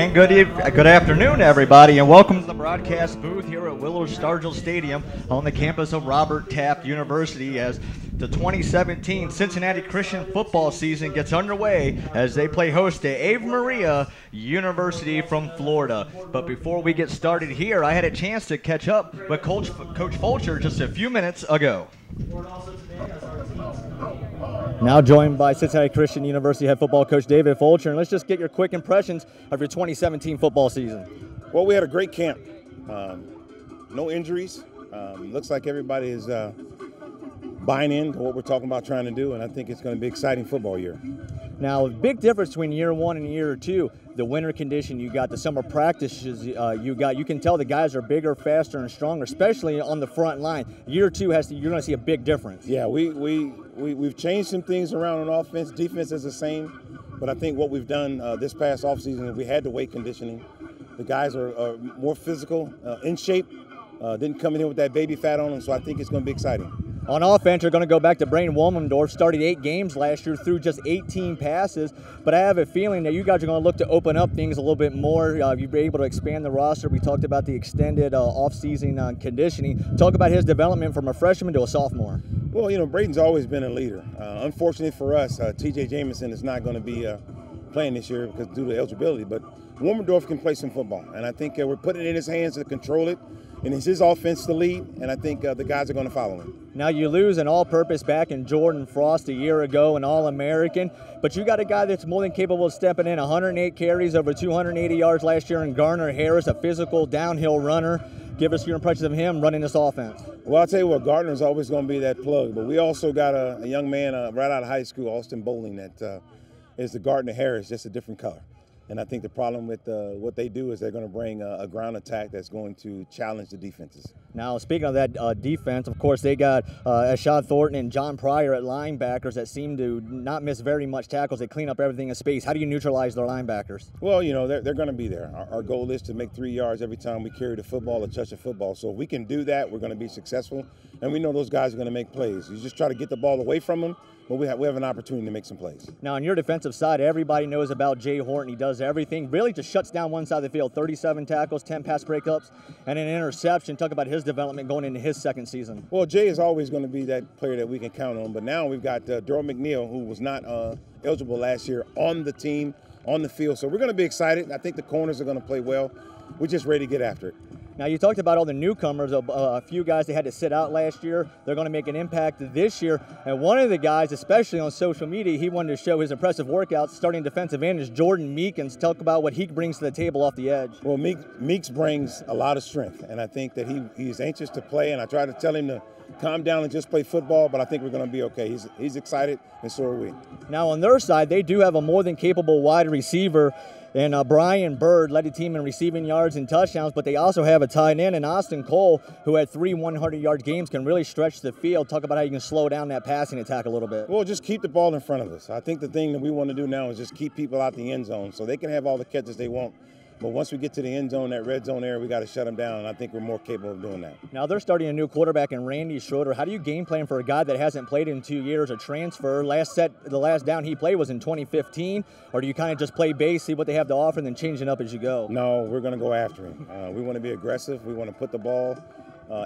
And good afternoon, everybody, and welcome to the broadcast booth here at Willard-Stargell Stadium on the campus of Robert Taft University as the 2017 Cincinnati Christian football season gets underway as they play host to Ave Maria University from Florida. But before we get started here, I had a chance to catch up with Coach Fulcher just a few minutes ago. Now joined by Cincinnati Christian University head football coach David Fulcher, and let's just get your quick impressions of your 2017 football season. Well, we had a great camp. No injuries. Looks like everybody is buying into what we're talking about trying to do, and I think it's going to be an exciting football year. Now, a big difference between year one and year two, the winter condition you got, the summer practices you got. You can tell the guys are bigger, faster, and stronger, especially on the front line. Year two you're going to see a big difference. Yeah, we've changed some things around on offense. Defense is the same, but I think what we've done this past offseason is we had the weight conditioning. The guys are more physical, in shape, didn't come in here with that baby fat on them, so I think it's going to be exciting. On offense, you're going to go back to Braden Wolmendorf. Started 8 games last year, threw just 18 passes. But I have a feeling that you guys are going to look to open up things a little bit more. You've been able to expand the roster. We talked about the extended off-season conditioning. Talk about his development from a freshman to a sophomore. Well, you know, Braden's always been a leader. Unfortunately for us, T.J. Jamison is not going to be playing this year because due to eligibility. But Wolmendorf can play some football, and I think we're putting it in his hands to control it. And it's his offense to lead, and I think the guys are going to follow him. Now you lose an all-purpose back in Jordan Frost a year ago, an All-American, but you got a guy that's more than capable of stepping in. 108 carries, over 280 yards last year, and Garner Harris, a physical downhill runner. Give us your impressions of him running this offense. Well, I'll tell you what, Gardner's always going to be that plug, but we also got a young man right out of high school, Austin Bowling, that is the Gardner Harris, just a different color. And I think the problem with what they do is they're going to bring a ground attack that's going to challenge the defenses. Now, speaking of that defense, of course, they got Ashad Thornton and John Pryor at linebackers that seem to not miss very much tackles. They clean up everything in space. How do you neutralize their linebackers? Well, you know, they're going to be there. Our goal is to make 3 yards every time we carry the football or touch the football. So if we can do that, we're going to be successful. And we know those guys are going to make plays. You just try to get the ball away from them, but we have an opportunity to make some plays. Now, on your defensive side, everybody knows about Jay Horton. He does everything. Really just shuts down one side of the field. 37 tackles, 10 pass breakups, and an interception. Talk about his development going into his second season. Well, Jay is always going to be that player that we can count on. But now we've got Darrell McNeil, who was not eligible last year, on the team, on the field. So we're going to be excited. I think the corners are going to play well. We're just ready to get after it. Now, you talked about all the newcomers, a few guys that had to sit out last year. They're going to make an impact this year. And one of the guys, especially on social media, he wanted to show his impressive workouts, starting defensive end, is Jordan Meekins. Talk about what he brings to the table off the edge. Well, Meeks brings a lot of strength, and I think that he's anxious to play, and I try to tell him to calm down and just play football, but I think we're going to be okay. He's excited, and so are we. Now, on their side, they do have a more than capable wide receiver. And Brian Bird led the team in receiving yards and touchdowns, but they also have a tight end in Austin Cole, who had 3 100-yard games, can really stretch the field. Talk about how you can slow down that passing attack a little bit. Well, just keep the ball in front of us. I think the thing that we want to do now is just keep people out the end zone so they can have all the catches they want. But once we get to the end zone, that red zone area, we got to shut them down, and I think we're more capable of doing that. Now, they're starting a new quarterback in Randy Schroeder. How do you game plan for a guy that hasn't played in 2 years, a transfer? The last down he played was in 2015, or do you kind of just play base, see what they have to offer, and then change it up as you go? No, we're going to go after him. We want to be aggressive. We want to put the ball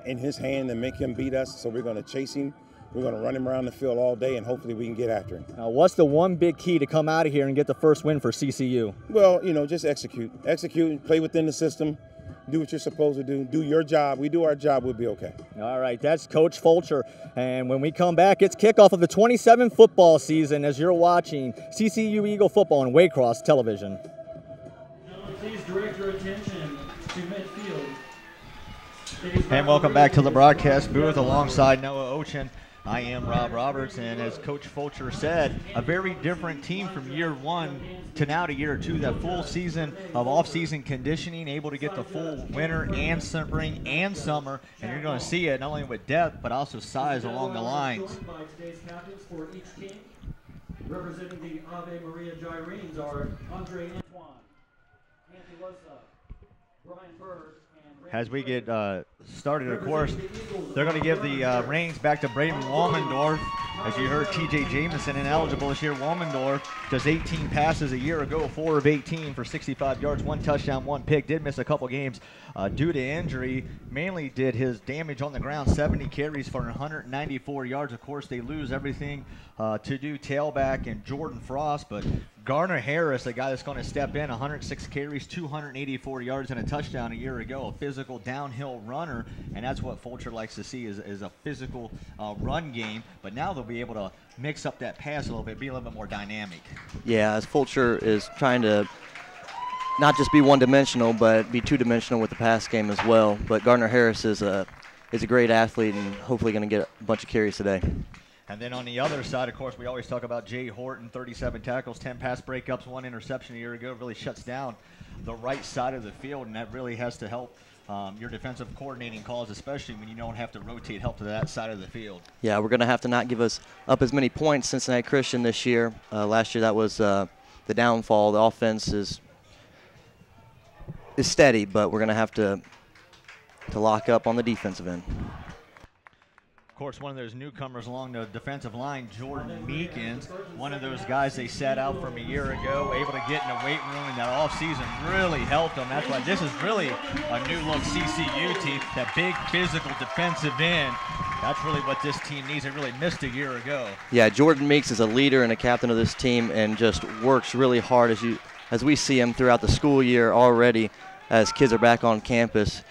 in his hand and make him beat us, so we're going to chase him. We're going to run him around the field all day, and hopefully we can get after him. Now, what's the one big key to come out of here and get the first win for CCU? Well, you know, just execute. Execute, play within the system, do what you're supposed to do, do your job. We do our job, we'll be okay. All right, that's Coach Fulcher. And when we come back, it's kickoff of the 27 football season as you're watching CCU Eagle football on Waycross Television. Please direct your attention to midfield. And welcome back to the broadcast booth alongside Noah Ochin. I am Rob Roberts, and as Coach Fulcher said, a very different team from year one to now to year two. That full season of off-season conditioning, able to get the full winter and spring and summer, and you're going to see it not only with depth but also size along the lines. By today's captains for each team, representing the Ave Maria Gyrenes are Andre Antoine, Anthony Losa, Brian Bird. As we get started, of course, they're going to give the reins back to Braden Wolmendorf. As you heard, T.J. Jamison ineligible this year. Womendorf just 18 passes a year ago, 4 of 18 for 65 yards, 1 touchdown, 1 pick. Did miss a couple games due to injury. Mainly did his damage on the ground, 70 carries for 194 yards. Of course, they lose everything to do tailback and Jordan Frost, but Garner Harris, a guy that's going to step in, 106 carries, 284 yards, and a touchdown a year ago. A physical downhill runner, and that's what Fulcher likes to see is a physical run game. But now they'll be able to mix up that pass a little bit, be a little bit more dynamic. Yeah, as Fulcher is trying to not just be one-dimensional, but be two-dimensional with the pass game as well. But Gardner Harris is a great athlete and hopefully going to get a bunch of carries today. And then on the other side, of course, we always talk about Jay Horton, 37 tackles, 10 pass breakups, 1 interception a year ago. Really shuts down the right side of the field, and that really has to help your defensive coordinating calls, especially when you don't have to rotate help to that side of the field. Yeah, we're going to have to not give us up as many points, Cincinnati Christian, this year. Last year that was the downfall. The offense is steady, but we're going to have to lock up on the defensive end. Of course, one of those newcomers along the defensive line, Jordan Meekins, one of those guys they sat out from a year ago, able to get in the weight room, and that offseason really helped them. That's why this is really a new-look CCU team, that big physical defensive end. That's really what this team needs. They really missed a year ago. Yeah, Jordan Meeks is a leader and a captain of this team and just works really hard as we see him throughout the school year already as kids are back on campus.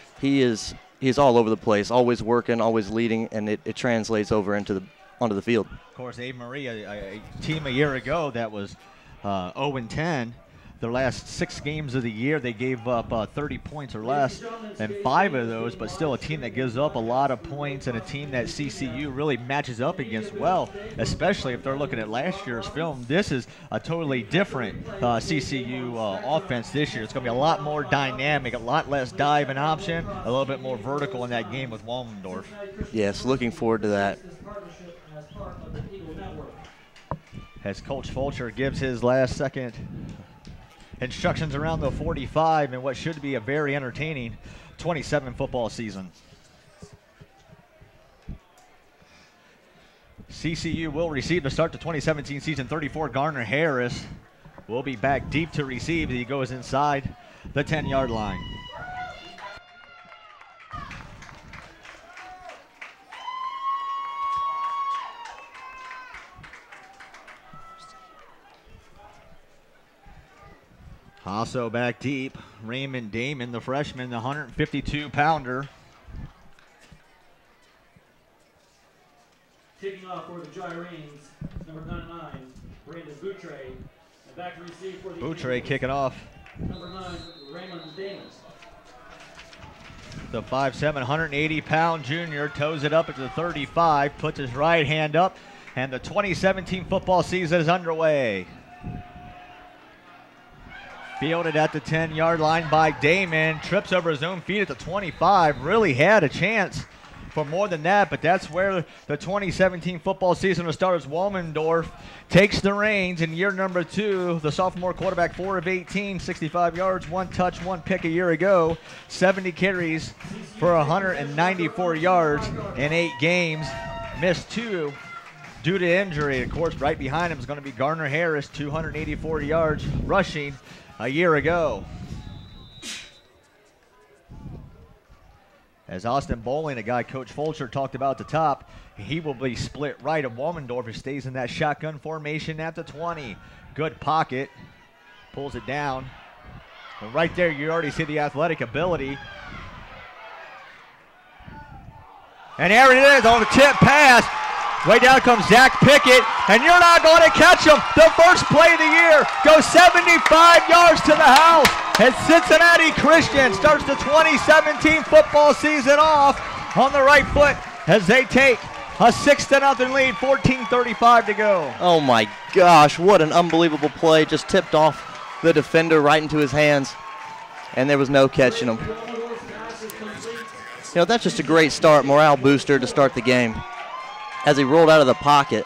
He's all over the place, always working, always leading, and it translates over onto the field. Of course, Ave Marie, a team a year ago that was 0-10. Their last 6 games of the year, they gave up 30 points or less in 5 of those, but still a team that gives up a lot of points and a team that CCU really matches up against well, especially if they're looking at last year's film. This is a totally different CCU offense this year. It's going to be a lot more dynamic, a lot less dive and option, a little bit more vertical in that game with Womendorf. Yes, looking forward to that. As Coach Fulcher gives his last second instructions around the 45 in what should be a very entertaining 27 football season. CCU will receive to start the 2017 season. 34, Garner Harris will be back deep to receive. He goes inside the 10-yard line. Also back deep, Raymond Damon, the freshman, the 152-pounder. Kicking off for the Gyrenes, number 99, Brandon Boutre. And back to receive for the Boutre kicking off. Number 9, Raymond Damon. The 5'7", 180-pound junior toes it up at the 35, puts his right hand up, and the 2017 football season is underway. Fielded at the 10-yard line by Damon. Trips over his own feet at the 25. Really had a chance for more than that, but that's where the 2017 football season will start as Womendorf takes the reins in year number 2. The sophomore quarterback, 4 of 18, 65 yards, 1 touch, 1 pick a year ago. 70 carries for 194 yards in 8 games. Missed 2 due to injury. Of course, right behind him is going to be Garner Harris, 284 yards rushing a year ago. As Austin Bowling, a guy Coach Fulcher talked about at the top, he will be split right of Womendorf, who stays in that shotgun formation at the 20. Good pocket, pulls it down. And right there, you already see the athletic ability. And there it is on the tip pass. Way down comes Zach Pickett, and you're not going to catch him. The first play of the year goes 75 yards to the house. And Cincinnati Christian starts the 2017 football season off on the right foot as they take a 6-0 lead, 14:35 to go. Oh my gosh, what an unbelievable play. Just tipped off the defender right into his hands, and there was no catching him. You know, that's just a great start, morale booster to start the game. As he rolled out of the pocket.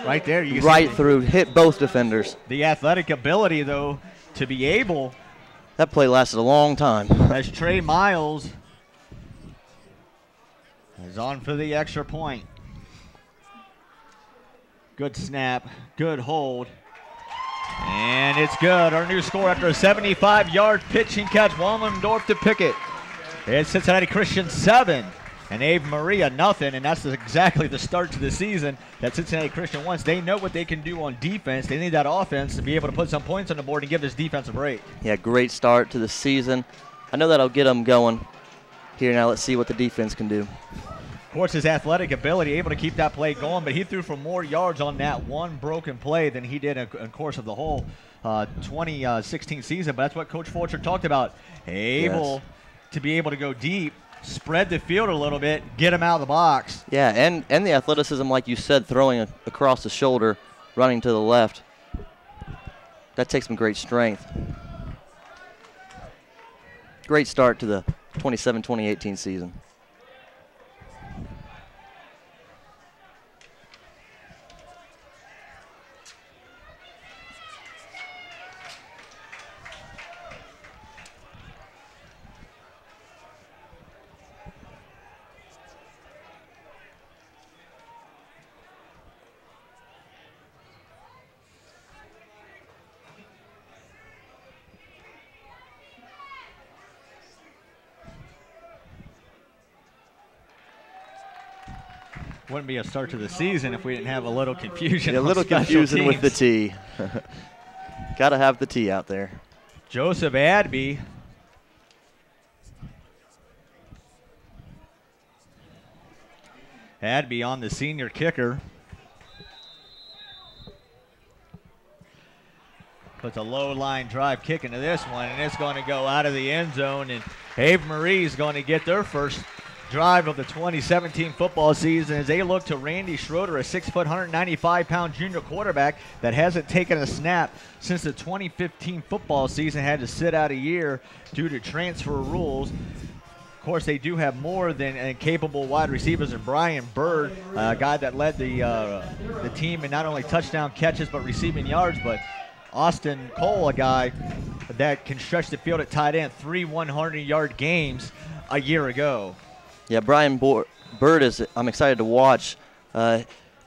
Right there. You can right through, hit both defenders. The athletic ability, though, to be able. That play lasted a long time. As Trey Miles. is on for the extra point. Good snap, good hold. And it's good. Our new score after a 75-yard pitch and catch. Wallendorf to pick it. It's Cincinnati Christian 7 and Ave Maria nothing, and that's exactly the start to the season that Cincinnati Christian wants. They know what they can do on defense. They need that offense to be able to put some points on the board and give this defense a break. Yeah, great start to the season. I know that'll get them going here. Now let's see what the defense can do. Of course, his athletic ability, able to keep that play going, but he threw for more yards on that one broken play than he did in the course of the whole 2016 season. But that's what Coach Fulcher talked about. Able to be able to go deep, spread the field a little bit, get him out of the box. Yeah, and the athleticism, like you said, throwing across the shoulder, running to the left. That takes some great strength. Great start to the 2017-2018 season. Wouldn't be a start to the season if we didn't have a little confusion. Yeah, a little confusion with the T. Got to have the T out there. Joseph Adby. Adby on the senior kicker. Puts a low line drive kick into this one, and it's going to go out of the end zone. And Ave Marie is going to get their first drive of the 2017 football season as they look to Randy Schroeder, a 6-foot, 195-pound junior quarterback that hasn't taken a snap since the 2015 football season, had to sit out a year due to transfer rules. Of course, they do have more than capable wide receivers in Brian Bird, a guy that led the team in not only touchdown catches but receiving yards, but Austin Cole, a guy that can stretch the field at tight end, 3 100-yard games a year ago. Yeah, Brian Bird I'm excited to watch.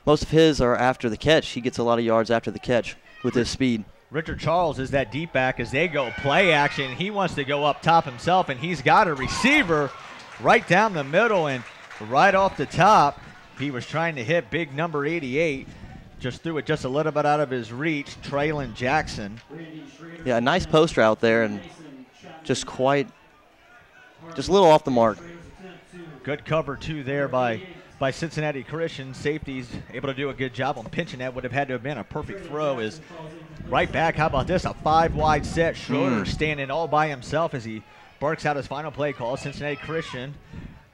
Most of his are after the catch. He gets a lot of yards after the catch with his speed. Richard Charles is that deep back as they go play action. He wants to go up top himself, and he's got a receiver right down the middle and right off the top. He was trying to hit big number 88. Just threw it just a little bit out of his reach, Traylon Jackson. Yeah, a nice poster out there and just a little off the mark. Good cover, too, there by Cincinnati Christian. Safeties able to do a good job on pinching that. Would have had to have been a perfect throw. Is right back. How about this? A 5-wide set. Schroeder standing all by himself as he barks out his final play call. Cincinnati Christian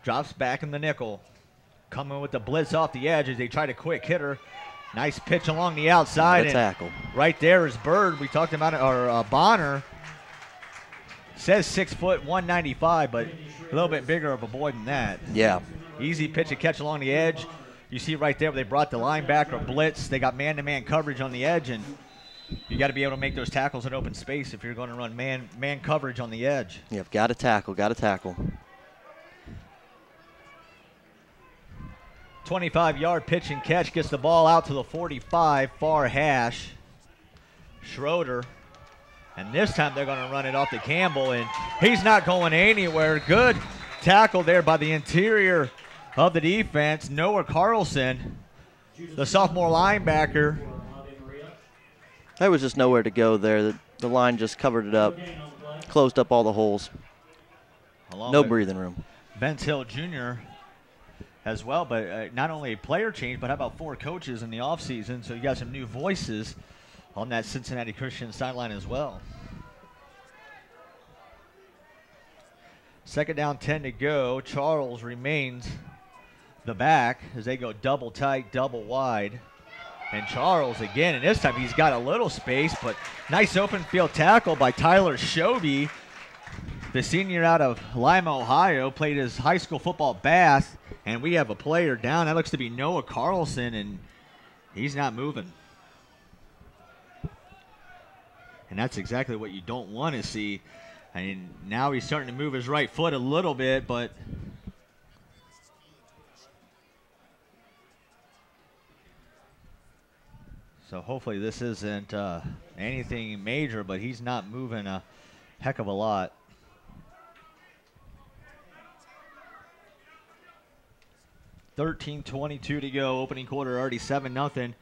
drops back in the nickel. Coming with the blitz off the edge as they try to quick hitter. Nice pitch along the outside. Good tackle. Right there is Bird. We talked about it, or Bonner. Says 6 foot, 195, but a little bit bigger of a boy than that. Yeah. Easy pitch and catch along the edge. You see right there where they brought the linebacker blitz. They got man-to-man coverage on the edge, and you got to be able to make those tackles in open space if you're going to run man coverage on the edge. Yep, got to tackle, got to tackle. 25-yard pitch and catch, gets the ball out to the 45, far hash. Schroeder. And this time they're going to run it off to Campbell, and he's not going anywhere. Good tackle there by the interior of the defense. Noah Carlson, the sophomore linebacker. There was just nowhere to go there. The line just covered it up, closed up all the holes. No breathing room. Vince Hill Jr. as well, but not only a player change, but how about 4 coaches in the offseason? So you got some new voices on that Cincinnati Christian sideline as well. Second down, 10 to go. Charles remains the back as they go double tight, double wide. And Charles again, and this time he's got a little space, but nice open field tackle by Tyler Shoby, the senior out of Lima, Ohio, played his high school football at Bath, and we have a player down. That looks to be Noah Carlson, and he's not moving. And that's exactly what you don't want to see. I mean, now he's starting to move his right foot a little bit, but So hopefully this isn't anything major, but he's not moving a heck of a lot. .22 to go. Opening quarter already 7-0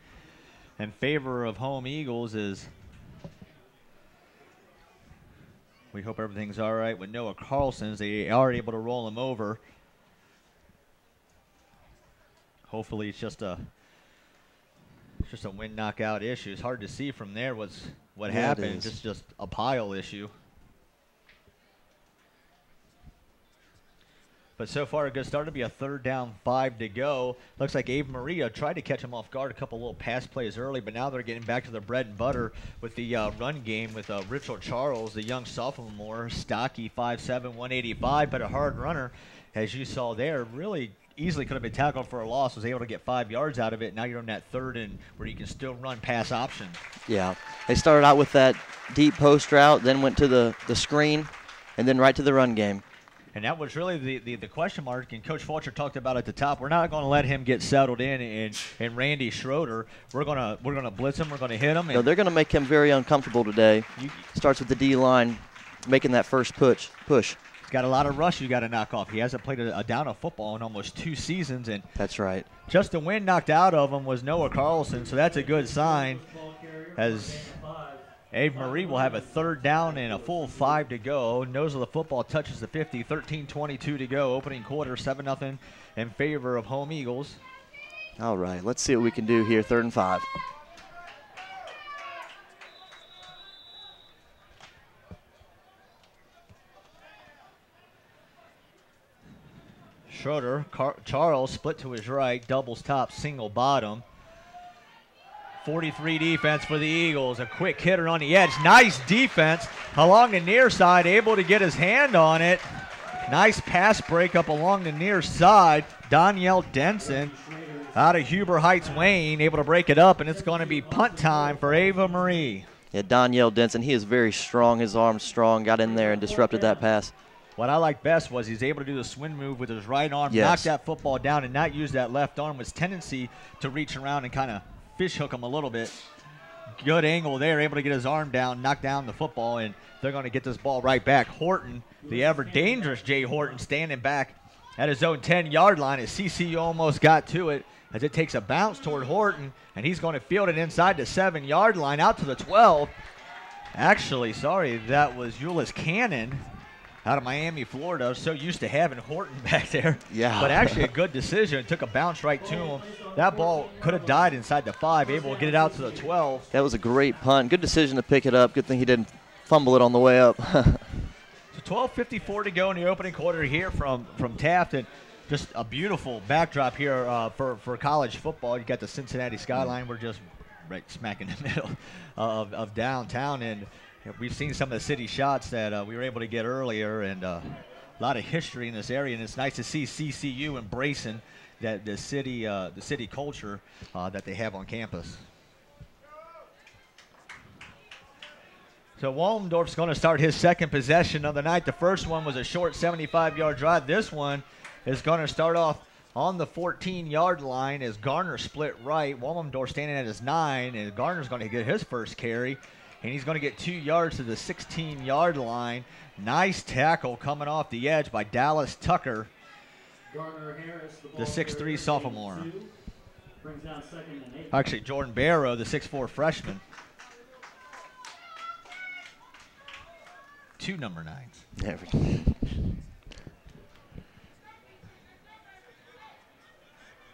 in favor of home Eagles. Is we hope everything's all right with Noah Carlson. They are able to roll him over. Hopefully it's just a wind knockout issue. It's hard to see from there what happened. It's just a pile issue. But so far, a good start to be a 3rd down, 5 to go. Looks like Ave Maria tried to catch him off guard, a couple little pass plays early, but now they're getting back to their bread and butter with the run game with Richard Charles, the young sophomore, stocky, 5'7", 185, but a hard runner, as you saw there. Really easily could have been tackled for a loss, was able to get 5 yards out of it. Now you're on that 3rd and where you can still run pass option. Yeah, they started out with that deep post route, then went to the screen, and then right to the run game. And that was really the question mark, and Coach Fulcher talked about at the top. We're not going to let him get settled in Randy Schroeder. We're gonna blitz him. We're going to hit him. No, they're going to make him very uncomfortable today. Starts with the D line, making that first push. He's got a lot of rush you got to knock off. He hasn't played a down of football in almost 2 seasons, and that's right. Just the wind knocked out of him was Noah Carlson, so that's a good sign. As Ave Marie will have a 3rd down and a full 5 to go. Nose of the football touches the 50. 13-22 to go. Opening quarter, 7-0 in favor of home Eagles. All right, let's see what we can do here. 3rd and 5. Schroeder, Charles split to his right, doubles top, single bottom. 43 defense for the Eagles. A quick hitter on the edge. Nice defense along the near side, able to get his hand on it. Nice pass break up along the near side. Danielle Denson out of Huber Heights Wayne, able to break it up, and it's going to be punt time for Ava Marie. Yeah, Danielle Denson, he is very strong. His arm's strong. Got in there and disrupted that pass. What I liked best was he's able to do the swing move with his right arm, knock that football down, and not use that left arm. His tendency to reach around and kind of fish hook him a little bit. Good angle there, able to get his arm down, knock down the football, and they're going to get this ball right back. Horton, the ever dangerous Jay Horton, standing back at his own 10-yard line as CCU almost got to it, as it takes a bounce toward Horton, and he's going to field it inside the 7-yard line out to the 12. Actually, sorry, that was Euless Cannon out of Miami, Florida. So used to having Horton back there. Yeah. But actually a good decision. Took a bounce right to him. That ball could have died inside the 5, able to get it out to the 12. That was a great punt. Good decision to pick it up. Good thing he didn't fumble it on the way up. So 12:54 to go in the opening quarter here from Taft. And just a beautiful backdrop here for college football. You got the Cincinnati skyline. We're just right smack in the middle of downtown. And we've seen some of the city shots that we were able to get earlier, and a lot of history in this area, and it's nice to see CCU embracing that the city culture that they have on campus. So Wallendorf's going to start his second possession of the night. The first one was a short 75-yard drive. This one is going to start off on the 14-yard line as Garner split right. Wallendorf standing at his 9, and Garner's going to get his first carry. And he's going to get 2 yards to the 16-yard line. Nice tackle coming off the edge by Dallas Tucker, the 6'3 sophomore. Actually, Jordan Barrow, the 6'4 freshman. 2 number 9s. There we go.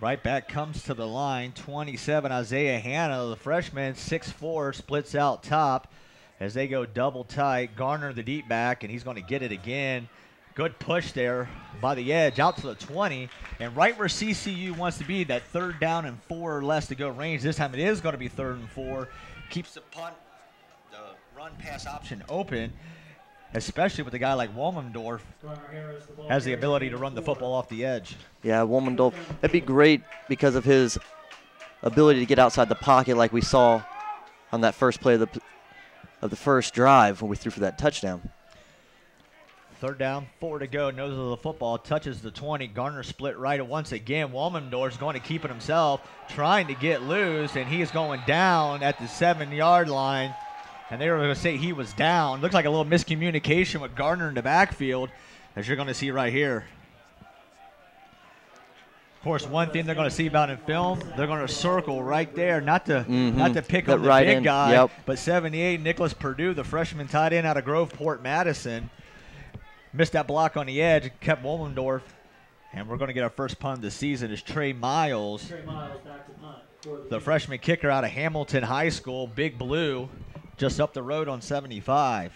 Right back comes to the line, 27, Isaiah Hanna, the freshman, 6'4", splits out top as they go double tight. Garner, the deep back, and he's going to get it again. Good push there by the edge, out to the 20, and right where CCU wants to be, that 3rd down and 4 or less to go range. This time it is going to be 3rd and 4. Keeps the run-pass option open, especially with a guy like Wallendorf has the ability to run the football off the edge. Yeah, Wallendorf, that'd be great because of his ability to get outside the pocket like we saw on that first play of the first drive when we threw for that touchdown. Third down, 4 to go. Nose of the football, touches the 20. Garner split right once again. Womendorf's going to keep it himself, trying to get loose, and he is going down at the 7-yard line. And they were going to say he was down. Looks like a little miscommunication with Garner in the backfield, as you're going to see right here. Of course, one thing they're going to see about in film, they're going to circle right there, not to pick on the right big in. guy, Yep. but 78, Nicholas Purdue, the freshman tight end out of Groveport, Madison, missed that block on the edge, kept Womendorf, and we're going to get our first punt of the season is Trey Miles, back to punt. the freshman kicker out of Hamilton High School, Big Blue, just up the road on 75.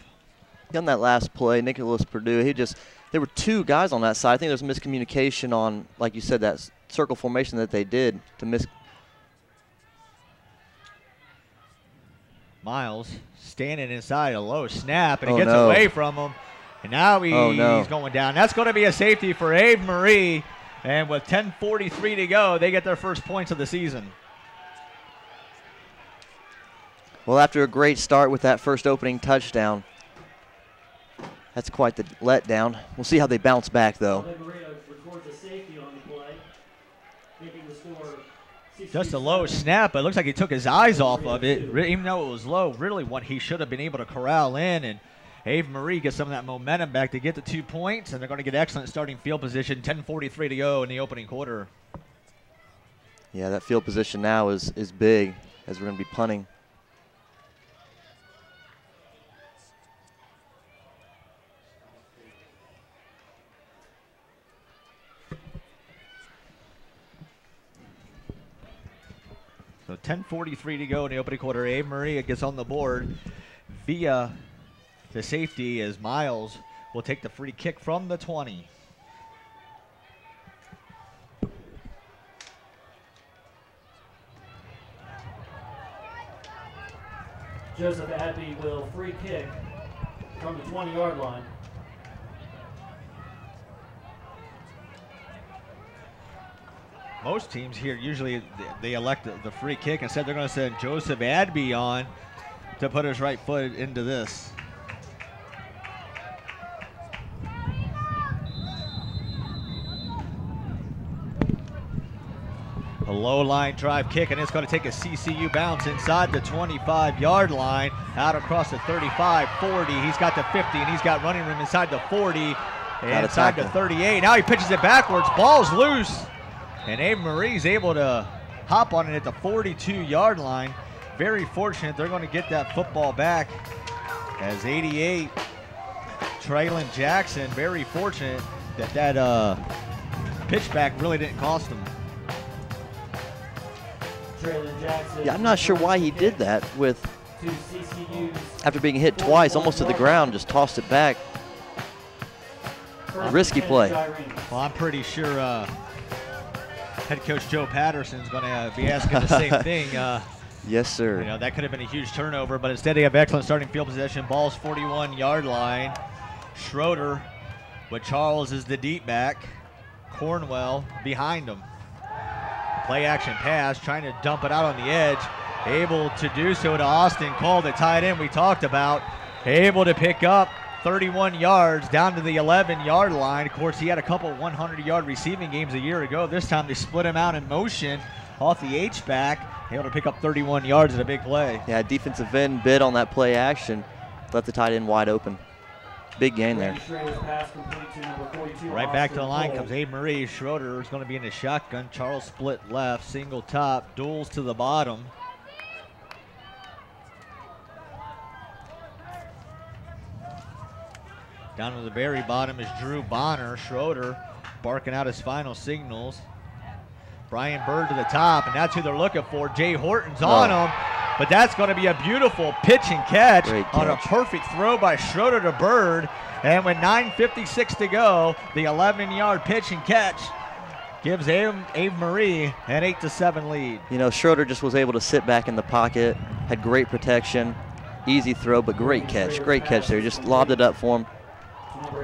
On that last play, Nicholas Purdue, there were 2 guys on that side. I think there was miscommunication on, like you said, that circle formation that they did to miss. Miles standing inside a low snap, and it gets away from him. And now he's going down. That's going to be a safety for Abe Marie. And with 10:43 to go, they get their first points of the season. Well, after a great start with that first opening touchdown, that's quite the letdown. We'll see how they bounce back, though. Records a safety on the play, making the score Just a low snap, but it looks like he took his eyes off of it. Even though it was low, really what he should have been able to corral in. And Ave Marie gets some of that momentum back to get the 2 points, and they're going to get excellent starting field position. 10:43 to go in the opening quarter. Yeah, that field position now is big as we're going to be punting. So 10:43 to go in the opening quarter. Ave Marie gets on the board via the safety as Miles will take the free kick from the 20. Joseph Abbey will free kick from the 20-yard line. Most teams here usually they elect the free kick. Instead, they're going to send Joseph Adby on to put his right foot into this. A low line drive kick, and it's going to take a CCU bounce inside the 25-yard line, out across the 35, 40. He's got the 50, and he's got running room inside the 40, and inside the 38. Now he pitches it backwards. Ball's loose, and Abe Marie's able to hop on it at the 42-yard line. Very fortunate they're going to get that football back as 88, Traylon Jackson, very fortunate that pitchback really didn't cost him. Yeah, I'm not sure why he did that with after being hit twice, almost to the ground, just tossed it back. Risky play. Well, I'm pretty sure head coach Joe Patterson's going to be asking the same thing. Yes, sir. You know, that could have been a huge turnover, but instead they have excellent starting field possession. Ball's 41-yard line. Schroeder with Charles as the deep back. Cornwell behind him. Play action pass, trying to dump it out on the edge. Able to do so to Austin Cole, the tight end we talked about. Able to pick up 31 yards down to the 11-yard line. Of course, he had a couple 100-yard receiving games a year ago. This time they split him out in motion off the H-back. Able to pick up 31 yards at a big play. Yeah, defensive end bid on that play action. Left the tight end wide open. Big gain there. Right back to the line comes Abe Marie. Schroeder is going to be in the shotgun. Charles split left, single top, duels to the bottom. Down to the very bottom is Drew Bonner. Schroeder barking out his final signals. Brian Bird to the top, and that's who they're looking for. Jay Horton's on him, but that's going to be a beautiful pitch and catch on a perfect throw by Schroeder to Bird. And with 9:56 to go, the 11-yard pitch and catch gives Abe Marie an 8-7 lead. You know, Schroeder just was able to sit back in the pocket, had great protection, easy throw, but great catch. Great catch there. Just lobbed it up for him.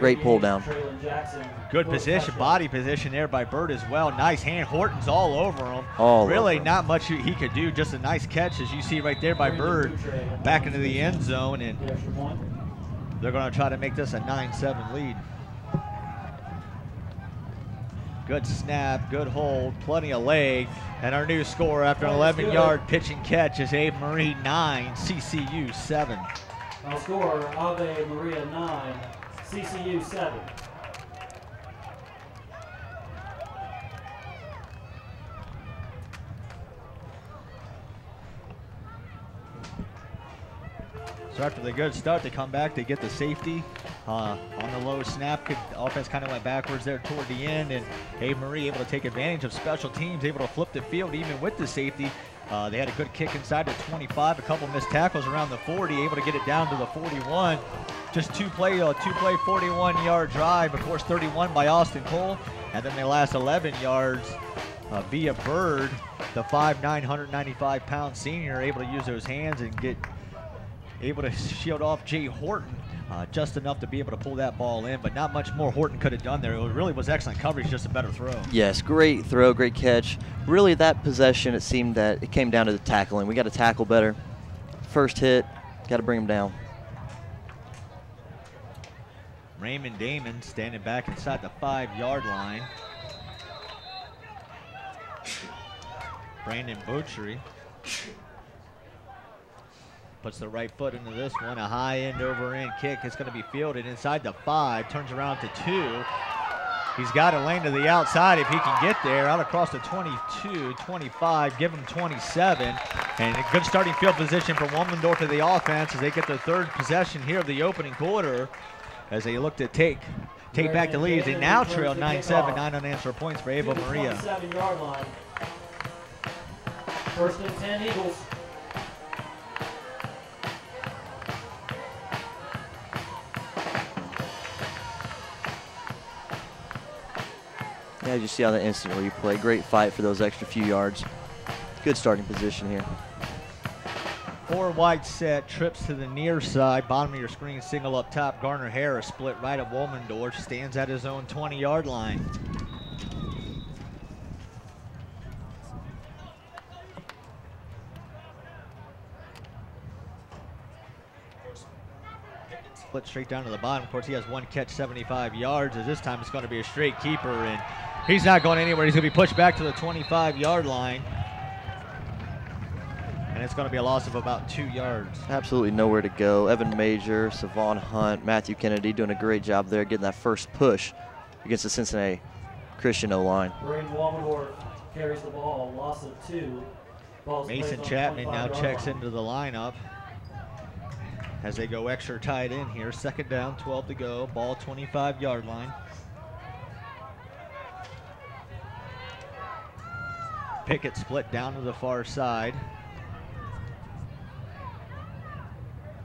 Great pull down. Good position, body position there by Bird as well. Nice hand. Horton's all over him. Really not much he could do. Just a nice catch, as you see right there by Bird, back into the end zone. And They're going to try to make this a 9-7 lead. Good snap, good hold, plenty of leg. And our new score after an 11-yard pitch and catch is Ave Marie 9, CCU 7. Final score, Ave Maria 9, CCU 7. So after the good start, they come back, they get the safety on the low snap. The offense kind of went backwards there toward the end, and Ave Marie able to take advantage of special teams, able to flip the field even with the safety. They had a good kick inside the 25, a couple missed tackles around the 40, able to get it down to the 41. Just two-play 41-yard drive, of course 31 by Austin Cole, and then the last 11 yards via Bird, the 5'9", 195-pound senior, able to use those hands and able to shield off Jay Horton just enough to be able to pull that ball in, but not much more Horton could have done there. It really was excellent coverage, just a better throw. Yes, great throw, great catch. Really, that possession, it seemed that it came down to the tackling. We got to tackle better. First hit, got to bring him down. Raymond Damon standing back inside the 5-yard line. Brandon Butchery puts the right foot into this one. A high end over end kick. It's going to be fielded inside the 5. Turns around to 2. He's got a lane to the outside if he can get there. Out across the 22, 25. Give him 27. And a good starting field position for Womendorf to the offense as they get their third possession here of the opening quarter. As they look to take back the lead. They now trail 9-7, 9 unanswered points for Ave Maria. 27-yard line. First and 10 Eagles. Yeah, as you see on the instant replay, great fight for those extra few yards. Good starting position here. 4 wide set, trips to the near side, bottom of your screen, single up top. Garner Harris split right at Womendorf, stands at his own 20-yard line. Split straight down to the bottom. Of course, he has one catch, 75 yards. As this time it's going to be a straight keeper, and he's not going anywhere. He's going to be pushed back to the 25-yard line. And it's going to be a loss of about 2 yards. Absolutely nowhere to go. Evan Major, Savon Hunt, Matthew Kennedy doing a great job there getting that first push against the Cincinnati Christian O-line. Braden Womendorf carries the ball, loss of 2. Mason Chapman now checks into the lineup as they go extra tight end here. Second down, 12 to go, ball 25-yard line. Pickett split down to the far side.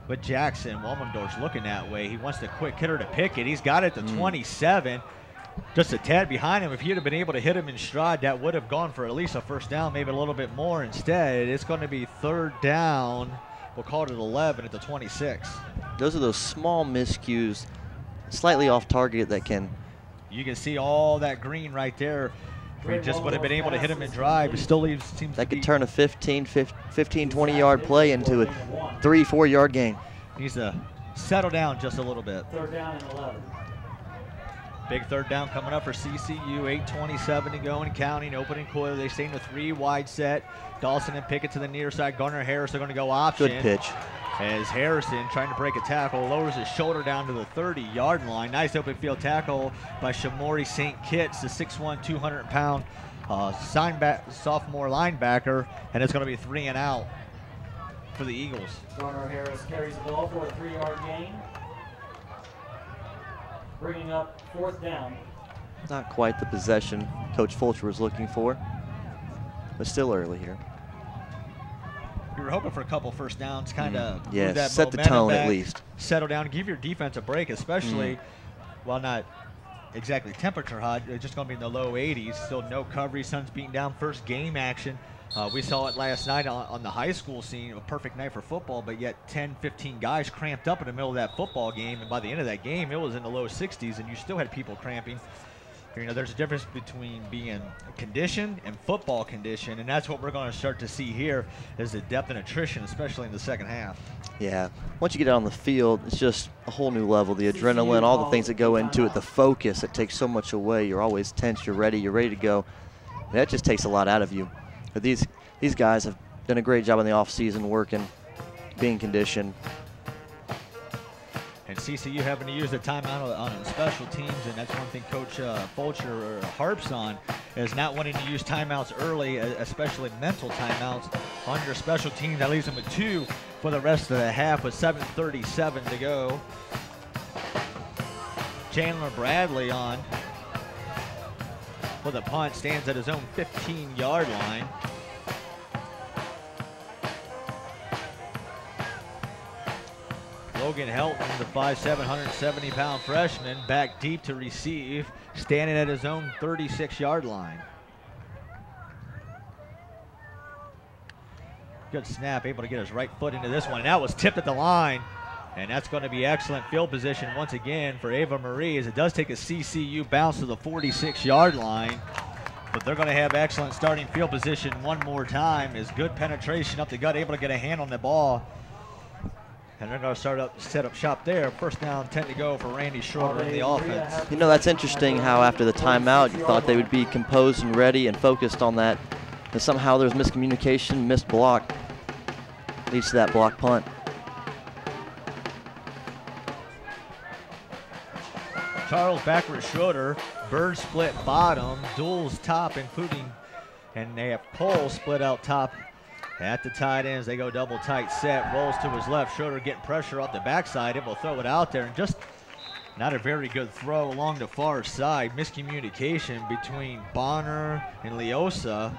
But Jackson, Womendorf's looking that way. He wants the quick hitter to Pickett. He's got it to 27. Just a tad behind him. If he'd have been able to hit him in stride, that would have gone for at least a first down, maybe a little bit more. Instead, it's going to be third down. We'll call it at 11 at the 26. Those are those small miscues, slightly off target that can. You can see all that green right there. We just would have been able to hit him in drive. It still leaves seems that could turn a 15, 20-yard play into a 3-4 yard gain. Needs to settle down just a little bit. Third down and 11. Big third down coming up for CCU. 8:27 to go and counting. Opening quarter. They stay in the 3 wide set. Dawson and Pickett to the near side. Garner Harris are going to go option. Good pitch. As Harrison, trying to break a tackle, lowers his shoulder down to the 30-yard line. Nice open field tackle by Shamori St. Kitts, the 6'1", 200-pound sophomore linebacker, and it's going to be 3 and out for the Eagles. Garner Harris carries the ball for a 3-yard gain. Bringing up fourth down. Not quite the possession Coach Fulcher was looking for, but still early here. We were hoping for a couple first downs, kind of set the tone back, at least. Settle down, give your defense a break, especially while not exactly temperature hot. It's just going to be in the low 80s. Still no coverage. Sun's beating down. First game action. We saw it last night on the high school scene. A perfect night for football, but yet 10, 15 guys cramped up in the middle of that football game. And by the end of that game, it was in the low 60s, and you still had people cramping. You know, there's a difference between being conditioned and football condition, and that's what we're going to start to see here is the depth and attrition, especially in the second half. Yeah, once you get out on the field, it's just a whole new level. The adrenaline, all the things that go into it, the focus, it takes so much away. You're always tense, you're ready to go. And that just takes a lot out of you. But these guys have done a great job in the offseason working, being conditioned. And CCU having to use the timeout on special teams, and that's one thing Coach Fulcher harps on, is not wanting to use timeouts early, especially mental timeouts on your special teams. That leaves them with 2 for the rest of the half with 7:37 to go. Chandler Bradley on for the punt, stands at his own 15-yard line. Logan Helton, the 5'7", 170-pound freshman, back deep to receive, standing at his own 36-yard line. Good snap, able to get his right foot into this one. And that was tipped at the line, and that's going to be excellent field position once again for Ava Marie, as it does take a CCU bounce to the 46-yard line. But they're going to have excellent starting field position one more time. Is good penetration up the gut, able to get a hand on the ball. And they're going to set up shop there. First down, 10 to go for Randy Schroeder in the offense. You know, that's interesting how after the timeout you thought they would be composed and ready and focused on that. And somehow there's miscommunication, missed block. Leads to that block punt. Charles backwards Schroeder, Bird split bottom, duels top, including, and they have Cole split out top at the tight ends. They go double tight set, rolls to his left. Schroeder getting pressure off the backside, able to throw it out there, and just not a very good throw along the far side. Miscommunication between Bonner and Leosa.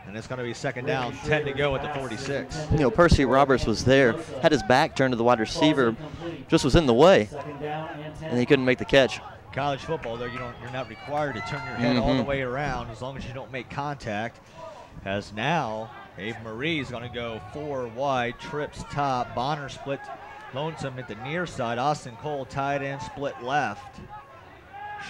And it's going to be second down, 10 to go at the 46. You know, Percy Roberts was there, had his back turned to the wide receiver, just was in the way, and he couldn't make the catch. College football, though, you're not required to turn your head all the way around as long as you don't make contact. As now, Ava Marie is going to go 4 wide, trips top. Bonner split lonesome at the near side. Austin Cole tight end, split left.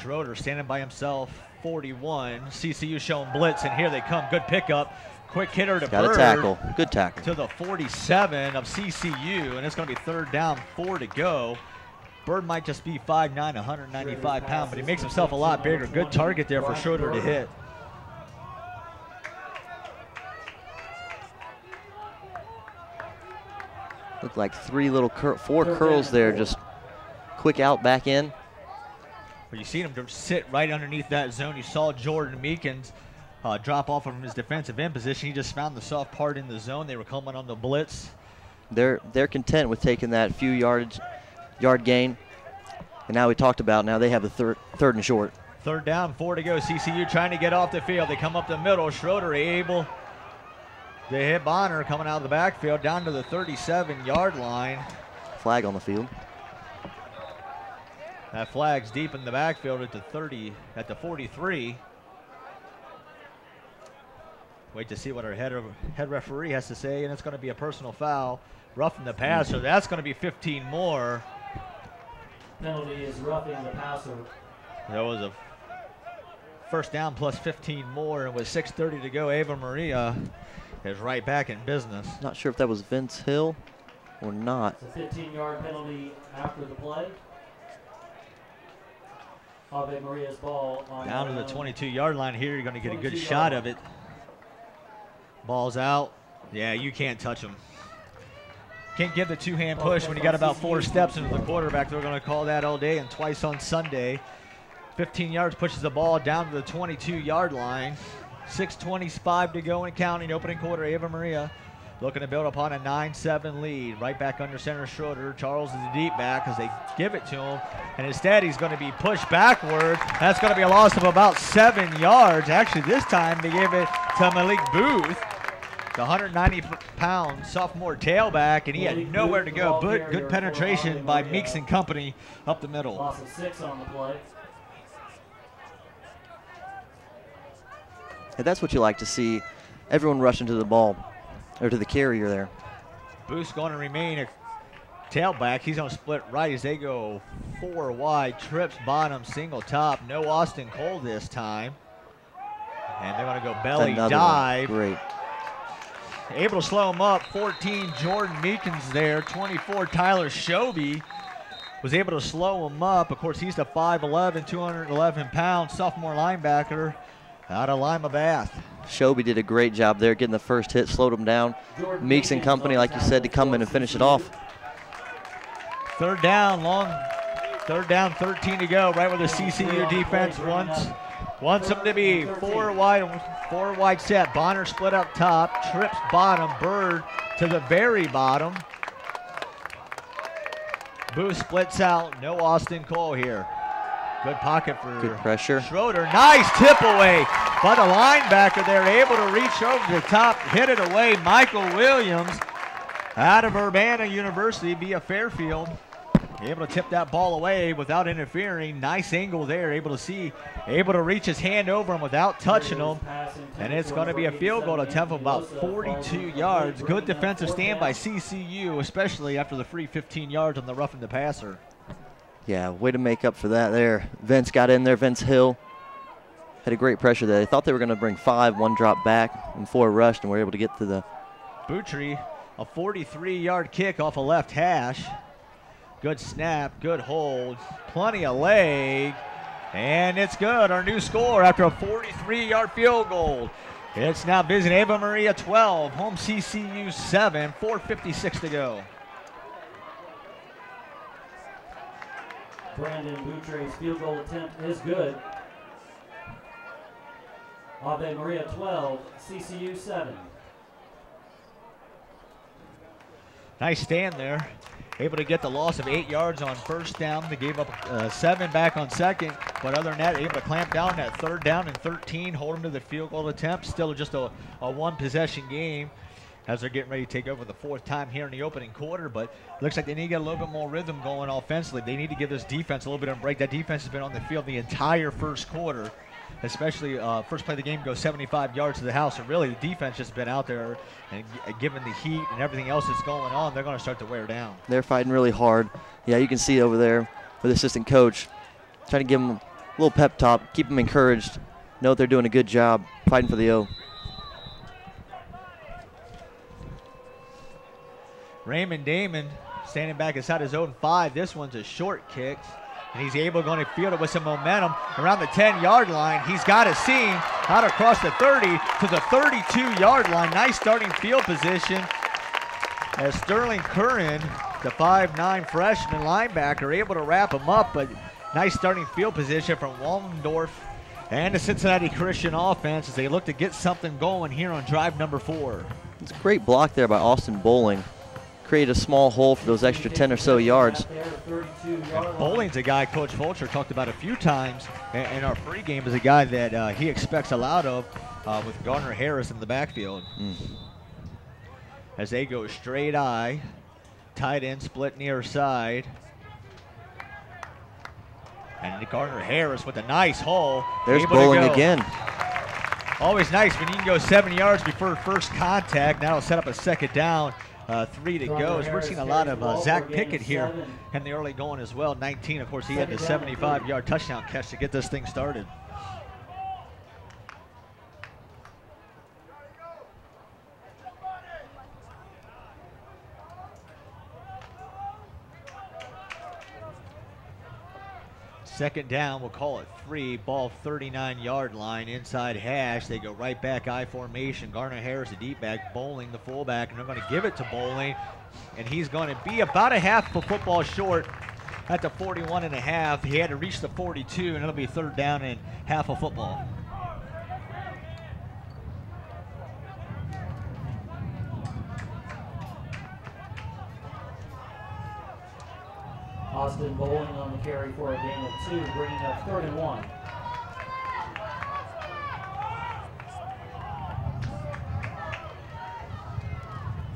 Schroeder standing by himself, 41. CCU showing blitz, and here they come. Good pickup. Quick hitter to Bird. Got a tackle. Good tackle. To the 47 of CCU, and it's going to be third down, 4 to go. Bird might just be 5'9", 195 pounds, but he makes himself a lot bigger. Good target there for Schroeder to hit. Looked like 4 curls there, just quick out, back in. Well, you seen him just sit right underneath that zone. You saw Jordan Meekins drop off from his defensive end position. He just found the soft part in the zone. They were coming on the blitz. They're content with taking that few yard gain. And now we talked about, now they have the third and short. Third down, 4 to go. CCU trying to get off the field. They come up the middle. Schroeder able to hit Bonner coming out of the backfield down to the 37-yard line. Flag on the field. That flag's deep in the backfield at the 43. Wait to see what our head referee has to say, and it's going to be a personal foul. Roughing the passer, that's going to be 15 more. Penalty is roughing the passer. There was a first down plus 15 more, and with 6:30 to go, Ava Maria is right back in business. Not sure if that was Vince Hill or not. It's a 15-yard penalty after the play. Ave Maria's ball on down to the 22-yard line here. You're going to get a good shot of it. Ball's out. Yeah, you can't touch him. Can't give the two-hand push when you got about 4 steps into the quarterback. They're going to call that all day and twice on Sunday. 15 yards, pushes the ball down to the 22-yard line. 6:25 to go and counting. Opening quarter, Ava Maria looking to build upon a 9-7 lead. Right back under center, Schroeder. Charles is the deep back as they give it to him. And instead, he's going to be pushed backward. That's going to be a loss of about 7 yards. Actually, this time they gave it to Malik Booth, the 190-pound sophomore tailback, and he had nowhere to go. But good penetration by Meeks and company up the middle. Loss of 6 on the play. And that's what you like to see. Everyone rushing to the ball, or to the carrier there. Booth's going to remain tailback. He's going to split right as they go 4 wide. Trips bottom, single top. No Austin Cole this time. And they're going to go belly dive. Great. Able to slow him up. 14, Jordan Meekins there. 24, Tyler Shoby was able to slow him up. Of course, he's the 5'11", 211-pound sophomore linebacker out of Lima Bath. Shoby did a great job there getting the first hit, slowed him down. Meeks and company, like you said, to come in and finish it off. Third down, 13 to go, right where the CCU defense wants them to be. 4 wide set. Bonner split up top, trips bottom, Bird to the very bottom. Booth splits out, no Austin Cole here. Good pocket for good pressure. Schroeder. Nice tip away by the linebacker there, able to reach over the top, hit it away. Michael Williams out of Urbana University via Fairfield. Able to tip that ball away without interfering. Nice angle there, able to reach his hand over him without touching him. And it's going to be a field goal attempt of about 42 yards. Good defensive stand by CCU, especially after the free 15 yards on the roughing the passer. Yeah, way to make up for that there. Vince got in there, Vince Hill. Had a great pressure there. They thought they were going to bring 5, 1 drop back, and 4 rushed, and were able to get to the... Boutry, a 43-yard kick off a left hash. Good snap, good hold, plenty of leg, and it's good. Our new score after a 43-yard field goal. It's now Visit Ava Maria 12, home CCU 7, 4:56 to go. Brandon Boutry's field goal attempt is good. Ave Maria 12, CCU 7. Nice stand there. Able to get the loss of 8 yards on first down. They gave up 7 back on second, but other than that, able to clamp down that third down and 13, hold them to the field goal attempt. Still just a one-possession game as they're getting ready to take over the 4th time here in the opening quarter, but looks like they need to get a little bit more rhythm going offensively. They need to give this defense a little bit of a break. That defense has been on the field the entire first quarter, especially first play of the game goes 75 yards to the house. So really, the defense just been out there and given the heat and everything else that's going on, they're going to start to wear down. They're fighting really hard. Yeah, you can see over there with the assistant coach trying to give them a little pep talk, keep them encouraged, know they're doing a good job fighting for the O. Raymond Damon standing back inside his own 5. This one's a short kick, and he's able to field it with some momentum around the 10-yard line. He's got a seam out across the 30 to the 32-yard line. Nice starting field position as Sterling Curran, the 5'9" freshman linebacker, able to wrap him up, but nice starting field position from Wallendorf and the Cincinnati Christian offense as they look to get something going here on drive number 4. It's a great block there by Austin Bowling. Create a small hole for those extra 10 or so yards. And Bowling's a guy Coach Fulcher talked about a few times in our pregame as a guy that he expects a lot of with Garner Harris in the backfield. As they go straight eye, tight end split near side. And Garner Harris with a nice hole. There's Bowling again. Always nice when you can go 7 yards before first contact. Now it'll set up a second down. 3 to go. As we're seeing a lot of Zach Pickett here in the early going as well. 19, of course, he had the 75-yard touchdown catch to get this thing started. Second down, we'll call it 3, ball 39-yard line, inside hash. They go right back, I formation. Garner Harris, the deep back, Bowling, the fullback, and they're going to give it to Bowling. And he's going to be about a half a football short at the 41.5. He had to reach the 42, and it'll be third down and half a football. Austin Bowling on the carry for a gain of 2, bringing up 3rd and 1.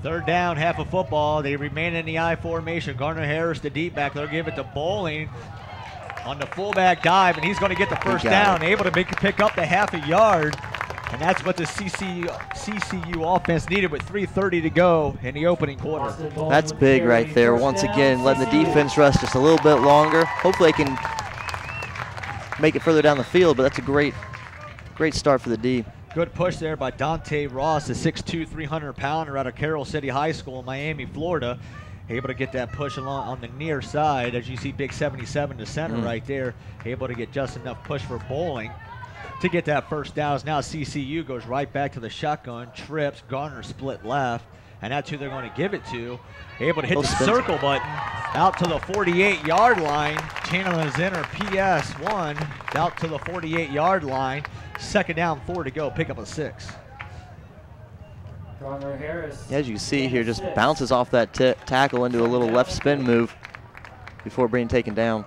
Third down, half a football. They remain in the I formation. Garner Harris, the deep back. They'll give it to Bowling on the fullback dive, and he's going to get the first down. Able to pick up the half a yard And that's what the CCU offense needed with 3:30 to go in the opening quarter. That's big right there. Once again, letting the defense rest just a little bit longer. Hopefully they can make it further down the field, but that's a great start for the D. Good push there by Dante Ross, a 6'2", 300-pounder out of Carroll City High School in Miami, Florida. Able to get that push along on the near side. As you see, big 77 to center right there. Able to get just enough push for Bowling to get that first down. As now CCU goes right back to the shotgun, trips, Garner split left, and that's who they're going to give it to. Able to hit the circle button out to the 48-yard line. Chandler Zinner, PS1, out to the 48-yard line. Second down, 4 to go, pick up a 6. As you see here, just bounces off that tackle into a little left spin move before being taken down.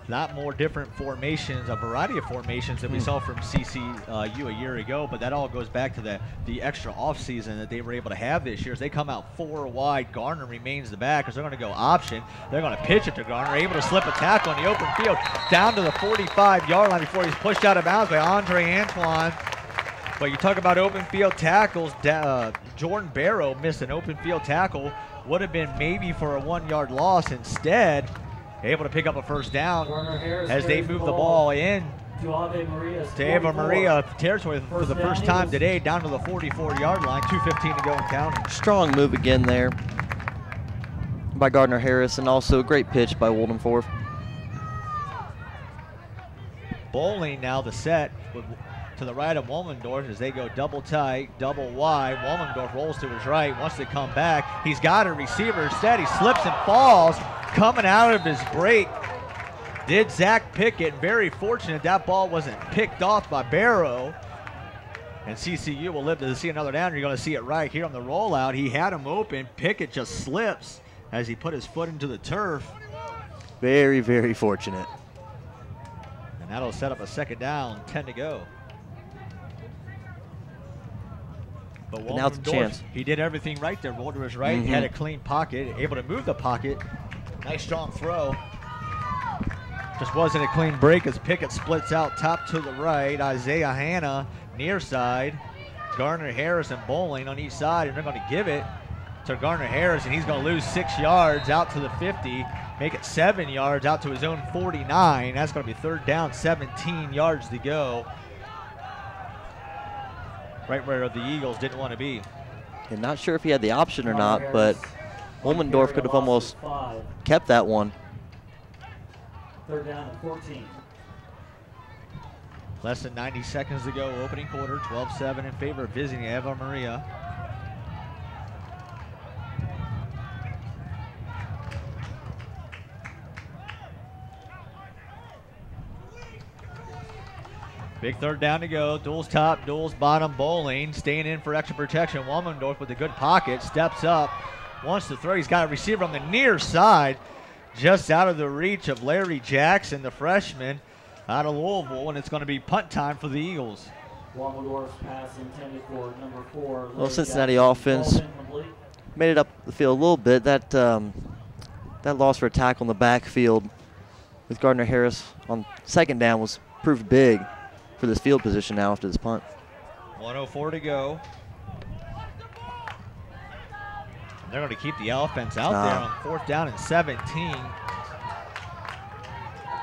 A lot more different formations, a variety of formations that we saw from CCU a year ago, but that all goes back to the extra offseason that they were able to have this year. As they come out 4 wide, Garner remains the back because they're going to go option. They're going to pitch it to Garner, able to slip a tackle in the open field down to the 45-yard line before he's pushed out of bounds by Andre Antoine. But you talk about open field tackles, Jordan Barrow missed an open field tackle, would have been maybe for a 1-yard loss. Instead, able to pick up a first down as they move the ball in to Ava Maria territory for the first time today, down to the 44-yard line, 2:15 to go in counting. Strong move again there by Gardner Harris, and also a great pitch by Woldenforth. Bowling now the set to the right of Wollendorf as they go double tight, double wide. Wollendorf rolls to his right, wants to come back. He's got a receiver instead. He slips and falls. Coming out of his break did Zach Pickett. Very fortunate that ball wasn't picked off by Barrow. And CCU will live to see another down. You're going to see it right here on the rollout. He had him open. Pickett just slips as he put his foot into the turf. Very, very fortunate. And that'll set up a second down, 10 to go. But now it's a chance. He did everything right there. Rolled to his right. He had a clean pocket, able to move the pocket. Nice strong throw. Just wasn't a clean break as Pickett splits out top to the right. Isaiah Hanna near side. Garner Harris and Bowling on each side, and they're going to give it to Garner Harris, and he's going to lose 6 yards out to the 50, make it 7 yards out to his own 49. That's going to be third down, 17 yards to go. Right where the Eagles didn't want to be. And not sure if he had the option or not, but Wollendorf could have almost kept that one. Third down at 14. Less than 90 seconds to go, opening quarter, 12-7 in favor of visiting Ava Maria. Big third down to go. Duels top, duels bottom. Bowling staying in for extra protection. Wollendorf with a good pocket, steps up, wants to throw. He's got a receiver on the near side, just out of the reach of Larry Jackson, the freshman out of Louisville, and it's going to be punt time for the Eagles. Wollendorf's pass intended for number 4. Well, Cincinnati offense made it up the field a little bit. That loss for a tackle in the backfield with Gardner Harris on second down was proved big for this field position now after this punt. 1:04 to go. They're going to keep the offense out there on fourth down and 17.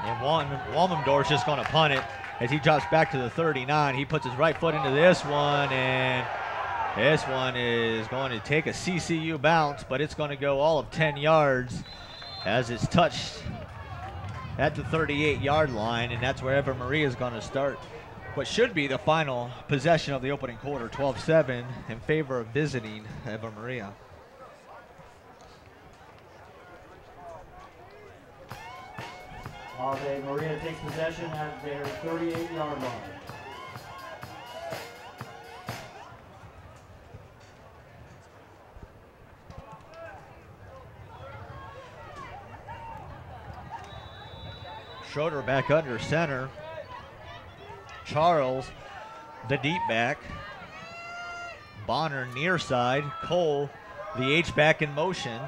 And Wollendorf's just going to punt it as he drops back to the 39. He puts his right foot into this one, and this one is going to take a CCU bounce, but it's going to go all of 10 yards as it's touched at the 38-yard line, and that's where Eva Maria is going to start what should be the final possession of the opening quarter, 12-7 in favor of visiting Eva Maria. Ave Maria takes possession at their 38-yard line. Schroeder back under center. Charles, the deep back. Bonner near side. Cole, the H-back in motion.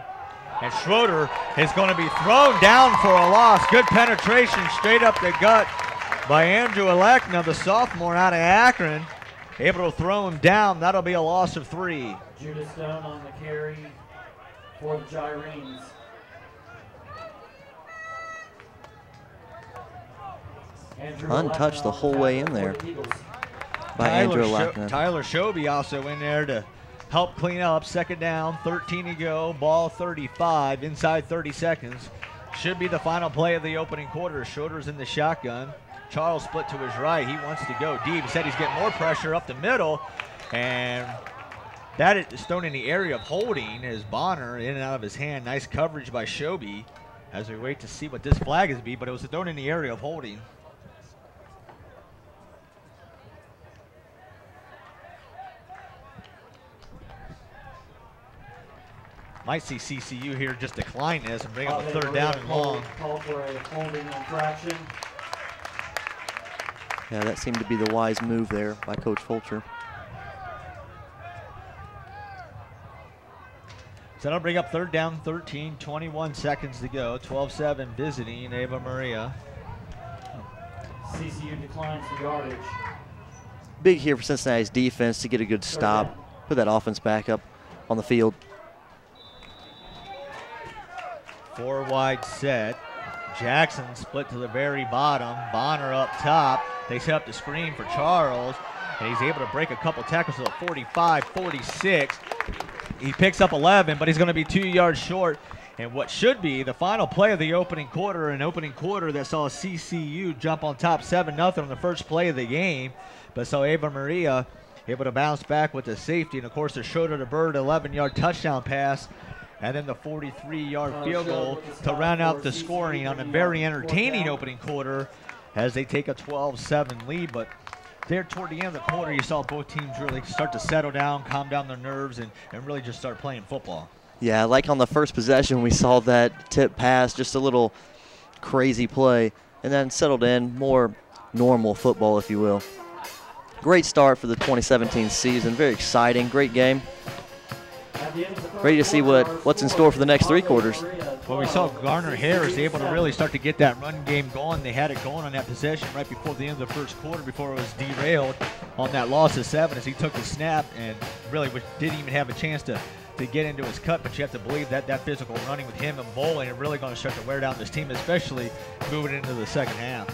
And Schroeder is going to be thrown down for a loss. Good penetration straight up the gut by Andrew Alekna, the sophomore out of Akron. Able to throw him down. That'll be a loss of 3. Judah Stone on the carry for the Gyrenes. Untouched the whole way in there by Andrew Alekna. Tyler Shobe also in there to help clean up. Second down, 13 to go, ball 35, inside 30 seconds. Should be the final play of the opening quarter. Schroeder's in the shotgun. Charles split to his right. He wants to go deep. He said he's getting more pressure up the middle. And that is thrown in the area of holding as Bonner in and out of his hand. Nice coverage by Shobe as we wait to see what this flag is be, but it was thrown in the area of holding. Might see CCU here just decline this and bring up a third down and long. Call for a holding infraction. Yeah, that seemed to be the wise move there by Coach Fulcher. So that'll bring up third down, 13, 21 seconds to go. 12-7 visiting Ava Maria. CCU declines the yardage. Big here for Cincinnati's defense to get a good stop, put that offense back up on the field. 4 wide set. Jackson split to the very bottom. Bonner up top. They set up the screen for Charles, and he's able to break a couple tackles to the 45, 46. He picks up 11, but he's going to be 2 yards short. And what should be the final play of the opening quarter, an opening quarter that saw CCU jump on top 7-0 on the first play of the game, but saw Ava Maria able to bounce back with the safety. And, of course, the Schroeder to Bird 11-yard touchdown pass. And then the 43-yard field goal to round out the scoring on a very entertaining opening quarter as they take a 12-7 lead. But there toward the end of the quarter, you saw both teams really start to settle down, calm down their nerves, and really just start playing football. Yeah, like on the first possession, we saw that tip pass, just a little crazy play, and then settled in, more normal football, if you will. Great start for the 2017 season. Very exciting, great game. Ready to see what's in store for the next 3 quarters. Well, we saw Garner Harris able to really start to get that run game going. They had it going on that possession right before the end of the first quarter before it was derailed on that loss of 7 as he took the snap and really didn't even have a chance to get into his cut. But you have to believe that that physical running with him and Bowling is really going to start to wear down this team, especially moving into the second half.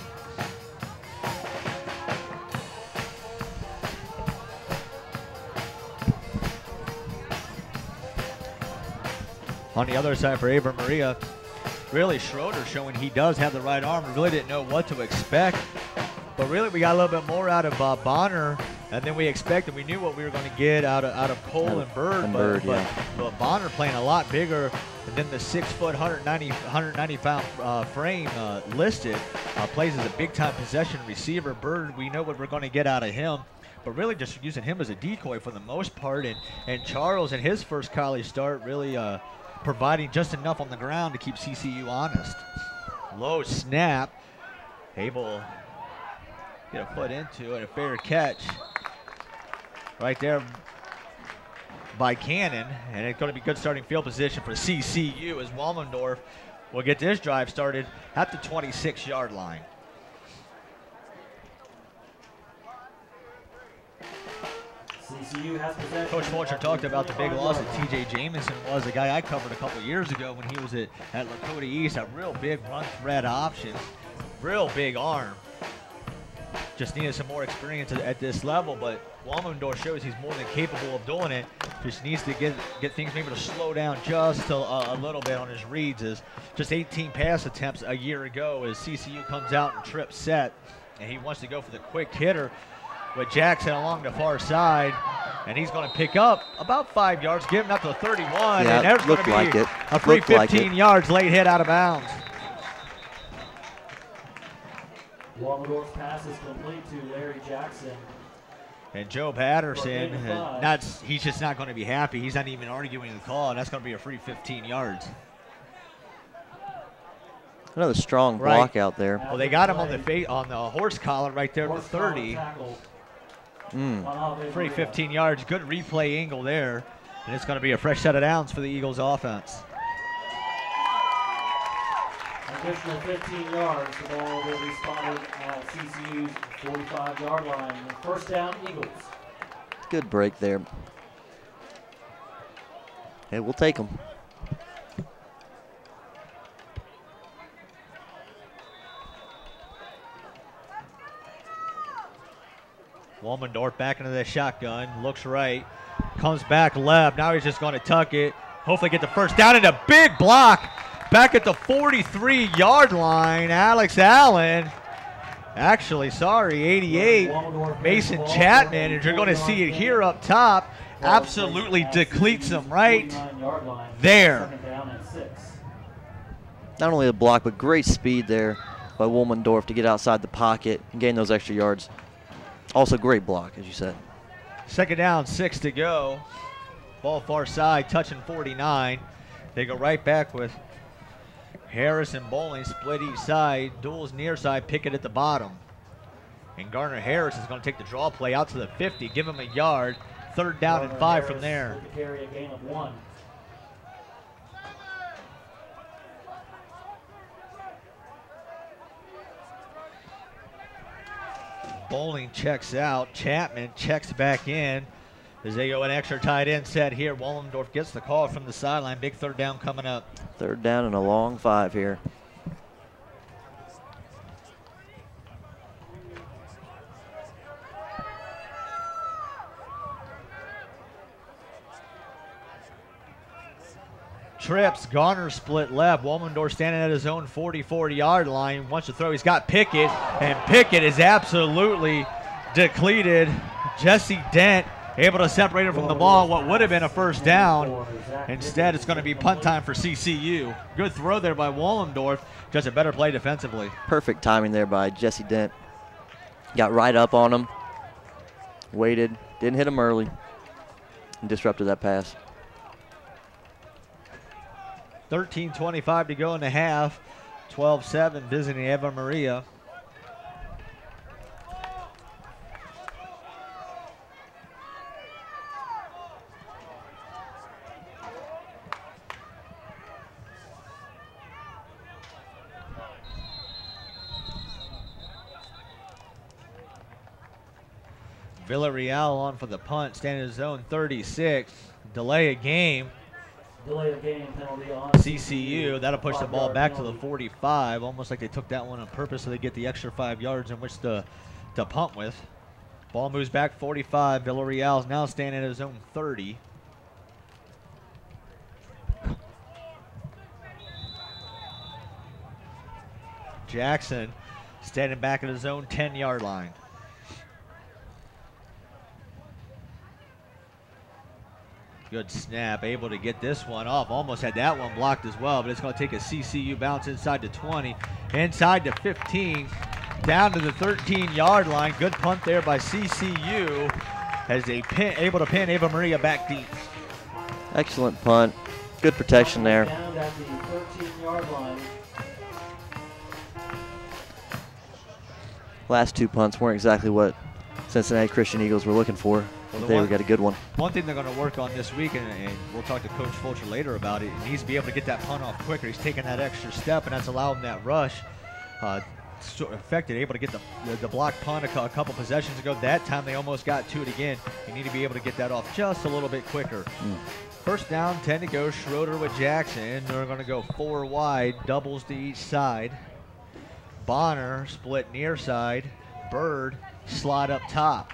On the other side for Ava Maria, really Schroeder showing he does have the right arm. We really didn't know what to expect. But really we got a little bit more out of Bonner than we expected. We knew what we were going to get out of Cole and Bird. But Bonner playing a lot bigger than the 6-foot, 190-pound frame listed. Plays as a big-time possession receiver. Bird, we know what we're going to get out of him. But really just using him as a decoy for the most part. And Charles in his first college start really providing just enough on the ground to keep CCU honest. Low snap. Able to get a foot into it. A fair catch right there by Cannon. And it's going to be good starting field position for CCU as Wallendorf will get this drive started at the 26-yard line. CCU has possession. Coach Fulcher talked about the big loss that T.J. Jamison was, a guy I covered a couple years ago when he was at Lakota East. A real big run threat option, real big arm. Just needed some more experience at this level, but Wallendorf shows he's more than capable of doing it. Just needs to get things maybe to slow down just a little bit on his reads. As just 18 pass attempts a year ago as CCU comes out and trip set, and he wants to go for the quick hitter with Jackson along the far side, and he's going to pick up about 5 yards, give him up to 31, yeah, and there's going to be a free 15 yards, late hit out of bounds. Wallendorf's pass is complete to Larry Jackson. And Joe Patterson, he's just not going to be happy. He's not even arguing the call, and that's going to be a free 15 yards. Another strong block out there. Well, they got him on the horse collar right there to 30. Free 15 yards. Good replay angle there. And it's going to be a fresh set of downs for the Eagles offense. Additional 15 yards. The ball will be spotted at CCU's 45-yard line. First down, Eagles. Good break there. Hey, we'll take them. Wolmendorf back into the shotgun, looks right, comes back left. Now he's just going to tuck it. Hopefully get the first down, and a big block back at the 43-yard line. Alex Allen, actually, sorry, 88. Mason Chapman, and you're going to see it here up top, absolutely depletes him right there. Not only the block, but great speed there by Wolmendorf to get outside the pocket and gain those extra yards. Also great block, as you said. Second down, 6 to go. Ball far side, touching 49. They go right back with Harris and Bowling split each side. Duels near side, Pickett at the bottom. And Garner Harris is going to take the draw play out to the 50, give him a yard. Third down and 5 from there. Carry a gain of 1. Bowling checks out. Chapman checks back in. As they go an extra tight end set here. Wollendorf gets the call from the sideline. Big third down coming up. Third down and a long 5 here. Trips, Garner split left. Wollendorf standing at his own 44-yard line. Wants to throw. He's got Pickett, and Pickett is absolutely depleted. Jesse Dent able to separate him from the ball. What would have been a first down. Instead, it's going to be punt time for CCU. Good throw there by Wollendorf. Just a better play defensively. Perfect timing there by Jesse Dent. Got right up on him. Waited. Didn't hit him early. And disrupted that pass. 13:25 to go in the half. 12-7 visiting Eva Maria. Villarreal on for the punt, standing in his own 36. Delay a game. Delay of game penalty on CCU. That'll push the ball back to the 45. Almost like they took that one on purpose so they get the extra 5 yards in which to punt with. Ball moves back 45. Villarreal's now standing at his own 30. Jackson standing back at his own 10-yard line. Good snap, able to get this one off. Almost had that one blocked as well, but it's going to take a CCU bounce inside to 20, inside to 15, down to the 13-yard line. Good punt there by CCU as they able to pin Ava Maria back deep. Excellent punt. Good protection there. Down at the 13-yard line. Last 2 punts weren't exactly what Cincinnati Christian Eagles were looking for. They got a good one. One thing they're going to work on this week, and we'll talk to Coach Fulcher later about it, he needs to be able to get that punt off quicker. He's taking that extra step, and that's allowing that rush. Affected, able to get the block punt a couple possessions ago. That time they almost got to it again. You need to be able to get that off just a little bit quicker. First down, 10 to go. Schroeder with Jackson. They're going to go 4 wide, doubles to each side. Bonner split near side. Bird slot up top.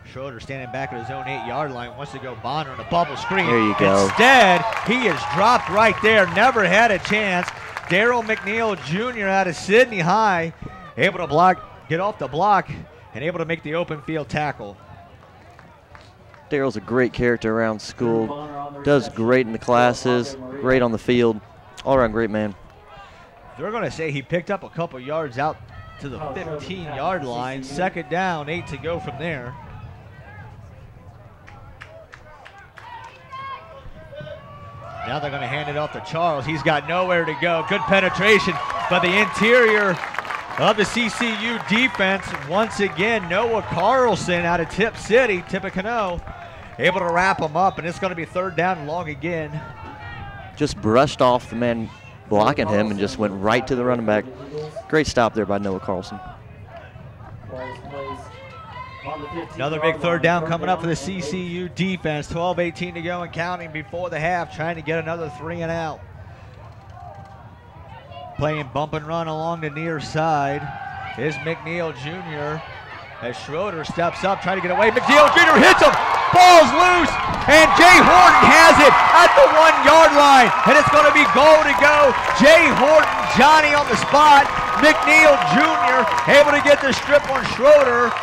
Schroeder standing back at his own 8-yard line, wants to go Bonner on a bubble screen. There you go. Instead, he is dropped right there, never had a chance. Daryl McNeil Jr. out of Sydney High, able to block, get off the block, and able to make the open field tackle. Daryl's a great character around school, does great in the classes, great on the field, all-around great man. They're going to say he picked up a couple yards out to the 15-yard line. Second down, 8 to go from there. Now they're going to hand it off to Charles. He's got nowhere to go. Good penetration by the interior of the CCU defense. Once again, Noah Carlson out of Tip City, Tippecanoe, able to wrap him up, and it's going to be third down and long again. just brushed off the man blocking him and just went right to the running back. Great stop there by Noah Carlson. Another big third down coming up for the CCU defense. 12:18 to go and counting before the half, trying to get another 3 and out. Playing bump and run along the near side is McNeil Jr. as Schroeder steps up, trying to get away. McNeil Jr. hits him. Ball's loose, and Jay Horton has it at the 1-yard line, and it's going to be goal to go. Jay Horton, Johnny on the spot. McNeil Jr. able to get the strip on Schroeder,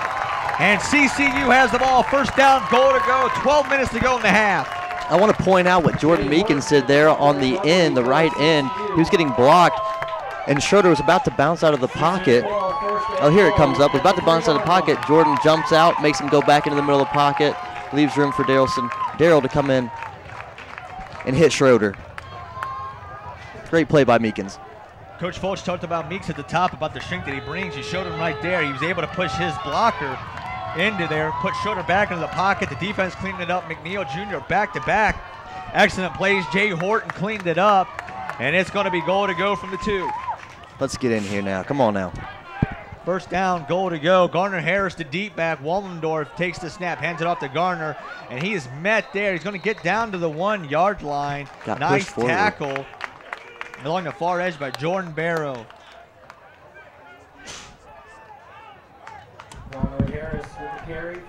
and CCU has the ball. First down, goal to go. 12 minutes to go in the half. I want to point out what Jordan Meekins did there on the end, the right end. He was getting blocked, and Schroeder was about to bounce out of the pocket. Oh, here it comes up. Was about to bounce out of the pocket. Jordan jumps out, makes him go back into the middle of the pocket, leaves room for Daryl to come in and hit Schroeder. Great play by Meekins. Coach Fulch talked about Meeks at the top, about the strength that he brings. He showed him right there. He was able to push his blocker into there, put Schroeder back into the pocket. The defense cleaned it up. McNeil Jr. back to back. Excellent plays. Jay Horton cleaned it up, and it's going to be goal to go from the 2. Let's get in here now. Come on now. First down, goal to go. Garner Harris, the deep back. Wallendorf takes the snap, hands it off to Garner, and he is met there. He's going to get down to the 1-yard line. Got nice pushed forward. tackle along the far edge by Jordan Barrow. Garner Harris with the carry.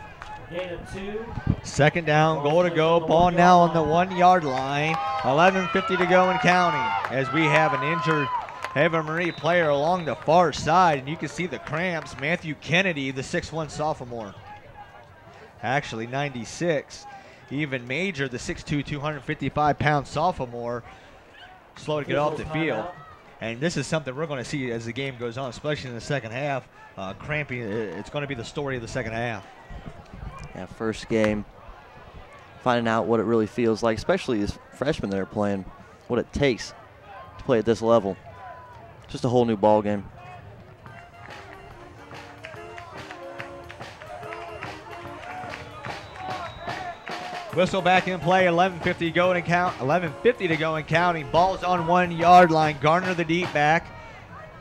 Gain of 2. Second down, goal to go. Ball now on the 1-yard line. 11:50 to go and counting as we have an injured Ava Marie player along the far side, and you can see the cramps. Matthew Kennedy, the 6'1 sophomore. Actually 96. Even Major, the 6'2", 255-pound sophomore, slow to get off the field. And this is something we're going to see as the game goes on, especially in the second half. Cramping, it's going to be the story of the second half. Yeah, first game, finding out what it really feels like, especially as freshmen that are playing, what it takes to play at this level. Just a whole new ball game. Whistle back in play. 11:50 to go and count. 11:50 to go and counting. Ball's on 1-yard line. Garner the deep back.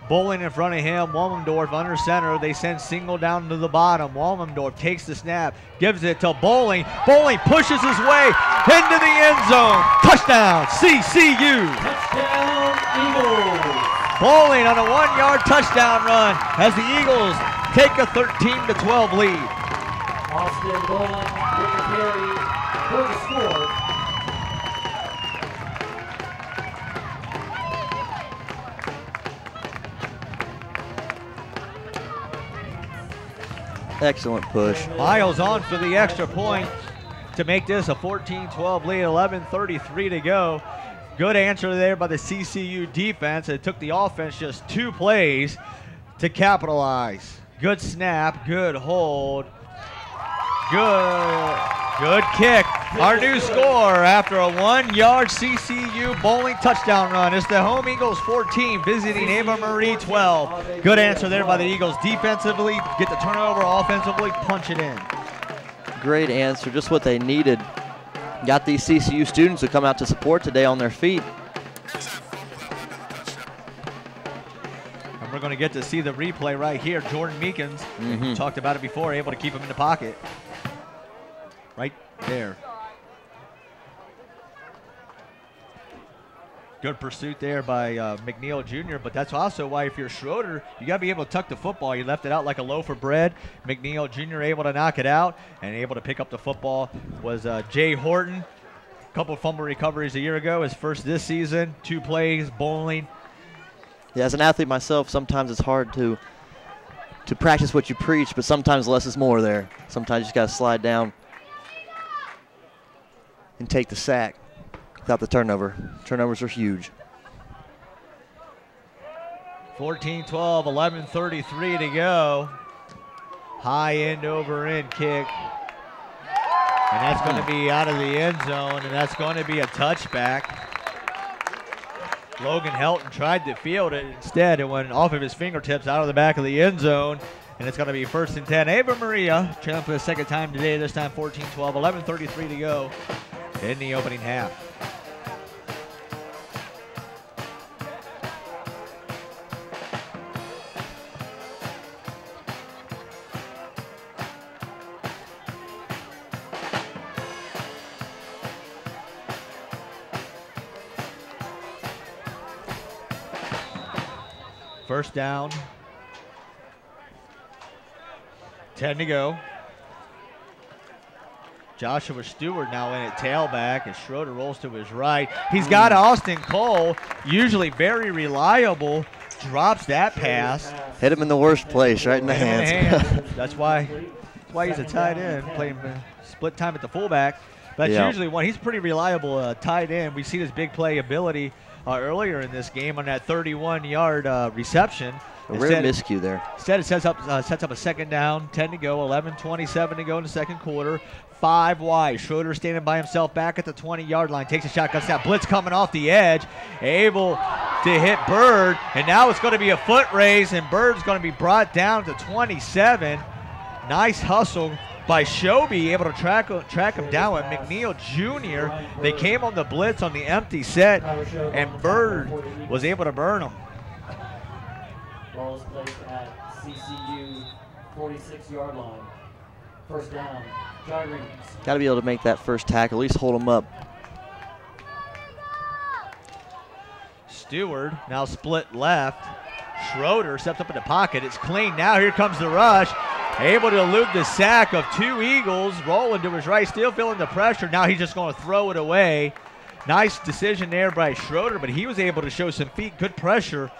Bowling in front of him. Wallendorf under center. They send single down to the bottom. Wallendorf takes the snap, gives it to Bowling. Bowling pushes his way into the end zone. Touchdown, CCU. Touchdown, Eagles. Bowling on a 1-yard touchdown run as the Eagles take a 13-12 lead. Austin Bowling with the carry for the score. Excellent push. Miles on for the extra point to make this a 14-12 lead. 11:33 to go. Good answer there by the CCU defense. It took the offense just 2 plays to capitalize. Good snap, good hold, good kick. Our new score after a 1-yard CCU bowling touchdown run is the home Eagles 14 visiting Ava Marie 12. Good answer there by the Eagles defensively. Get the turnover, offensively, punch it in. Great answer, just what they needed. Got these CCU students who come out to support today on their feet. And we're going to get to see the replay right here. Jordan Meekins, we talked about it before, able to keep him in the pocket. Right there. Good pursuit there by McNeil Jr., but that's also why if you're Schroeder, you got to be able to tuck the football. You left it out like a loaf of bread. McNeil Jr. able to knock it out and able to pick up the football was Jay Horton. A couple of fumble recoveries a year ago, his first this season. 2 plays, bowling. Yeah, as an athlete myself, sometimes it's hard to practice what you preach, but sometimes less is more there. Sometimes you just got to slide down and take the sack without the turnover. Turnovers are huge. 14-12, 11:33 to go. High end over end kick. And that's going to be out of the end zone, and that's going to be a touchback. Logan Helton tried to field it. Instead, it went off of his fingertips out of the back of the end zone, and it's going to be 1st and 10. Ava Maria trailing for the second time today, this time 14-12, 11:33 to go in the opening half. First down. 10 to go. Joshua Stewart now in at tailback, and Schroeder rolls to his right. He's got Austin Cole, usually very reliable, drops that pass. Hit him in the worst place, right in the hands. That's why he's a tight end, playing split time at the fullback. That's usually one. He's pretty reliable tight end. We've seen his big play ability earlier in this game on that 31-yard reception. A rare miscue there. Instead, it sets up a second down, 10 to go, 11:27 to go in the second quarter. 5 wide. Schroeder standing by himself back at the 20-yard line. Takes a shotgun snap. Blitz coming off the edge. Able to hit Bird. And now it's going to be a foot race, and Bird's going to be brought down to 27. Nice hustle by Shobi, able to track him down with McNeil Jr. They came on the blitz on the empty set, and Bird was able to burn him. Ball is placed at CCU 46-yard line. First down, Gyrenes. Got to be able to make that first tackle, at least hold him up. Stewart now split left. Schroeder steps up in the pocket. It's clean now. Here comes the rush. Able to elude the sack of 2 Eagles. Rolling to his right, still feeling the pressure. Now he's just going to throw it away. Nice decision there by Schroeder, but he was able to show some feet. Good pressure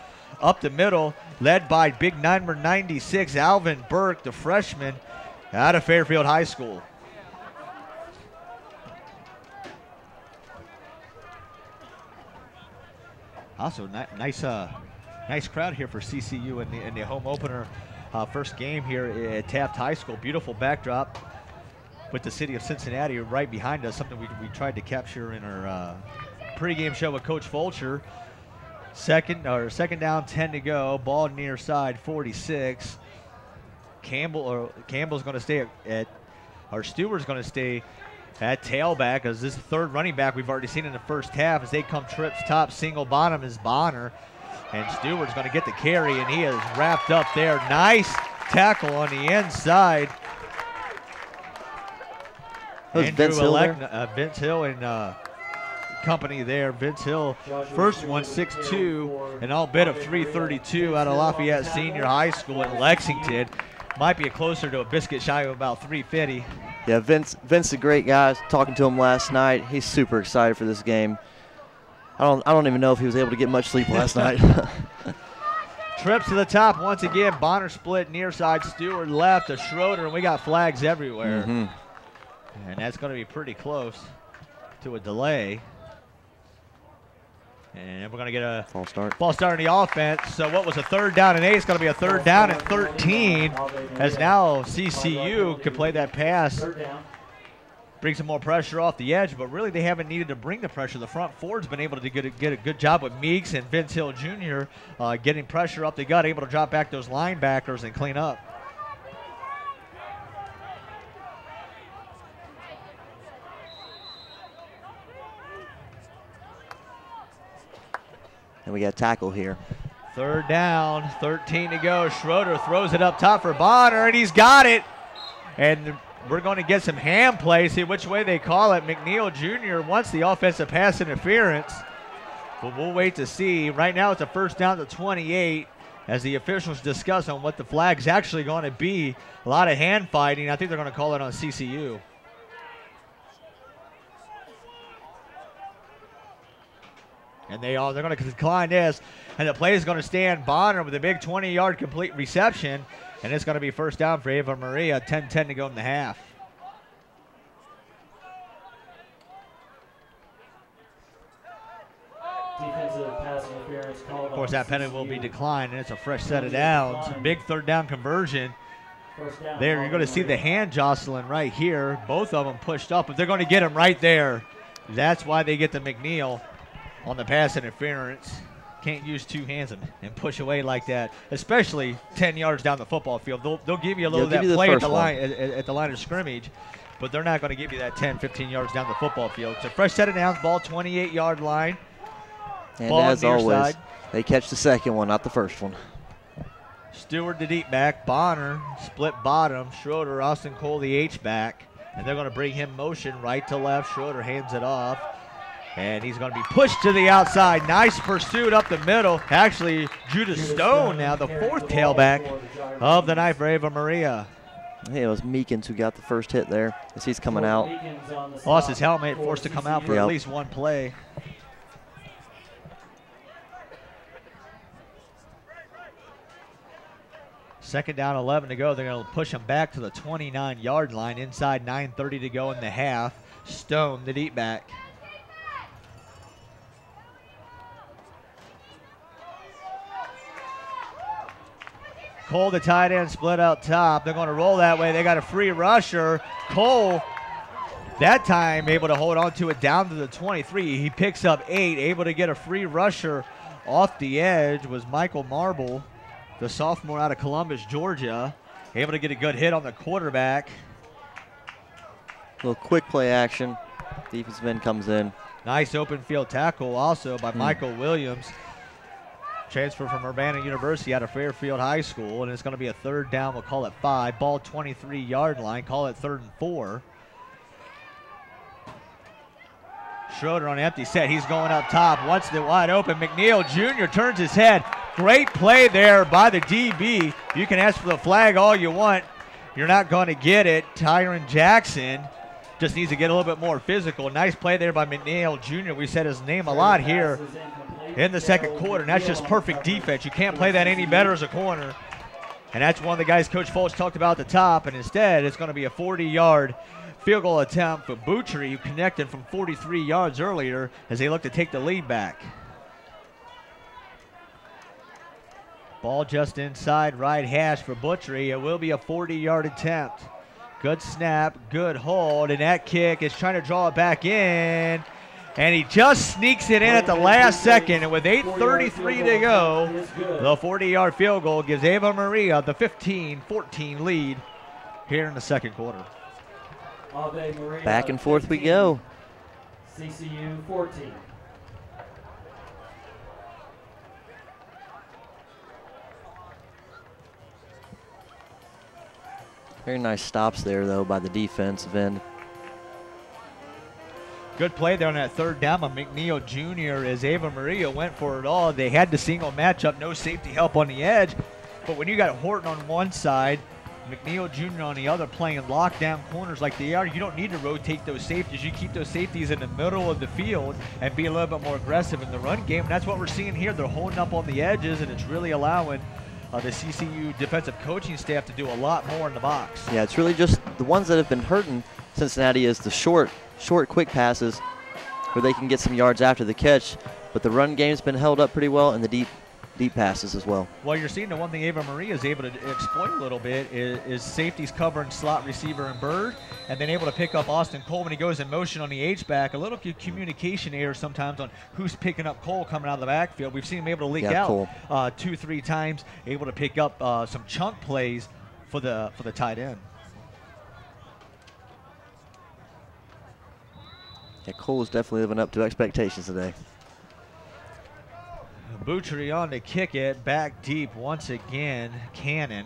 up the middle, led by big number 96, Alvin Burke, the freshman out of Fairfield High School. Also, nice crowd here for CCU in the home opener. First game here at Taft High School. Beautiful backdrop with the city of Cincinnati right behind us, something we tried to capture in our pregame show with Coach Fulcher. Second down, 10 to go. Ball near side, 46. Campbell's going to stay Stewart's going to stay at tailback, as this third running back we've already seen in the first half. As they come trips top, single bottom is Bonner. And Stewart's going to get the carry, and he is wrapped up there. Nice tackle on the inside. Vince Hill there? Vince Hill and company there. Vince Hill, first one, 6'2", and all bit of 332 out of Lafayette Senior High School in Lexington. Might be closer to a biscuit shy of about 350. Yeah, Vince is a great guy. Talking to him last night, he's super excited for this game. I don't even know if he was able to get much sleep last night. Trips to the top once again. Bonner split near side. Stewart left to Schroeder, and we got flags everywhere. And that's going to be pretty close to a delay. And we're going to get a false start in the offense. So what was a 3rd down and 8? It's going to be a 3rd down and 13, as now CCU can play that pass. Bring some more pressure off the edge, but really they haven't needed to bring the pressure. The front four's been able to get a good job with Meeks and Vince Hill Jr. Getting pressure up the gut, able to drop back those linebackers and clean up. And we got a tackle here. 3rd down, 13 to go. Schroeder throws it up top for Bonner, and he's got it. And we're going to get some hand play, see which way they call it. McNeil Jr. wants the offensive pass interference, but we'll wait to see. Right now it's a first down to 28 as the officials discuss on what the flag's actually going to be. A lot of hand fighting. I think they're going to call it on CCU. And they're going to decline this, and the play is going to stand Bonner with a big 20-yard complete reception. And it's going to be first down for Ava Maria, 10-10 to go in the half. Defensive pass interference called. Of course, that penalty will be declined, and it's a fresh set of downs. Big 3rd down conversion. There, you're going to see the hand jostling right here. Both of them pushed up, but they're going to get him right there. That's why they get the McNeil on the pass interference. Can't use 2 hands and push away like that, especially 10 yards down the football field. They'll give you a little of that play at the line of scrimmage, but they're not going to give you that 10, 15 yards down the football field. It's a fresh set of downs, ball 28-yard line. And as always, they catch the second one, not the first one. Stewart the deep back, Bonner split bottom, Schroeder, Austin Cole the H-back, and they're going to bring him motion right to left. Schroeder hands it off. And he's going to be pushed to the outside. Nice pursuit up the middle. Actually, Judas Stone now, the fourth tailback of the night for Ava Maria. Hey, it was Meekins who got the first hit there as he's coming out. Lost his helmet, forced to come out for at least one play. Second down, 11 to go. They're going to push him back to the 29-yard line. Inside 9:30 to go in the half. Stone, the deep back. Cole, the tight end, split out top. They're going to roll that way. They got a free rusher. Cole, that time, able to hold on to it down to the 23. He picks up 8, able to get a free rusher off the edge was Michael Marble, the sophomore out of Columbus, Georgia. Able to get a good hit on the quarterback. A little quick play action. Defensive end comes in. Nice open field tackle also by Michael Williams. Transfer from Urbana University out of Fairfield High School, and it's going to be a third down. We'll call it 5. Ball 23-yard line. Call it 3rd and 4. Schroeder on empty set. He's going up top. Wants it wide open. McNeil Jr. turns his head. Great play there by the DB. You can ask for the flag all you want. You're not going to get it. Tyron Jackson just needs to get a little bit more physical. Nice play there by McNeil Jr. We said his name a lot here in the second quarter, and that's just perfect defense. You can't play that any better as a corner. And that's one of the guys Coach Foltz talked about at the top, and instead it's going to be a 40-yard field goal attempt for Butchery, who connected from 43 yards earlier as they look to take the lead back. Ball just inside right hash for Butchery. It will be a 40-yard attempt. Good snap, good hold, and that kick is trying to draw it back in. And he just sneaks it in at the last second, and with 8:33 to go, the 40-yard field goal gives Ava Maria the 15-14 lead here in the second quarter. Back and forth we go. CCU 14. Very nice stops there, though, by the defensive end. Good play there on that third down by McNeil Jr. as Ava Maria went for it all. They had the single matchup, no safety help on the edge. But when you got Horton on one side, McNeil Jr. on the other playing lockdown corners like they are, you don't need to rotate those safeties. You keep those safeties in the middle of the field and be a little bit more aggressive in the run game. And that's what we're seeing here. They're holding up on the edges, and it's really allowing the CCU defensive coaching staff to do a lot more in the box. Yeah, it's really just the ones that have been hurting Cincinnati is the short quick passes where they can get some yards after the catch. But the run game's been held up pretty well, and the deep passes as well. Well, you're seeing the one thing Ava Maria is able to exploit a little bit is safeties covering slot receiver and Bird, and then able to pick up Austin Cole when he goes in motion on the H-back. A little communication error sometimes on who's picking up Cole coming out of the backfield. We've seen him able to leak out 2-3 times, able to pick up some chunk plays for the tight end. Yeah, Cole is definitely living up to expectations today. Butchery on to kick it, back deep once again, Cannon.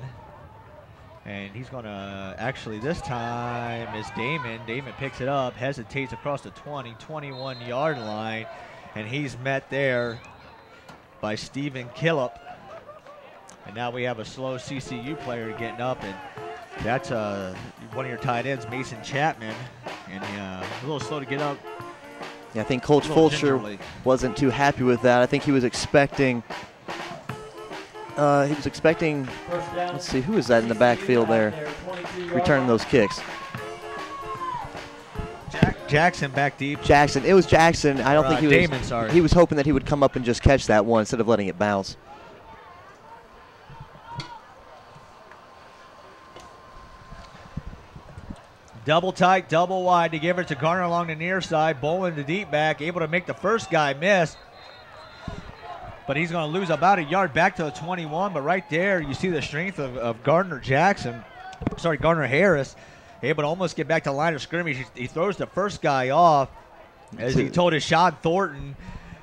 And he's going to, actually this time is Damon. Damon picks it up, hesitates across the 21-yard line, and he's met there by Stephen Killip. And now we have a slow CCU player getting up, and that's one of your tight ends, Mason Chapman, and a little slow to get up. Yeah, I think Coach Fulcher wasn't too happy with that. I think he was expecting. Let's see, who is that in the backfield there, returning those kicks? Jackson back deep. Jackson. It was Jackson. I don't think he was. Damon, sorry. He was hoping that he would come up and just catch that one instead of letting it bounce. Double tight, double wide to give it to Garner along the near side. Bolin, the deep back, able to make the first guy miss. But he's going to lose about a yard back to the 21. But right there, you see the strength of Gardner Harris, able to almost get back to the line of scrimmage. He throws the first guy off as he told Ashad Thornton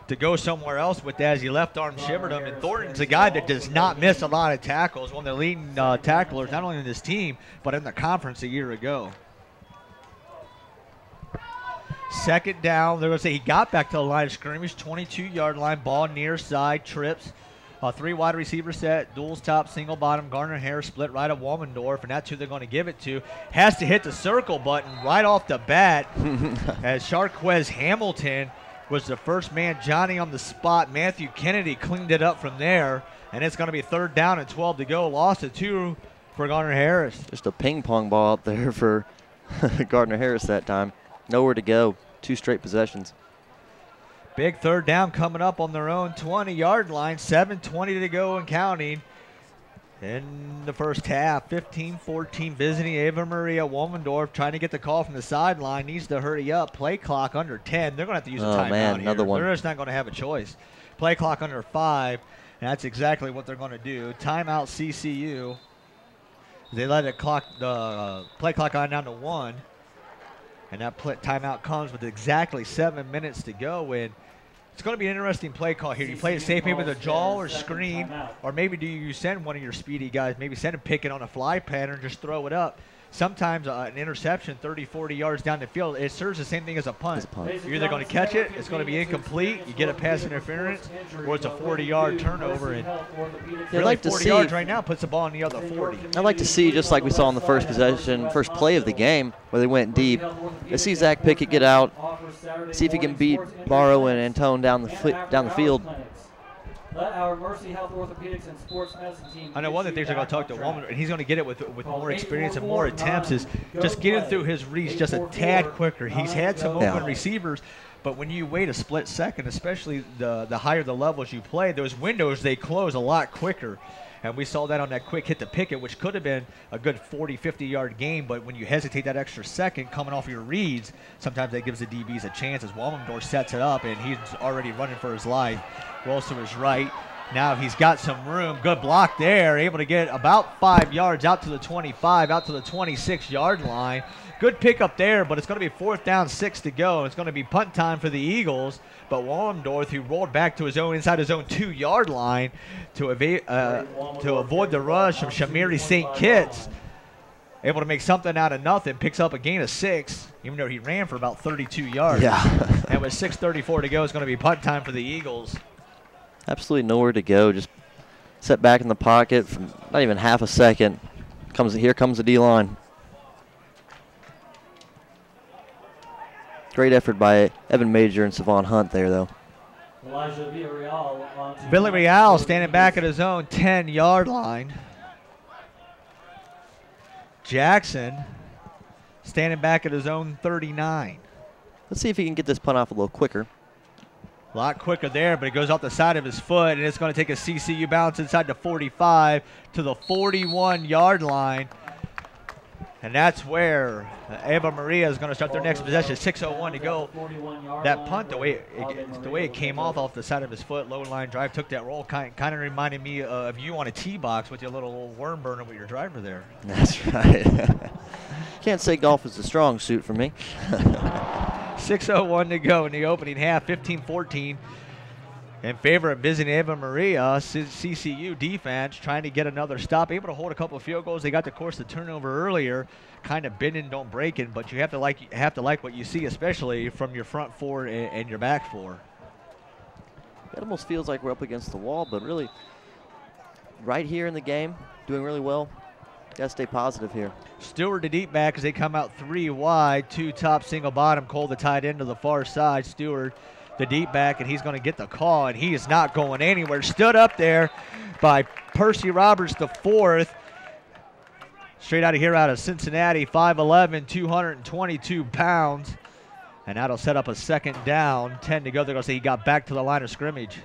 to go somewhere else with that as he left arm shivered him. And Thornton's a guy that does not miss a lot of tackles, one of the leading tacklers, not only in this team, but in the conference a year ago. Second down. They're going to say he got back to the line of scrimmage, 22-yard line, ball near side, trips. 3 wide receiver set, duals top, single bottom, Gardner-Harris split right of Womendorf, and that's who they're going to give it to. Has to hit the circle button right off the bat as Sharquez Hamilton was the first man. Johnny on the spot. Matthew Kennedy cleaned it up from there, and it's going to be 3rd down and 12 to go. Lost it 2 for Gardner-Harris. Just a ping pong ball up there for Gardner-Harris that time. Nowhere to go. 2 straight possessions. Big 3rd down coming up on their own 20-yard line. 7:20 to go and counting in the first half. 15-14 visiting Ava Maria. Womendorf trying to get the call from the sideline. Needs to hurry up. Play clock under 10. They're going to have to use a timeout man, another one. They're just not going to have a choice. Play clock under 5. And that's exactly what they're going to do. Timeout CCU. They let it clock the play clock on down to 1. And that timeout comes with exactly 7 minutes to go. And it's going to be an interesting play call here. Do you play it safe, maybe with a draw or screen, or maybe do you send one of your speedy guys, maybe send him picking on a fly pattern, just throw it up. Sometimes an interception 30, 40 yards down the field, it serves the same thing as a punt. You're either going to catch it, it's going to be incomplete, you get a pass interference, or it's a 40-yard turnover. And I'd like to 40 see, yards right now puts the ball on the other 40. I'd like to see, just like we saw in the first possession, first play of the game, where they went deep. Let's see Zach Pickett get out, see if he can beat Morrow and Antone down the field. Let our Mercy Health Orthopedics and Sports Medicine team. I know one of the things they're going to talk to Woman, and he's going to get it with more experience and more attempts, is just getting through his reads just a tad quicker. He's had some open receivers, but when you wait a split second, especially the higher the levels you play, those windows, they close a lot quicker. And we saw that on that quick hit to Pickett, which could have been a good 40, 50-yard game. But when you hesitate that extra second coming off your reads, sometimes that gives the DBs a chance as Womendorf sets it up, and he's already running for his life. Rolls to his right. Now he's got some room. Good block there. Able to get about 5 yards out to the 25, out to the 26-yard line. Good pickup there, but it's going to be 4th down, 6 to go. It's going to be punt time for the Eagles. But Womendorf, who rolled back to his own, inside his own 2-yard line to avoid the rush from Shamiri St. Kitts, able to make something out of nothing, picks up a gain of 6, even though he ran for about 32 yards. Yeah. And with 6:34 to go, it's going to be punt time for the Eagles. Absolutely nowhere to go. Just set back in the pocket for not even half a second. Here comes the D-line. Great effort by Evan Major and Savon Hunt there, though. Villarreal standing back at his own 10-yard line. Jackson standing back at his own 39. Let's see if he can get this punt off a little quicker. A lot quicker there, but it goes off the side of his foot, and it's going to take a CCU bounce inside the 45 to the 41-yard line. And that's where Ava Maria is going to start their next possession. 6:01 to go. That punt, the way it came off the side of his foot, low line drive, took that roll, kind of reminded me of you on a tee box with your little worm burner with your driver there. That's right. Can't say golf is a strong suit for me. 6:01 to go in the opening half, 15-14. In favor of visiting Ava Maria. CCU defense trying to get another stop, able to hold a couple of field goals. They got, of course, the turnover earlier, kind of bending, don't break it, but you have to like what you see, especially from your front four and your back four. It almost feels like we're up against the wall, but really, right here in the game, doing really well. Got to stay positive here. Stewart to deep back as they come out 3 wide, 2 top, single bottom. Cole the tight end to the far side. Stewart the deep back, and he's going to get the call, and he is not going anywhere. Stood up there by Percy Roberts the fourth. Straight out of here out of Cincinnati, 5'11", 222 pounds. And that'll set up a 2nd down. 10 to go. They're going to say he got back to the line of scrimmage.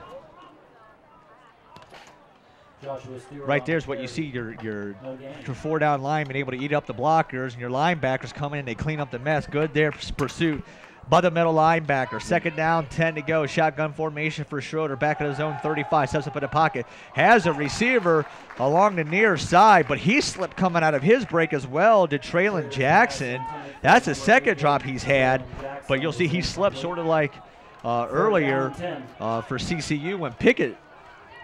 Right there's what you see, your 4 down linemen able to eat up the blockers, and your linebackers come in and they clean up the mess. Good there, pursuit by the middle linebacker. 2nd down, 10 to go. Shotgun formation for Schroeder, back at his own 35, steps up in the pocket. Has a receiver along the near side, but he slipped coming out of his break as well to Traylon Jackson. That's the 2nd drop he's had, but you'll see he slipped sort of like earlier for CCU when Pickett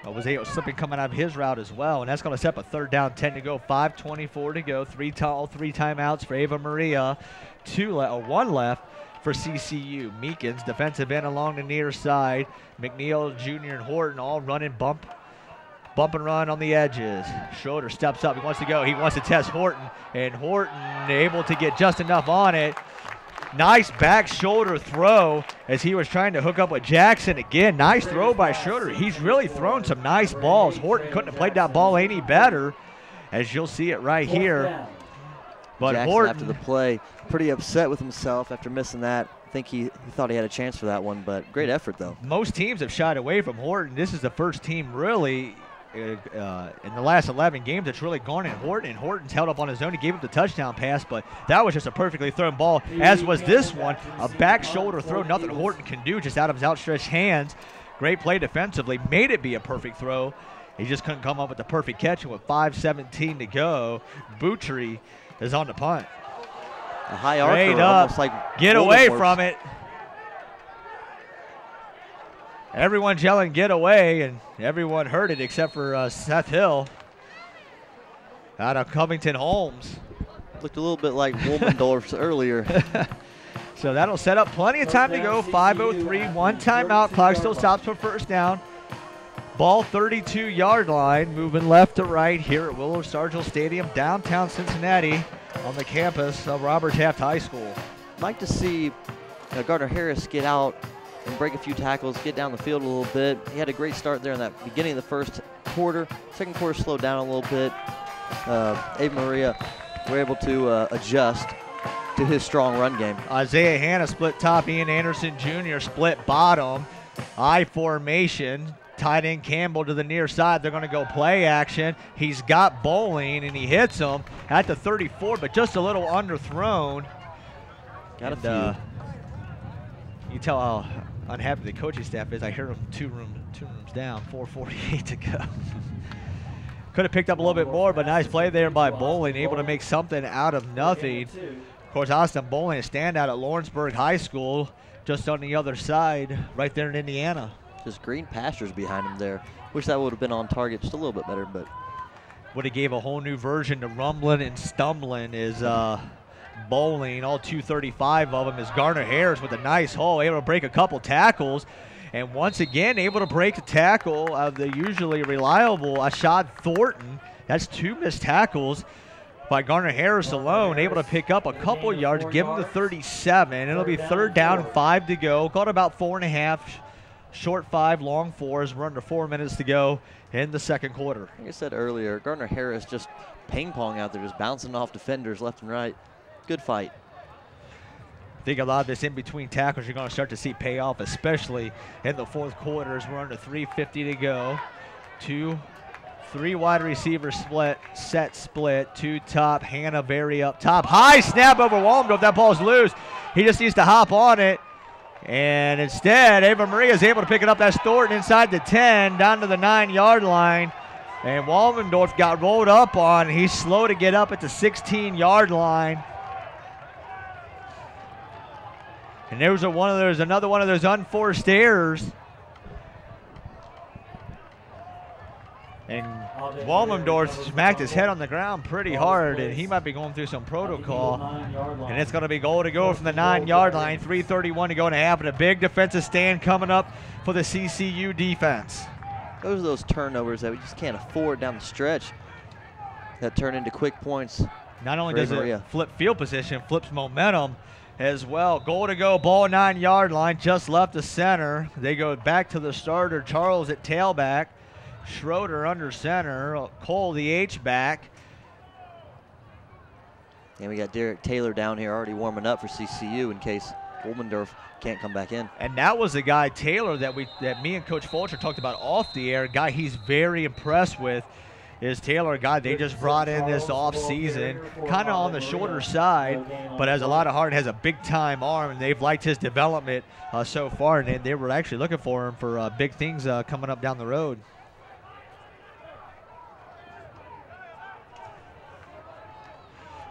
was slipping coming out of his route as well, and that's going to set up a 3rd down, 10 to go, 5:24 to go, 3 timeouts for Ava Maria, 1 left. for CCU. Meekins, defensive end along the near side. McNeil Jr. and Horton all running bump and run on the edges. Schroeder steps up. He wants to go. He wants to test Horton. And Horton able to get just enough on it. Nice back shoulder throw as he was trying to hook up with Jackson again. Nice throw by Schroeder. He's really thrown some nice balls. Horton couldn't have played that ball any better, as you'll see it right here. But Jackson, Horton, after the play, pretty upset with himself after missing that. I think he thought he had a chance for that one, but great effort, though. Most teams have shied away from Horton. This is the first team really in the last 11 games that's really gone in Horton, and Horton's held up on his own. He gave up the touchdown pass, but that was just a perfectly thrown ball, as was this one. A back shoulder throw, nothing Horton can do, just out of his outstretched hands. Great play defensively, made it be a perfect throw. He just couldn't come up with the perfect catch, and with 5:17 to go, Boutry is on the punt. A high arc, almost like get away from it. Everyone's yelling get away, and everyone heard it except for Seth Hill out of Covington Holmes. Looked a little bit like Woolmendorf's earlier. So that'll set up plenty of time to go. 5:03, one timeout. Clock still stops for first down. Ball 32-yard line, moving left to right here at Willard-Stargell Stadium, downtown Cincinnati, on the campus of Robert Taft High School. I'd like to see Gardner Harris get out and break a few tackles, get down the field a little bit. He had a great start there in that beginning of the first quarter. Second quarter slowed down a little bit. Ave Maria were able to adjust to his strong run game. Isaiah Hanna split top, Ian Anderson Jr. split bottom. I formation. Tight end Campbell to the near side. They're going to go play action. He's got Bowling, and he hits him at the 34, but just a little underthrown. Got a few. You tell how unhappy the coaching staff is. I hear them two rooms down, 4:48 to go. Could have picked up a little bit more, but nice play there by Bowling, able to make something out of nothing. Of course, Austin Bowling, a standout at Lawrenceburg High School, just on the other side, right there in Indiana. Just green pastures behind him there. Wish that would have been on target just a little bit better, but would have gave a whole new version to rumbling and stumbling is Bowling. All 235 of them is Gardner Harris with a nice hole, able to break a couple tackles. And once again, able to break a tackle of the usually reliable Ashad Thornton. That's two missed tackles by Gardner Harris alone, able to pick up a couple yards, give him the 37. It'll be third down and 5 to go. Got about 4.5. Short 5, long 4 as we're under 4 minutes to go in the second quarter. Like I said earlier, Gardner Harris just ping-pong out there, just bouncing off defenders left and right. Good fight. I think a lot of this in-between tackles you're going to start to see pay off, especially in the fourth quarter as we're under 3:50 to go. 2-3 wide receiver split, split, 2 top, Hannah Berry up top. High snap over Walmdorf. That ball's loose. He just needs to hop on it. And instead, Ava Maria is able to pick it up. That's Thornton inside the 10, down to the 9-yard line. And Walmendorf got rolled up on. He's slow to get up at the 16-yard line. And there's another one of those unforced errors. And Walmendorf smacked his head on the ground pretty hard, and he might be going through some protocol. And it's going to be goal to go from the 9-yard line. 3:31 to go in a half, and a big defensive stand coming up for the CCU defense. Those are those turnovers that we just can't afford down the stretch that turn into quick points. Not only does it flip field position, flips momentum as well. Goal to go, ball 9-yard line, just left the center. They go back to the starter, Charles at tailback. Schroeder under center, Cole the H-back. And we got Derek Taylor down here already warming up for CCU in case Woolmendorf can't come back in. And that was the guy, Taylor, that me and Coach Fulcher talked about off the air. A guy he's very impressed with is Taylor, a guy they just brought in this offseason, kind of on the shorter side, but has a lot of heart, has a big-time arm, and they've liked his development so far, and they were actually looking for him for big things coming up down the road.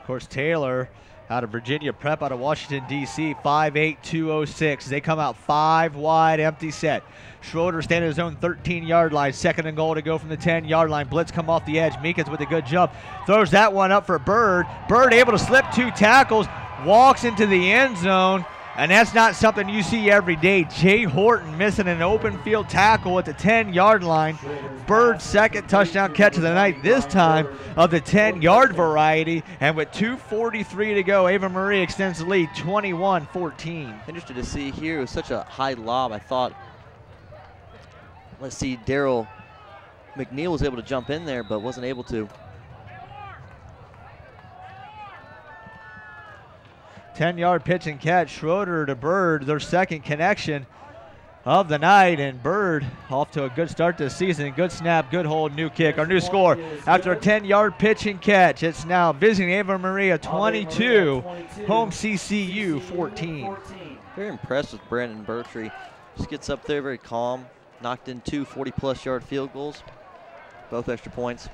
Of course, Taylor out of Virginia Prep, out of Washington, D.C., 5'8", 206. They come out 5 wide, empty set. Schroeder standing at his own 13-yard line. Second and goal to go from the 10-yard line. Blitz come off the edge. Meekins with a good jump. Throws that one up for Bird. Bird able to slip 2 tackles. Walks into the end zone. And that's not something you see every day. Jay Horton missing an open field tackle at the 10-yard line. Bird's second touchdown catch of the night, this time of the 10-yard variety. And with 2:43 to go, Ava Marie extends the lead 21-14. Interested to see here. It was such a high lob. I thought, let's see, Daryl McNeil was able to jump in there, but wasn't able to. 10-yard pitch and catch. Schroeder to Bird, their second connection of the night, and Bird off to a good start this season. Good snap, good hold, new kick. Our new score after a 10-yard pitch and catch. It's now visiting Ava Maria 22, home CCU 14. Very impressed with Brandon Bertree. Just gets up there very calm. Knocked in 2 40-plus yard field goals, both extra points.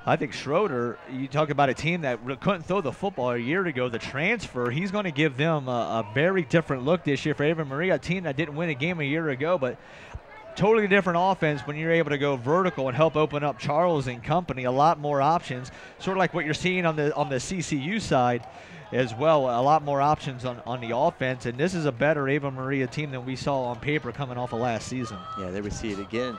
I think Schroeder, you talk about a team that couldn't throw the football a year ago, the transfer, he's going to give them a very different look this year for Ava Maria, a team that didn't win a game a year ago, but totally different offense when you're able to go vertical and help open up Charles and company, a lot more options, sort of like what you're seeing on the CCU side as well, a lot more options on the offense, and this is a better Ava Maria team than we saw on paper coming off of last season. Yeah, there we see it again.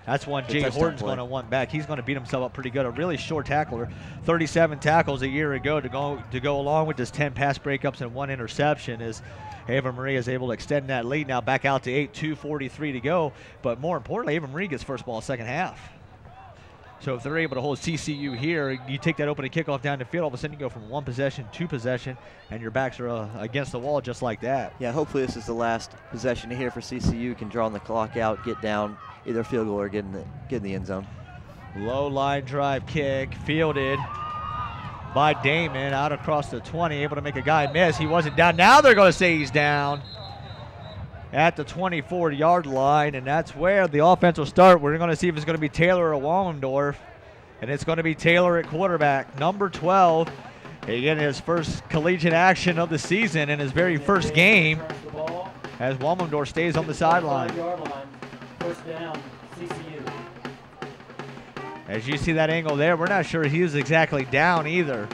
That's one Jay Horton's going to want back. He's going to beat himself up pretty good. A really short tackler, 37 tackles a year ago to go along with this 10 pass breakups and 1 interception. As Ava Maria is able to extend that lead now back out to 8, 2:43 to go. But more importantly, Ava Maria gets first ball second half. So if they're able to hold CCU here, you take that opening kickoff down the field, all of a sudden you go from 1 possession, 2 possession, and your backs are against the wall just like that. Yeah, hopefully this is the last possession here for CCU. Can draw on the clock out, get down, either a field goal or get in the end zone. Low line drive kick, fielded by Damon out across the 20, able to make a guy miss. He wasn't down. Now they're going to say he's down at the 24-yard line, and that's where the offense will start. We're going to see if it's going to be Taylor or Wallendorf, and it's going to be Taylor at quarterback, number 12. Again, his first collegiate action of the season in his very first game as Wallendorf stays on the sideline. First down, CCU. As you see that angle there, we're not sure he was exactly down either.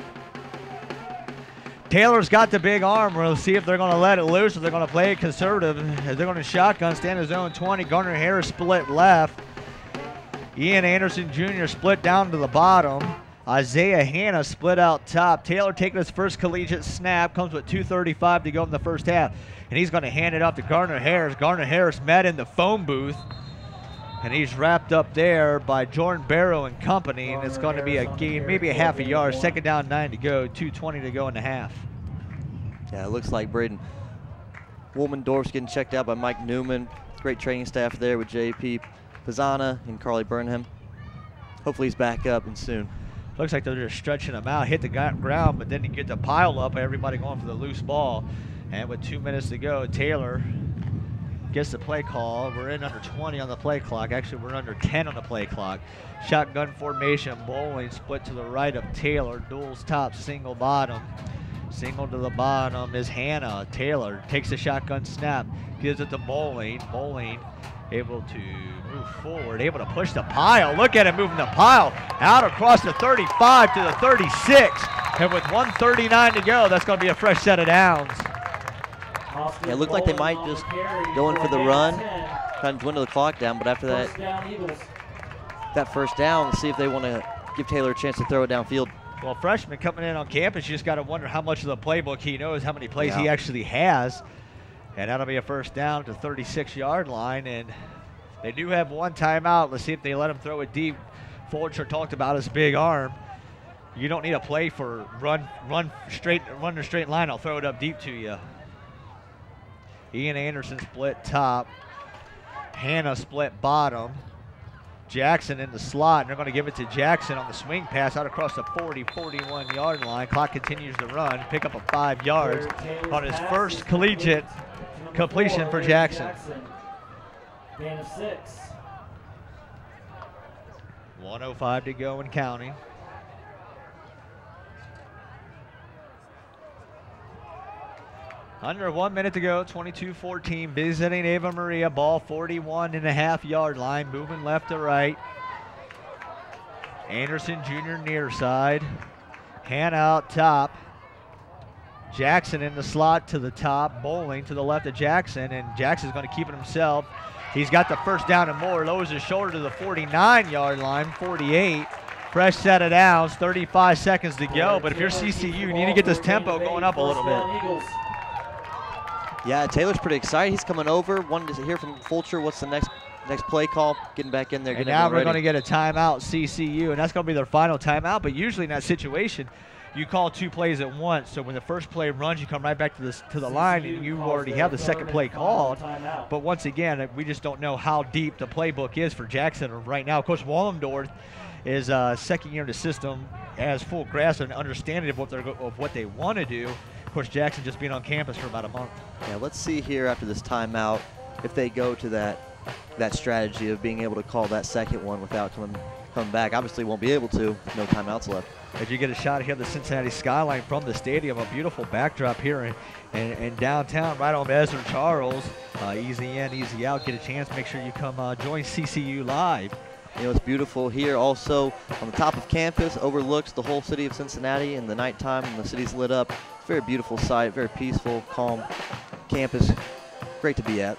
Taylor's got the big arm. We'll see if they're going to let it loose or they're going to play it conservative. As they're going to shotgun, stand his own 20. Garner Harris split left. Ian Anderson Jr. split down to the bottom. Isaiah Hanna split out top. Taylor taking his first collegiate snap, comes with 2:35 to go in the first half. And he's going to hand it off to Garner Harris. Garner Harris met in the phone booth. And he's wrapped up there by Jordan Barrow and company. And it's going to be a gain, maybe a half a yard. Second down, 9 to go, 2:20 to go in the half. Yeah, it looks like Braden Woolmandorf's getting checked out by Mike Newman. Great training staff there with J.P. Pizzana and Carly Burnham. Hopefully he's back up and soon. Looks like they're just stretching him out, hit the ground, but then you get the pile up, everybody going for the loose ball. And with 2 minutes to go, Taylor gets the play call. We're in under 20 on the play clock. Actually, we're under 10 on the play clock. Shotgun formation, Bowling split to the right of Taylor. Duels top, single bottom. Single to the bottom is Hannah. Taylor takes the shotgun snap, gives it to Bowling. Bowling able to move forward, able to push the pile. Look at him moving the pile out across the 35 to the 36. And with 1:39 to go, that's going to be a fresh set of downs. Yeah, it looked like they might just go in for the run, kind of dwindle the clock down, but after that first down, let's see if they want to give Taylor a chance to throw it downfield. Well, freshman coming in on campus, you just got to wonder how much of the playbook he knows, how many plays he actually has. And that'll be a first down to 36-yard line. And they do have one timeout. Let's see if they let him throw it deep. Fulcher talked about his big arm. You don't need a play for run a straight line. I'll throw it up deep to you. Ian Anderson split top. Hannah split bottom. Jackson in the slot, and they're going to give it to Jackson on the swing pass out across the 41-yard line. Clock continues to run. Pick up a 5 yards on his first collegiate completion for Jackson. Gain of 6. 1:05 to go and counting. Under 1 minute to go, 22-14, visiting Ava Maria, ball 41.5-yard line, moving left to right. Anderson Jr. near side. Hannah out top. Jackson in the slot to the top, Bowling to the left of Jackson, and Jackson's going to keep it himself. He's got the first down and more, lowers his shoulder to the 49-yard line, 48. Fresh set of downs, 35 seconds to go, but if you're CCU, you need to get this tempo going up a little bit. Yeah, Taylor's pretty excited. He's coming over. Wanted to hear from Fulcher. What's the next play call? Getting back in there. And now we're going to get a timeout, CCU, and that's going to be their final timeout. But usually in that situation, you call 2 plays at once. So when the first play runs, you come right back to the line, and you already have the second play called. But once again, we just don't know how deep the playbook is for Jackson right now. Coach Wallendorf is second year in the system, has full grasp and understanding of what they want to do. Of course, Jackson just being on campus for about a month. Yeah, let's see here after this timeout if they go to that strategy of being able to call that second one without coming back. Obviously won't be able to. No timeouts left. As you get a shot here of the Cincinnati skyline from the stadium, a beautiful backdrop here in downtown, right on Ezra Charles. Easy in, easy out. Get a chance. Make sure you come join CCU Live. You know, it's beautiful here. Also, on the top of campus, overlooks the whole city of Cincinnati in the nighttime, and the city's lit up. It's a very beautiful sight, very peaceful, calm campus. Great to be at.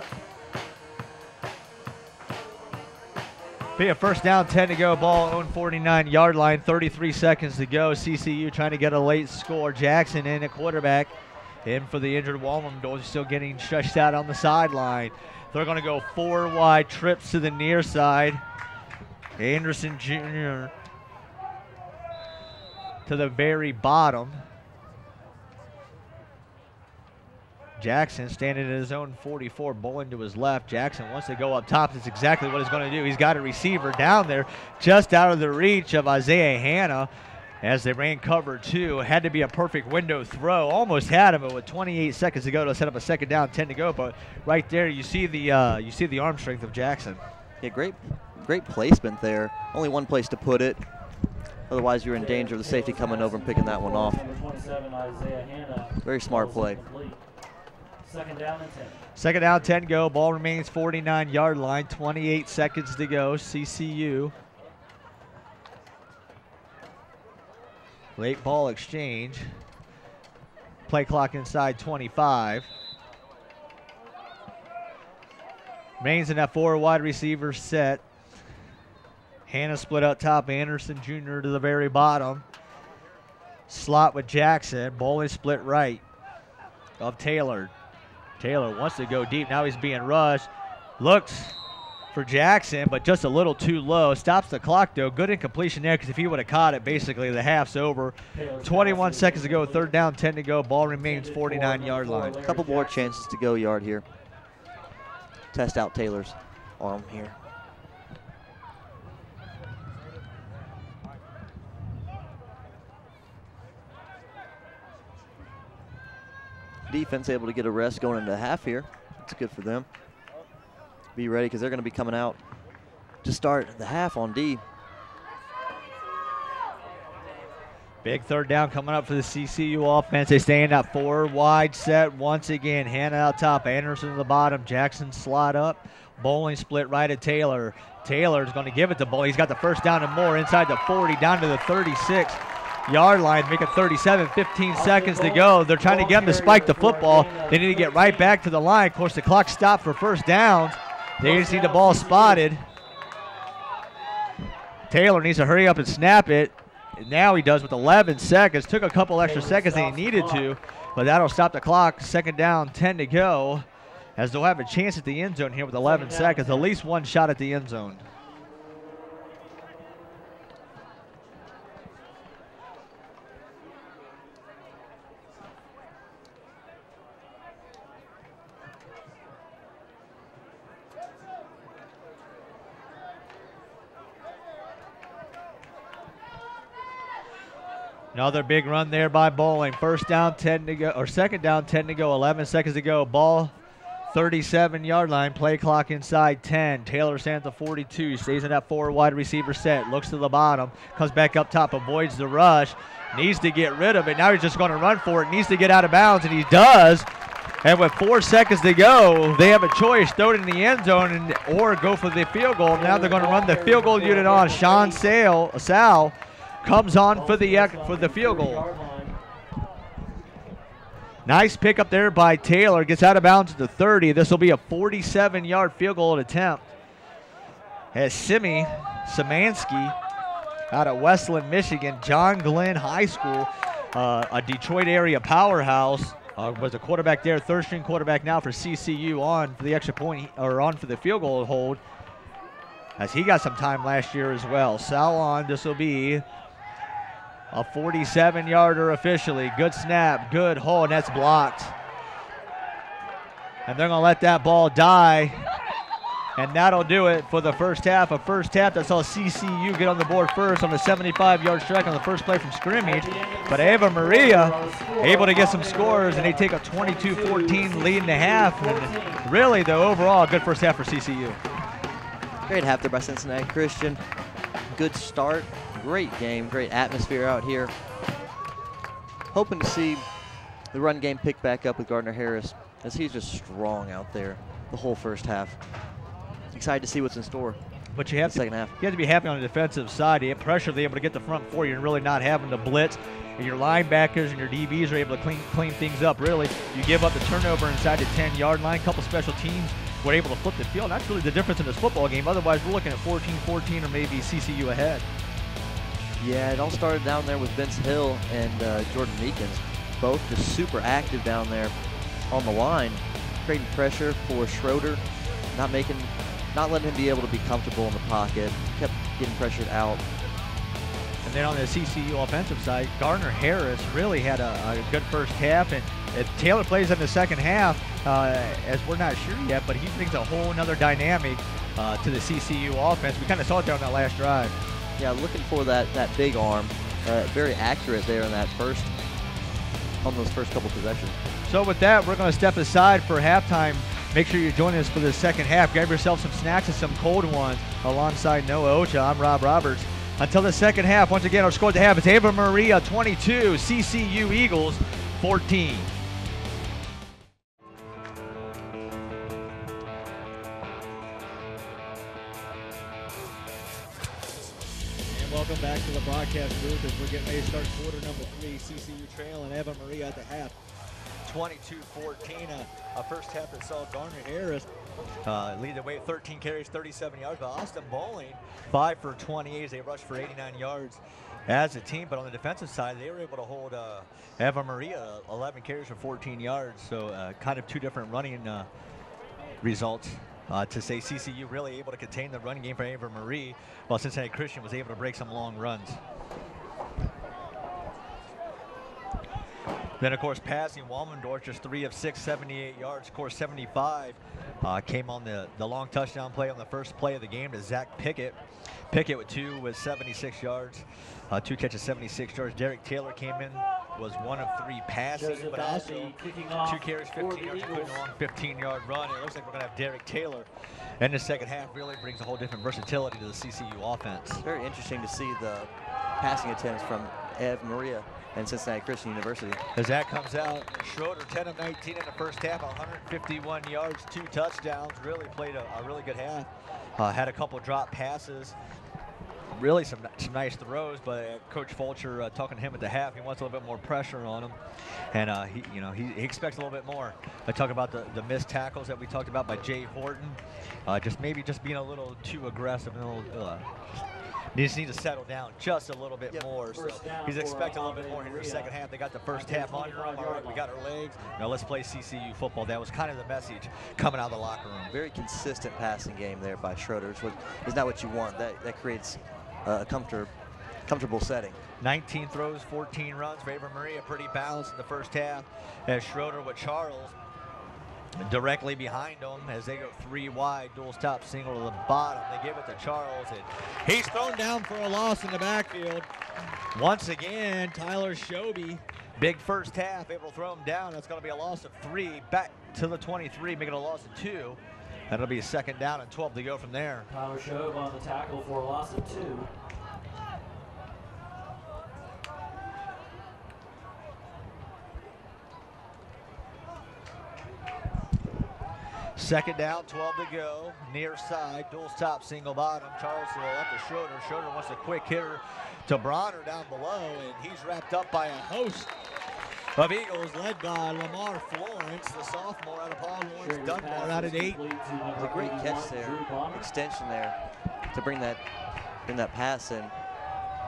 Be a first down, 10 to go, ball own 49-yard line, 33 seconds to go. CCU trying to get a late score. Jackson in at quarterback. In for the injured Wallendorf, still getting stretched out on the sideline. They're going to go 4 wide, trips to the near side. Anderson Jr. to the very bottom. Jackson standing at his own 44, Bowling to his left. Jackson wants to go up top. That's exactly what he's going to do. He's got a receiver down there just out of the reach of Isaiah Hanna as they ran cover 2. Had to be a perfect window throw. Almost had him, but with 28 seconds to go to set up a second down, 10 to go. But right there, you see the arm strength of Jackson. Yeah, great placement there. Only one place to put it. Otherwise, you're in danger of the safety coming over and picking that one off. Very smart play. Second down and 10. Second down, 10 go. Ball remains 49-yard line. 28 seconds to go. CCU. Late ball exchange. Play clock inside 25. Remains in that 4 wide receiver set. Hanna split up top. Anderson Jr. to the very bottom. Slot with Jackson. Bowling split right of Taylor. Taylor wants to go deep. Now he's being rushed. Looks for Jackson, but just a little too low. Stops the clock, though. Good incompletion there, because if he would have caught it, basically the half's over. 21 seconds to go. Third down, 10 to go. Ball remains 49-yard line. A couple more chances to go yard here. Test out Taylor's arm here. Defense able to get a rest going into half here. That's good for them. Be ready, because they're going to be coming out to start the half on D. Big third down coming up for the CCU offense. They stay in that 4 wide set once again. Hanna out top, Anderson to the bottom, Jackson slot up. Bowling split right at Taylor. Taylor's going to give it to Bowling. He's got the first down and more inside the 40, down to the 36-yard line, make it 37, 15 seconds to go. They're trying to get him to spike the football. They need to get right back to the line. Of course, the clock stopped for first downs. They just need the ball spotted. Taylor needs to hurry up and snap it. And now he does with 11 seconds. Took a couple extra seconds than he needed to, but that'll stop the clock. Second down, 10 to go, as they'll have a chance at the end zone here with 11 seconds. At least one shot at the end zone. Another big run there by Bowling. First down, 10 to go, or second down, 10 to go, 11 seconds to go. Ball 37-yard line, play clock inside 10. Taylor stands at 42, stays in that 4 wide receiver set, looks to the bottom, comes back up top, avoids the rush, needs to get rid of it. Now he's just going to run for it, needs to get out of bounds, and he does. And with 4 seconds to go, they have a choice, throw it in the end zone or go for the field goal. Now they're going to run the field goal unit on. Sean Sal comes on for the field goal. Nice pick up there by Taylor. Gets out of bounds at the 30. This will be a 47-yard field goal attempt. As Szymanski out of Westland, Michigan, John Glenn High School, a Detroit area powerhouse, was a quarterback there, third-string quarterback now for CCU, on for the extra point, or on for the field goal hold, as he got some time last year as well. Sal on. This will be a 47-yarder officially. Good snap, good hold, and that's blocked. And they're going to let that ball die. And that'll do it for the first half. A first half that saw CCU get on the board first on a 75-yard strike on the first play from scrimmage. But Ava Maria able to get some scores, and they take a 22-14 lead in the half. And really, though, overall, a good first half for CCU. Great half there by Cincinnati Christian. Good start. Great game. Great atmosphere out here. Hoping to see the run game pick back up with Gardner Harris, as he's just strong out there the whole first half. Excited to see what's in store. But you have second half. You have to be happy on the defensive side. You have pressure, they're able to get the front four. You're really not having to blitz. And your linebackers and your DBs are able to clean things up, really. You give up the turnover inside the 10-yard line. A couple special teams were able to flip the field. That's really the difference in this football game. Otherwise, we're looking at 14-14 or maybe CCU ahead. Yeah, it all started down there with Vince Hill and Jordan Meekins. Both just super active down there on the line, creating pressure for Schroeder, not letting him be able to be comfortable in the pocket, kept getting pressured out. And then on the CCU offensive side, Gardner Harris really had a good first half, and if Taylor plays in the second half, as we're not sure yet, but he brings a whole nother dynamic to the CCU offense. We kind of saw it there on that last drive. Yeah, looking for that big arm, very accurate there on those first couple possessions. So with that, we're going to step aside for halftime. Make sure you join us for the second half. Grab yourself some snacks and some cold ones alongside Noah Ocha. I'm Rob Roberts. Until the second half, once again, our score at the half is Ava Maria 22, CCU Eagles 14. And welcome back to the broadcast booth as we're getting ready to start quarter number 3. CCU trailing Ava Maria at the half. 22-14, a first half that saw Gardner Harris lead the way with 13 carries, 37 yards, but Austin Bowling 5 for 28 as they rushed for 89 yards as a team. But on the defensive side, they were able to hold Ava Maria 11 carries for 14 yards, so kind of two different running results. To say CCU really able to contain the run game for Ava Marie, while Cincinnati Christian was able to break some long runs. Then, of course, passing, Walmendorf just 3 of 6, 78 yards. Of course, 75 came on the long touchdown play on the first play of the game to Zach Pickett. Pickett with 2 with 76 yards. 2 catches, 76 yards. Derek Taylor came in, was 1 of 3 passing, but also 2 carries, 15 yards, including a long 15-yard run. It looks like we're going to have Derek Taylor in the second half. Really brings a whole different versatility to the CCU offense. Very interesting to see the passing attempts from Ava Maria and Cincinnati Christian University. As that comes out, Schroeder 10 of 19 in the first half, 151 yards, 2 touchdowns. Really played a really good half. Had a couple drop passes. Really some nice throws, but Coach Fulcher talking to him at the half, he wants a little bit more pressure on him, and he expects a little bit more. I talk about the missed tackles that we talked about by Jay Horton, just being a little too aggressive and a little. They just need to settle down just a little bit more. So he's expecting a little bit more in the second half. They got the first half under them. All right, we got our legs. Now let's play CCU football. That was kind of the message coming out of the locker room. Very consistent passing game there by Schroeder. Is not what you want. That creates a comfortable setting. 19 throws, 14 runs for Ava Maria. Pretty balanced in the first half. As Schroeder with Charles directly behind them as they go 3 wide, dual stop single to the bottom. They give it to Charles, and he's thrown down for a loss in the backfield. Once again, Tyler Shoby, big first half, able to throw him down. That's going to be a loss of 3, back to the 23, making a loss of 2. That'll be a second down and 12 to go from there. Tyler Shobe on the tackle for a loss of 2. Second down, 12 to go. Near side, dual stop, single bottom. Charles to the left of Schroeder. Schroeder wants a quick hitter to Bronner down below, and he's wrapped up by a host of Eagles, led by Lamar Florence, the sophomore out of Paul Lawrence Dunbar, out at 8. It's a great catch there, extension there to bring that pass in.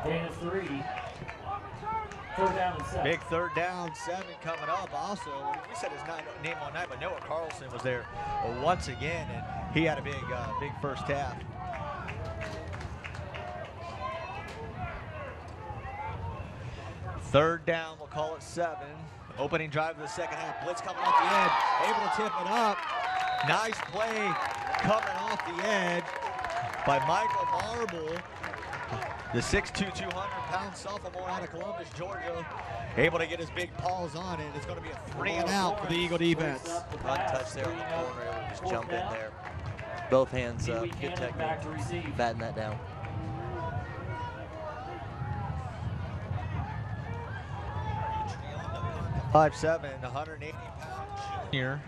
Gain of 3. Third down and 7. Big 3rd down, 7 coming up. Also, we said his name all night, but Noah Carlson was there once again, and he had a big first half. Third down, we'll call it 7. Opening drive of the second half. Blitz coming off the edge, able to tip it up. Nice play coming off the edge by Michael Marble, the 6'2", 200-pound sophomore out of Columbus, Georgia. Able to get his big paws on it. It's going to be a 3 and out for the Eagle defense. Untouched there on the corner, able to just jump in there. Both hands up, good technique, batten that down. .57", 180-pound junior.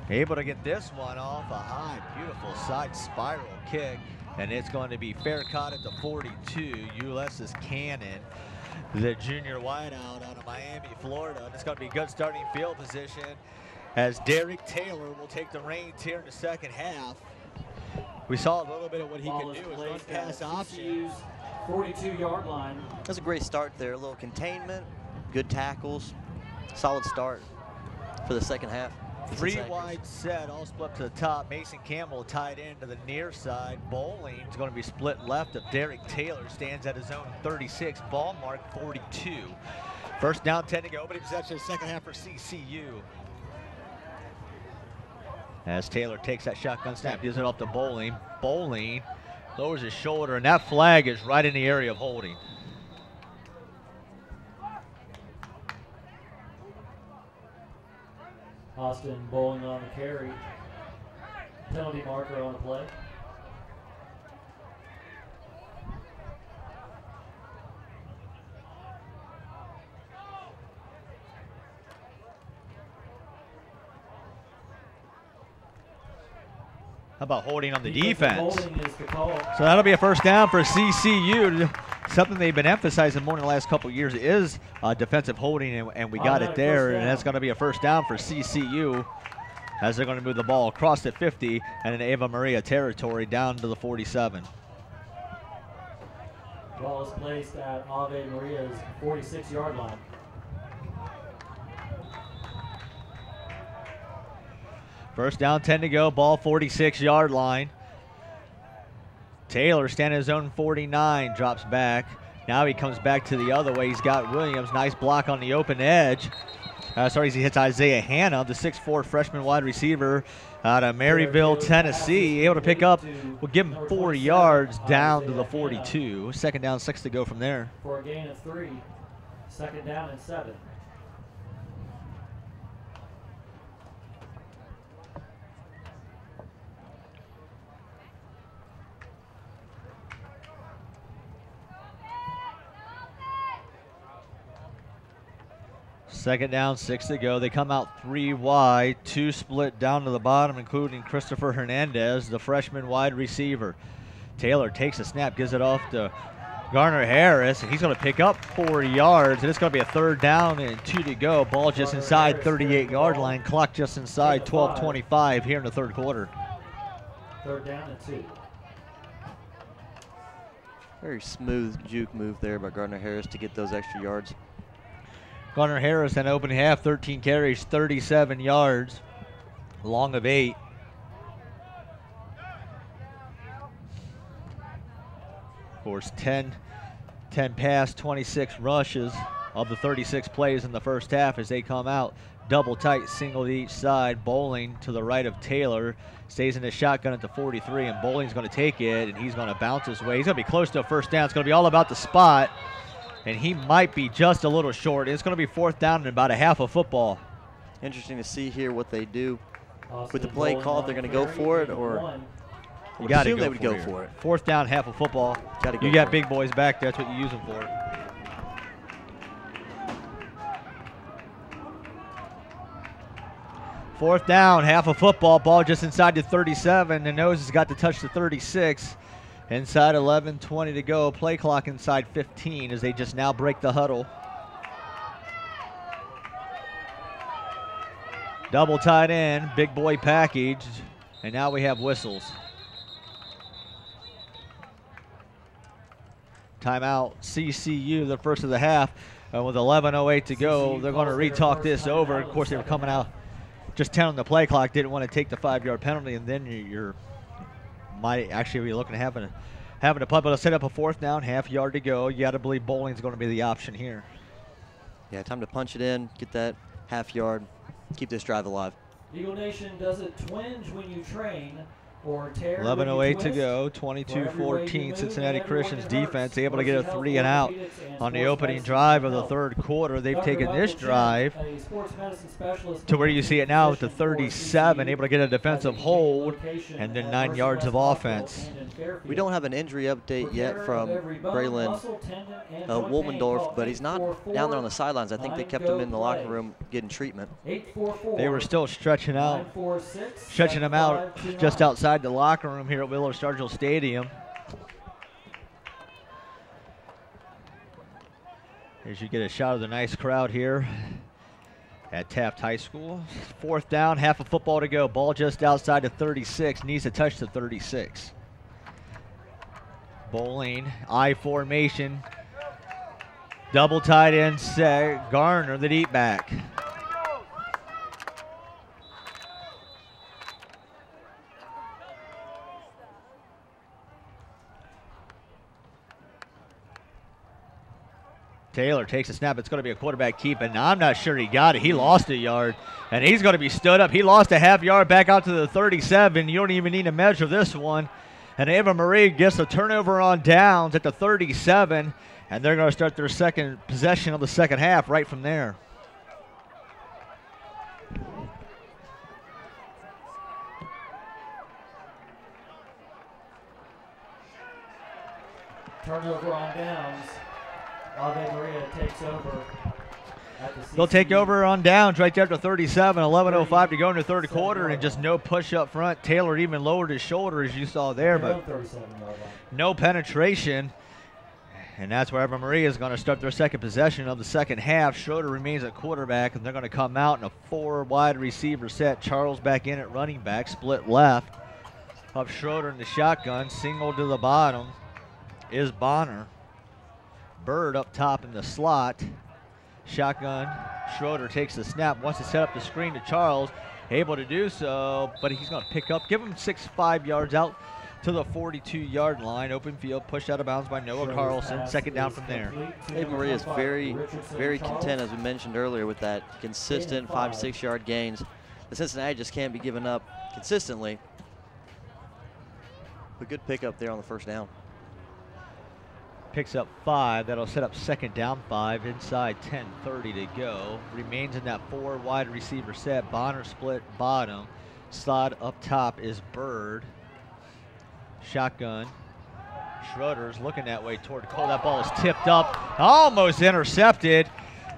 Able to get this one off a high, beautiful side spiral kick, and it's going to be fair caught at the 42. Ulysses Cannon, the junior wideout out of Miami, Florida. And it's going to be good starting field position as Derek Taylor will take the reins here in the second half. We saw a little bit of what he could do as run pass option. 42-yard line. That's a great start there. A little containment, good tackles, solid start for the second half. 3 wide set, all split up to the top. Mason Campbell tied in to the near side. Bowling is going to be split left of Derek Taylor. Stands at his own 36, ball mark 42. First down, 10 to go. Opening possession of the second half for CCU. As Taylor takes that shotgun snap, gives it off to Bowling. Bowling lowers his shoulder, and that flag is right in the area of holding. Austin Bowling on the carry. Penalty marker on the play. How about holding on the defense? Holding is the call. So that'll be a first down for CCU. Something they've been emphasizing more in the last couple of years is defensive holding, and we got it there, and that's going to be a first down for CCU as they're going to move the ball across the 50 and in Ava Maria territory down to the 47. Ball is placed at Ave Maria's 46-yard line. First down, 10 to go, ball 46-yard line. Taylor standing his own 49, drops back. Now he comes back to the other way. He's got Williams, nice block on the open edge. He hits Isaiah Hanna, the 6'4" freshman wide receiver out of Maryville, Tennessee. Able to pick up, we'll give him 4 yards down to the 42. Second down, 6 to go from there. For a gain of 3, second down and 7. Second down, 6 to go. They come out 3 wide, 2 split down to the bottom, including Christopher Hernandez, the freshman wide receiver. Taylor takes a snap, gives it off to Garner Harris, and he's going to pick up 4 yards, and it's going to be a third down and 2 to go. Ball just inside 38-yard line, clock just inside 12:25 here in the third quarter. Third down and 2. Very smooth juke move there by Gardner Harris to get those extra yards. Garner Harris in open half, 13 carries, 37 yards, long of 8. Of course, 10 pass, 26 rushes of the 36 plays in the first half as they come out. Double tight, single to each side. Bowling to the right of Taylor. Stays in the shotgun at the 43, and Bowling's going to take it, and he's going to bounce his way. He's going to be close to a first down. It's going to be all about the spot. And he might be just a little short. It's going to be fourth down and about a half of football. Interesting to see here what they do with the play call. If they're going to go for it, or you got to they would go for it. Fourth down, half of football. You got big boys back there. That's what you use them for. Fourth down, half of football. Ball just inside the 37. The nose has got to touch the 36. Inside 11:20 to go. Play clock inside 15 as they just now break the huddle. Double tight end, big boy package, and now we have whistles. Timeout, CCU, the first of the half. With 11:08 to go, they're going to retalk this over. Of course, they were coming out just 10 on the play clock, didn't want to take the 5-yard penalty, and then you're might actually be looking at having a punt, but it'll set up a 4th down, half-yard to go. You got to believe bowling's going to be the option here. Yeah, time to punch it in, get that half-yard, keep this drive alive. Eagle Nation, does it twinge when you train or tear 11:08 to go, 22-14. Cincinnati Christian's defense able to get a 3 and out on the opening drive of the 3rd quarter. They've taken this drive to where you see it now with the 37, able to get a defensive hold and then 9 yards of offense. We don't have an injury update yet from Braylon Wolmendorf, but he's not down there on the sidelines. I think they kept him in the locker room getting treatment. They were still stretching him out just outside the locker room here at Willard-Stargell Stadium. As you get a shot of the nice crowd here at Taft High School. 4th down, half a football to go. Ball just outside the 36, needs to touch the 36. Bowling, I formation. Double tight end set. Garner, the deep back. Taylor takes a snap. It's going to be a quarterback keep, and I'm not sure he got it. He lost a yard, and he's going to be stood up. He lost a half-yard back out to the 37. You don't even need to measure this one. And Ava Marie gets a turnover on downs at the 37, and they're going to start their second possession of the second half right from there. Turnover on downs. Ave Maria takes over. They'll take over on downs right there at the 37, 11:05 to go in the 3rd quarter, and just no push up front. Taylor even lowered his shoulder, as you saw there, but no penetration. And that's where Ave Maria is going to start their second possession of the second half. Schroeder remains at quarterback, and they're going to come out in a 4-wide receiver set. Charles back in at running back, split left. Up Schroeder in the shotgun, single to the bottom is Bonner. Bird up top in the slot. Shotgun. Schroeder takes the snap, wants to set up the screen to Charles. Able to do so, but he's going to pick up, give him 6-5 yards out to the 42-yard line. Open field, pushed out of bounds by Noah Carlson. Second down from there. Ava Maria is very, very content, as we mentioned earlier, with that consistent 5-6 yard gains. The Cincinnati just can't be given up consistently. A good pickup there on the first down. Picks up 5. That'll set up second down 5 inside 10:30 to go. Remains in that 4-wide receiver set. Bonner split bottom. Slot up top is Bird. Shotgun. Schroeder's looking that way toward Cole. That ball is tipped up. Almost intercepted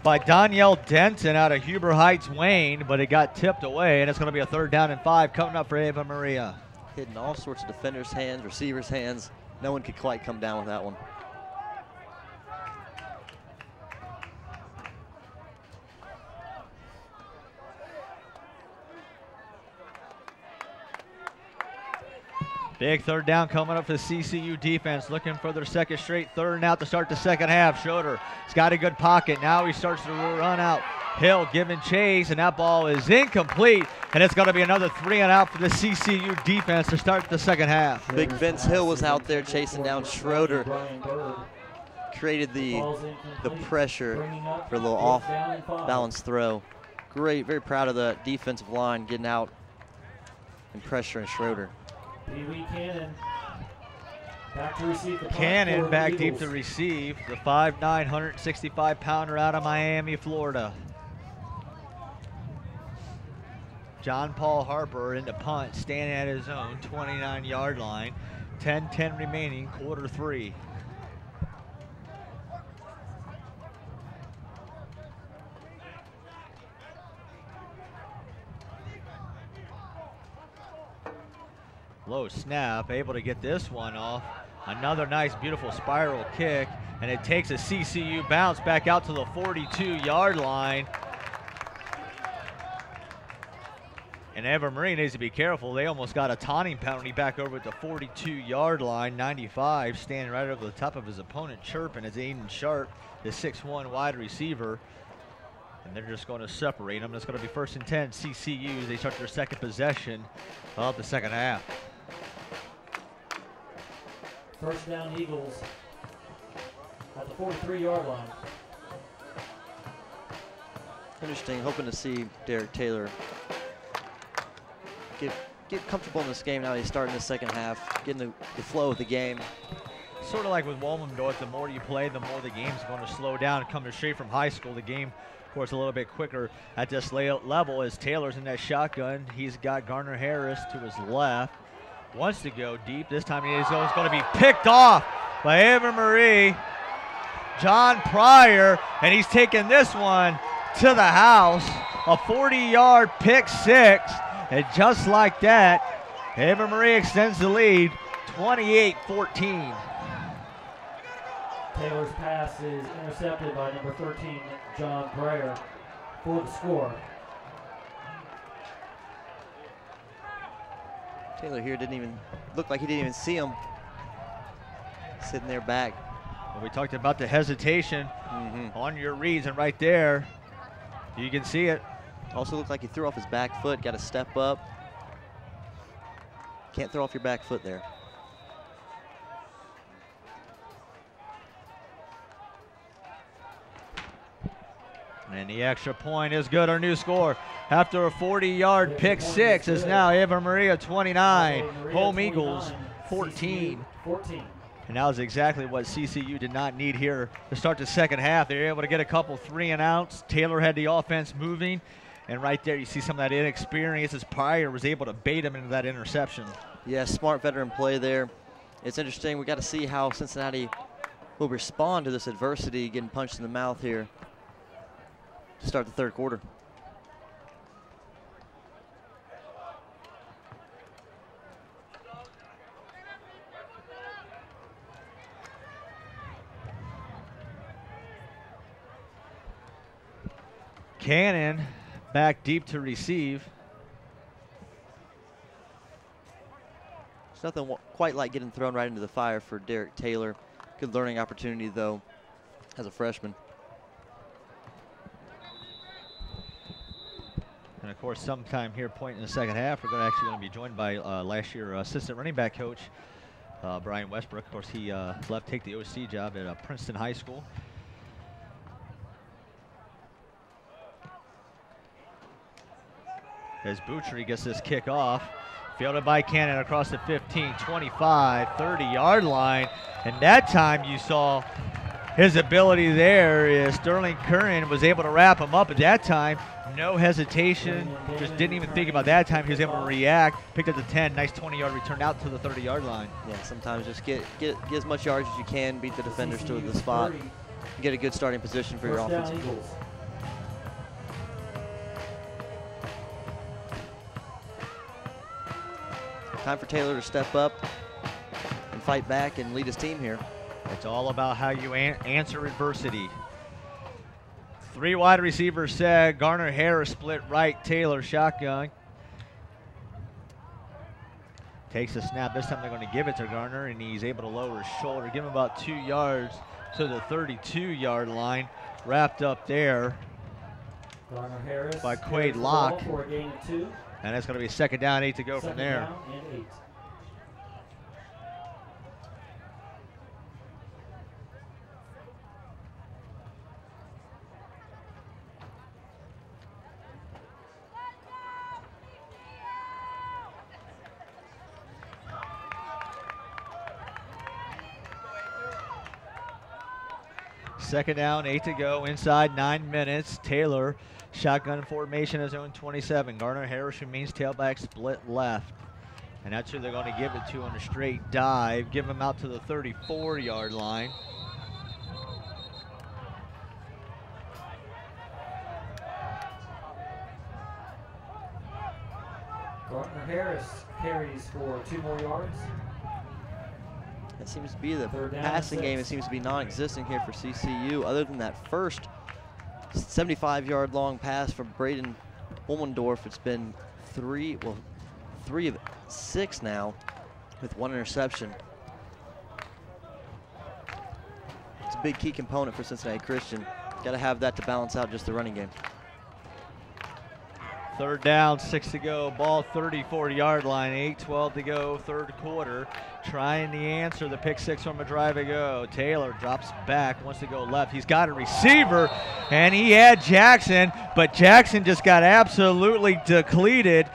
by Danielle Denton out of Huber Heights, Wayne, but it got tipped away, and it's going to be a 3rd down and 5 coming up for Ava Maria. Hitting all sorts of defenders' hands, receivers' hands. No one could quite come down with that one. Big 3rd down coming up for the CCU defense, looking for their second straight 3rd and out to start the second half. Schroeder, he's got a good pocket. Now he starts to run out. Hill giving chase, and that ball is incomplete, and it's going to be another 3 and out for the CCU defense to start the second half. Big Vince Hill was out there chasing down Schroeder. Created the pressure for a little off-balance throw. Great, very proud of the defensive line getting out and pressuring Schroeder. Cannon back deep to receive. The 5'9", 165-pounder out of Miami, Florida. John Paul Harper in the punt, standing at his own 29-yard line. 10-10 remaining, quarter 3. Low snap, able to get this one off Another nice, beautiful spiral kick, and it takes a CCU bounce back out to the 42-yard line. And Eva Marie needs to be careful. They almost got a taunting penalty back over at the 42-yard line. 95 standing right over the top of his opponent, chirping as Aiden Sharp, the 6'1" wide receiver. And they're just going to separate them. It's going to be 1st and 10, CCU. They start their second possession of the second half. First down, Eagles at the 43-yard line. Interesting, hoping to see Derek Taylor get comfortable in this game now. He's starting the second half, getting the flow of the game. Sort of like with Wilmington, the more you play, the more the game's going to slow down. Coming straight from high school, the game, of course, a little bit quicker at this level as Taylor's in that shotgun. He's got Garner Harris to his left. Wants to go deep. This time he's going to be picked off by Ava Marie. John Pryor, and he's taking this one to the house. A 40-yard pick six. And just like that, Ava Marie extends the lead, 28-14. Taylor's pass is intercepted by number 13, John Pryor, for the score. Taylor here didn't even look like he didn't even see him sitting there back. Well, we talked about the hesitation on your reads, and right there, you can see it. Also looked like he threw off his back foot, got to step up. Can't throw off your back foot there. And the extra point is good. Our new score after a 40-yard pick six is now Ava Maria 29, Home Eagles 14. And that was exactly what CCU did not need here to start the second half. They were able to get a couple 3-and-outs. Taylor had the offense moving. And right there, you see some of that inexperience as Pryor was able to bait him into that interception. Yeah, smart veteran play there. It's interesting. We got to see how Cincinnati will respond to this adversity, getting punched in the mouth here to start the third quarter. Cannon back deep to receive. It's nothing quite like getting thrown right into the fire for Derek Taylor. Good learning opportunity, though, as a freshman. And, of course, sometime here, point in the second half, we're actually going to be joined by last year assistant running back coach, Brian Westbrook. Of course, he left take the OC job at Princeton High School. As Boutry gets this kick off, fielded by Cannon across the 15, 25, 30-yard line. And that time you saw his ability there is Sterling Curran was able to wrap him up at that time. No hesitation, just didn't even think about that time. He was able to react, picked up the 10, nice 20-yard return out to the 30-yard line. Yeah, sometimes just get as much yards as you can, beat the defenders to the spot, and get a good starting position for your offense. Time for Taylor to step up and fight back and lead his team here. It's all about how you answer adversity. 3 wide receivers set. Garner Harris split right. Taylor shotgun. Takes the snap. This time they're going to give it to Garner, and he's able to lower his shoulder. Give him about 2 yards to the 32-yard line. Wrapped up there Garner Harris by Quade Locke. For a gain of 2. And it's going to be 2nd down, 8 to go from there. Down and 8. Second down, 8 to go, inside 9 minutes. Taylor, shotgun formation, his own 27. Garner Harris remains tailback, split left. And that's who they're going to give it to on a straight dive. Give him out to the 34-yard line. Garner Harris carries for 2 more yards. That seems to be the Third down, passing game. It 6. seems to be non-existent here for CCU. Other than that first 75-yard long pass from Braden Ullmendorf, it's been 3 of 6 now with 1 interception. It's a big key component for Cincinnati Christian. Got to have that to balance out just the running game. Third down, 6 to go, ball 34-yard line, 8:12 to go, third quarter. Trying to answer the pick 6 from a drive ago. Taylor drops back, wants to go left. He's got a receiver, and he had Jackson, but Jackson just got absolutely depleted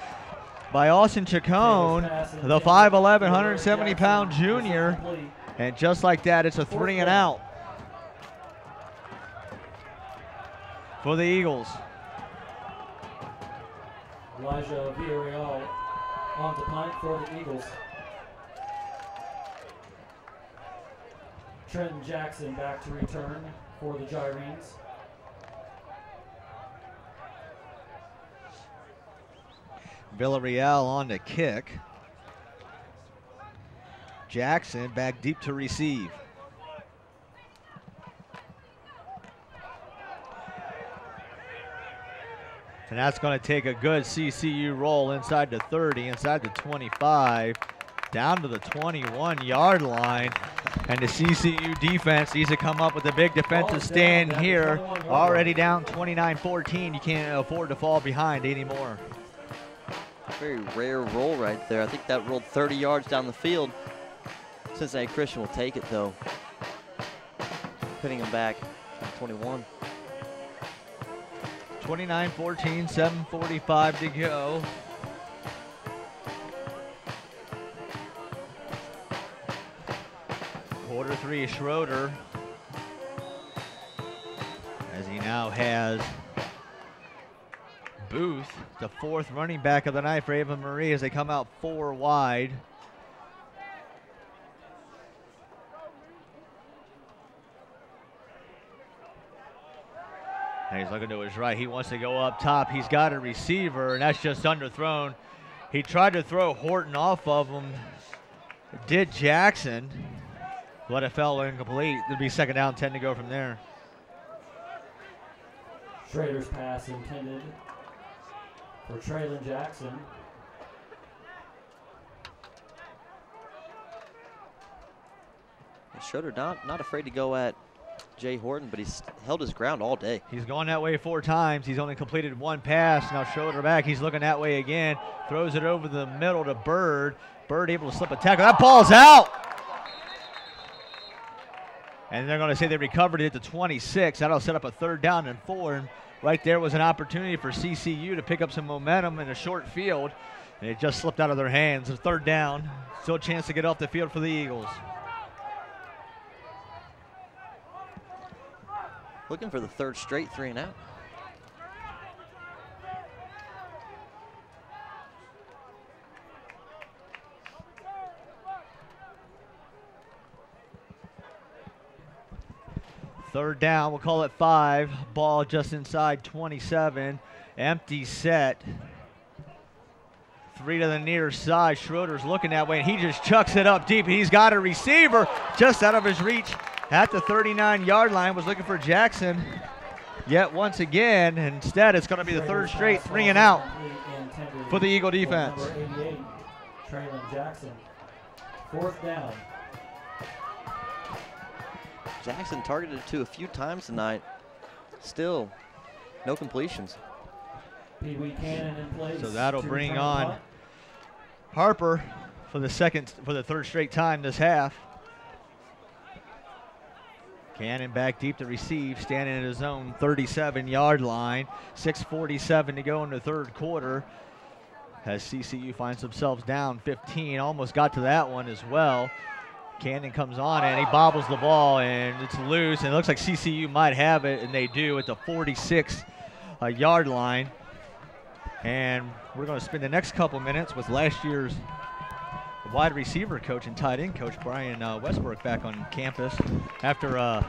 by Austin Chacon, the 5'11", 170-pound junior. And just like that, it's a 3 and out for the Eagles. Elijah Villarreal on the punt for the Eagles. Trenton Jackson back to return for the Gyrenes. Villarreal on the kick. Jackson back deep to receive. And that's going to take a good CCU roll inside the 30, inside the 25, down to the 21-yard line. And the CCU defense needs to come up with a big defensive stand here. Already down 29-14. You can't afford to fall behind anymore. Very rare roll right there. I think that rolled 30 yards down the field. Cincinnati Christian will take it, though. Putting him back at 21. 29-14, 7:45 to go. Quarter 3, Schroeder, as he now has Booth, the 4th running back of the night for Ava Marie, as they come out 4 wide. And he's looking to his right. He wants to go up top. He's got a receiver, and that's just underthrown. He tried to throw Horton off of him. Did Jackson, but it fell incomplete. It'll be 2nd down, 10 to go from there. Schrader's pass intended for Traylon Jackson. Schroeder not afraid to go at Jay Horton, but he's held his ground all day. He's gone that way 4 times. He's only completed 1 pass. Now Schroeder back. He's looking that way again. Throws it over the middle to Bird. Bird able to slip a tackle. That ball's out. And they're going to say they recovered it at the 26. That'll set up a 3rd down and 4. And right there was an opportunity for CCU to pick up some momentum in a short field. And it just slipped out of their hands. A 3rd down. Still a chance to get off the field for the Eagles. Looking for the 3rd straight 3 and out. Third down, we'll call it 5. Ball just inside 27. Empty set. 3 to the near side. Schroeder's looking that way, and he just chucks it up deep. He's got a receiver just out of his reach at the 39-yard line. Was looking for Jackson yet once again. Instead, it's going to be the 3rd straight 3 and out for the Eagle defense. Number 88, Traylon Jackson. 4th down. Jackson targeted to a few times tonight. Still, no completions. Pee Wee Cannon in place. So that'll to bring return on punt. Harper for the 3rd straight time this half. Cannon back deep to receive, standing at his own 37-yard line. 6:47 to go in the 3rd quarter. As CCU finds themselves down 15, almost got to that one as well. Cannon comes on and he bobbles the ball and it's loose, and it looks like CCU might have it, and they do at the 46-yard line. And we're going to spend the next couple minutes with last year's wide receiver coach and tight end coach Brian Westbrook back on campus after a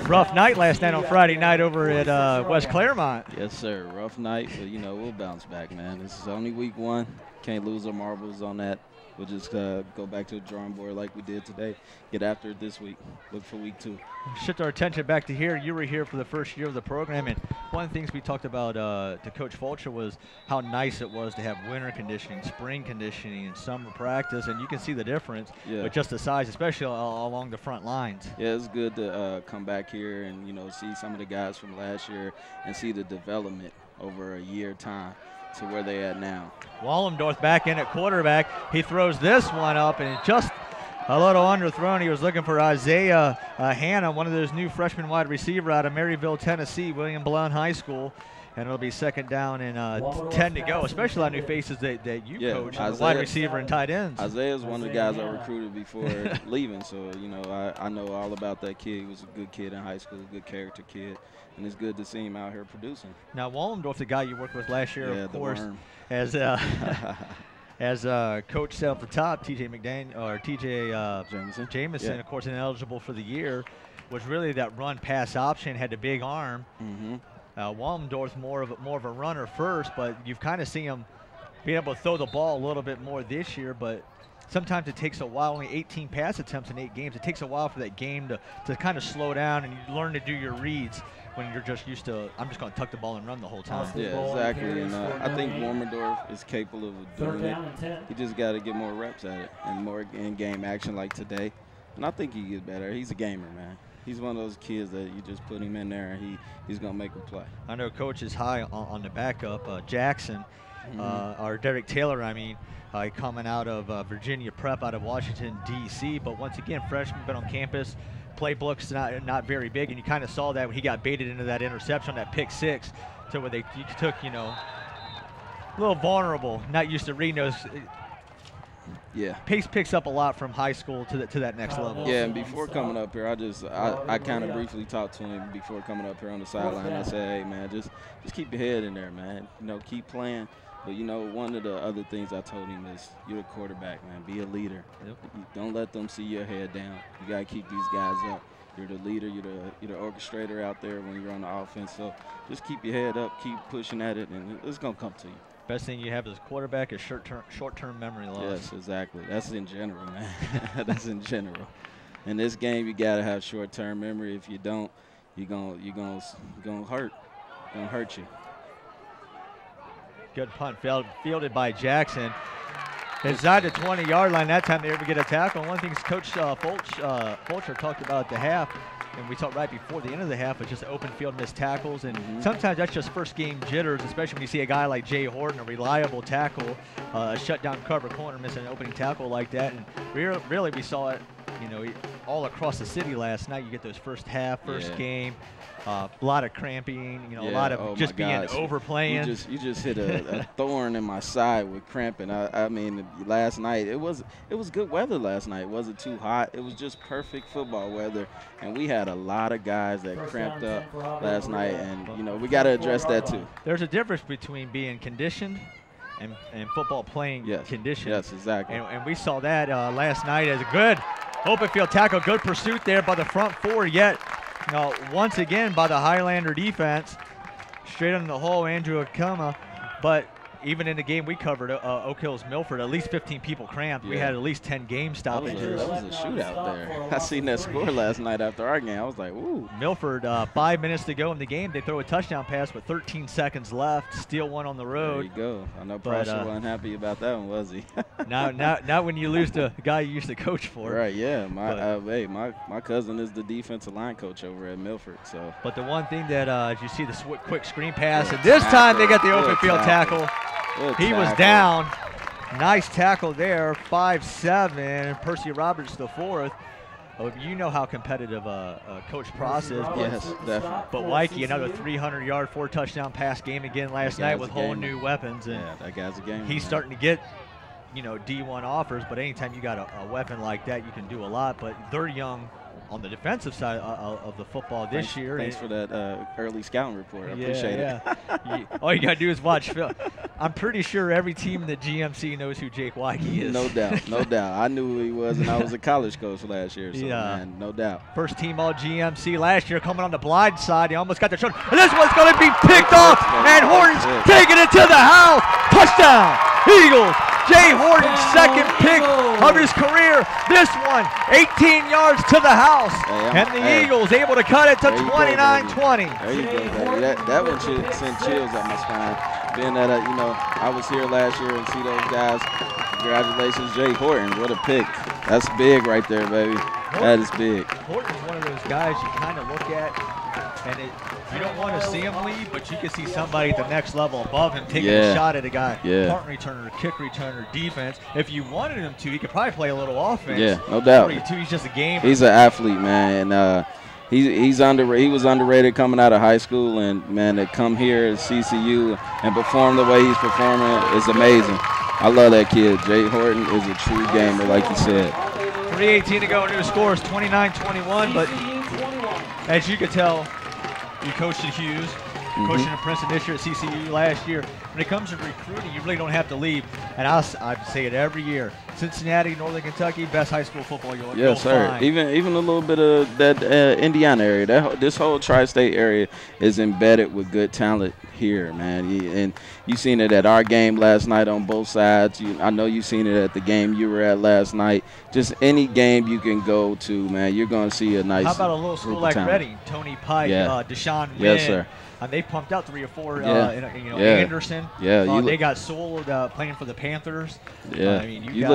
rough night last night on Friday night over at West Claremont. Yes, sir. Rough night, but, we'll bounce back, man. This is only week 1. Can't lose our marbles on that. we'll just go back to the drawing board like we did today. Get after it this week. Look for week 2. Shift our attention back to here. You were here for the first year of the program, and one of the things we talked about to Coach Fulcher was how nice it was to have winter conditioning, spring conditioning, and summer practice, and you can see the difference with just the size, especially along the front lines. Yeah, it's good to come back here and, you know, see some of the guys from last year and see the development over a year time to where they at now. Wallendorf back in at quarterback. He throws this one up, and it just a little underthrown. He was looking for Isaiah Hanna, one of those new freshman wide receiver out of Maryville, Tennessee, William Blount High School. And it'll be 2nd down and 10 to go, especially a lot of new faces that you coach, wide receiver and tight ends. Isaiah's one of the guys I recruited before leaving, so, you know, I know all about that kid. He was a good kid in high school, a good character kid, and it's good to see him out here producing. Now, Wallendorf, the guy you worked with last year, of course, as Coach said off the top, TJ Jamison, of course, ineligible for the year, was really that run-pass option, had the big arm. Wallendorf's more of a runner first, but you've kind of seen him being able to throw the ball a little bit more this year, but sometimes it takes a while, only 18 pass attempts in 8 games. It takes a while for that game to kind of slow down, and you learn to do your reads when you're just used to, I'm just going to tuck the ball and run the whole time. Yeah, exactly. And I think Warmerdorf is capable of doing it. He just got to get more reps at it and more in-game action like today. And I think he gets better. He's a gamer, man. He's one of those kids that you just put him in there and he's going to make a play. I know Coach is high on the backup. Jackson, or Derek Taylor, coming out of Virginia Prep out of Washington, D.C. But once again, freshman, been on campus. Playbook's not very big, and you kind of saw that when he got baited into that interception, that pick 6, to where they took, you know, a little vulnerable, not used to reading those. Yeah. Pace picks up a lot from high school to that next level. Yeah, and before coming up here, I kind of briefly talked to him before coming up here on the sideline. I said, hey, man, just keep your head in there, man. You know, keep playing. But, you know, one of the other things I told him is you're a quarterback, man. Be a leader. Don't let them see your head down. You got to keep these guys up. You're the leader. You're the orchestrator out there when you're on the offense. So just keep your head up, keep pushing at it, and it's going to come to you. Best thing you have as a quarterback is short-term memory loss. Yes, exactly. That's in general, man. That's in general. In this game, you got to have short-term memory. If you don't, you're gonna hurt you. Good punt fielded by Jackson. Inside the 20-yard line. That time they ever get a tackle. One of the things Coach Fulcher talked about at the half, and we talked right before the end of the half, was just open field missed tackles. And sometimes that's just first game jitters, especially when you see a guy like Jay Horton, a reliable tackle, a shutdown cover corner, missing an opening tackle like that. And really we saw it, you know, all across the city last night. You get those first game. A lot of cramping, you know, a lot of just being overplaying. You just hit a thorn in my side with cramping. I mean, last night it was good weather last night. It wasn't too hot. It was just perfect football weather, and we had a lot of guys that cramped up last night, and you know we got to address that too. There's a difference between being conditioned and football playing conditioned. Yes, exactly. And we saw that last night as a good open field tackle, good pursuit there by the front four. Yet. Once again by the Highlander defense, straight into the hole, Andrew Akuma. But even in the game we covered, Oak Hills Milford, at least 15 people cramped. Yeah. We had at least 10 game stoppages. That was a shootout there. I seen that score last night after our game. I was like, ooh. Milford, 5 minutes to go in the game. They throw a touchdown pass with 13 seconds left. Steal one on the road. There you go. I know Pressure wasn't happy about that one, was he? not when you lose the guy you used to coach for. Right, yeah. My cousin is the defensive line coach over at Milford. So. But the one thing that you see the quick screen pass, and this time they got the open field tackle. He was down. Nice tackle there, 5'7". Percy Roberts the fourth. You know how competitive Coach Pross is. Yes, definitely. But Wyke, another 300-yard, 4-touchdown pass game again last night with whole new weapons. And yeah, that guy's a gamer. He's starting to get, D1 offers. But anytime you got a weapon like that, you can do a lot. But they're young on the defensive side of the football this year. Thanks for that early scouting report. I appreciate it. All you got to do is watch film. I'm pretty sure every team in the GMC knows who Jake Wyke is. No doubt, no doubt. I knew who he was, and I was a college coach last year, so, man, no doubt. First team all GMC last year, coming on the blind side. He almost got the shot. And this one's going to be picked off, and Horton's taking it to the house. Touchdown, Eagles. Jay Horton's second pick of his career. This one, 18 yards to the house. And the Eagles able to cut it to 29-20. There you go, baby. That one should send chills up my spine. Being that, I was here last year and see those guys. Congratulations, Jay Horton. What a pick. That's big right there, baby. That is big. Horton's one of those guys you kind of look at, and you don't want to see him leave, but you can see somebody at the next level above him taking a shot at a guy. Punt returner, kick returner, defense. If you wanted him to, he could probably play a little offense. Yeah, no doubt. He's just a gamer. He's an athlete, man. And, he was underrated coming out of high school, and man, to come here at CCU and perform the way he's performing is amazing. I love that kid. Jay Horton is a true gamer, like you said. 3:18 to go. New score is 29-21. But as you could tell, you coached at Hughes, coaching at Princeton this year at CCU last year. When it comes to recruiting, you really don't have to leave. And I say it every year. Cincinnati, Northern Kentucky, best high school football you'll find. Yes, sir. Even a little bit of that Indiana area. This whole tri-state area is embedded with good talent here, man. And you seen it at our game last night on both sides. I know you seen it at the game you were at last night. Just any game you can go to, man, you're going to see a nice. How about a little school like Reading? Tony Pike, Deshaun Wynn. Yes, sir. They pumped out 3 or 4. Anderson. Yeah, they got sold playing for the Panthers. Yeah, you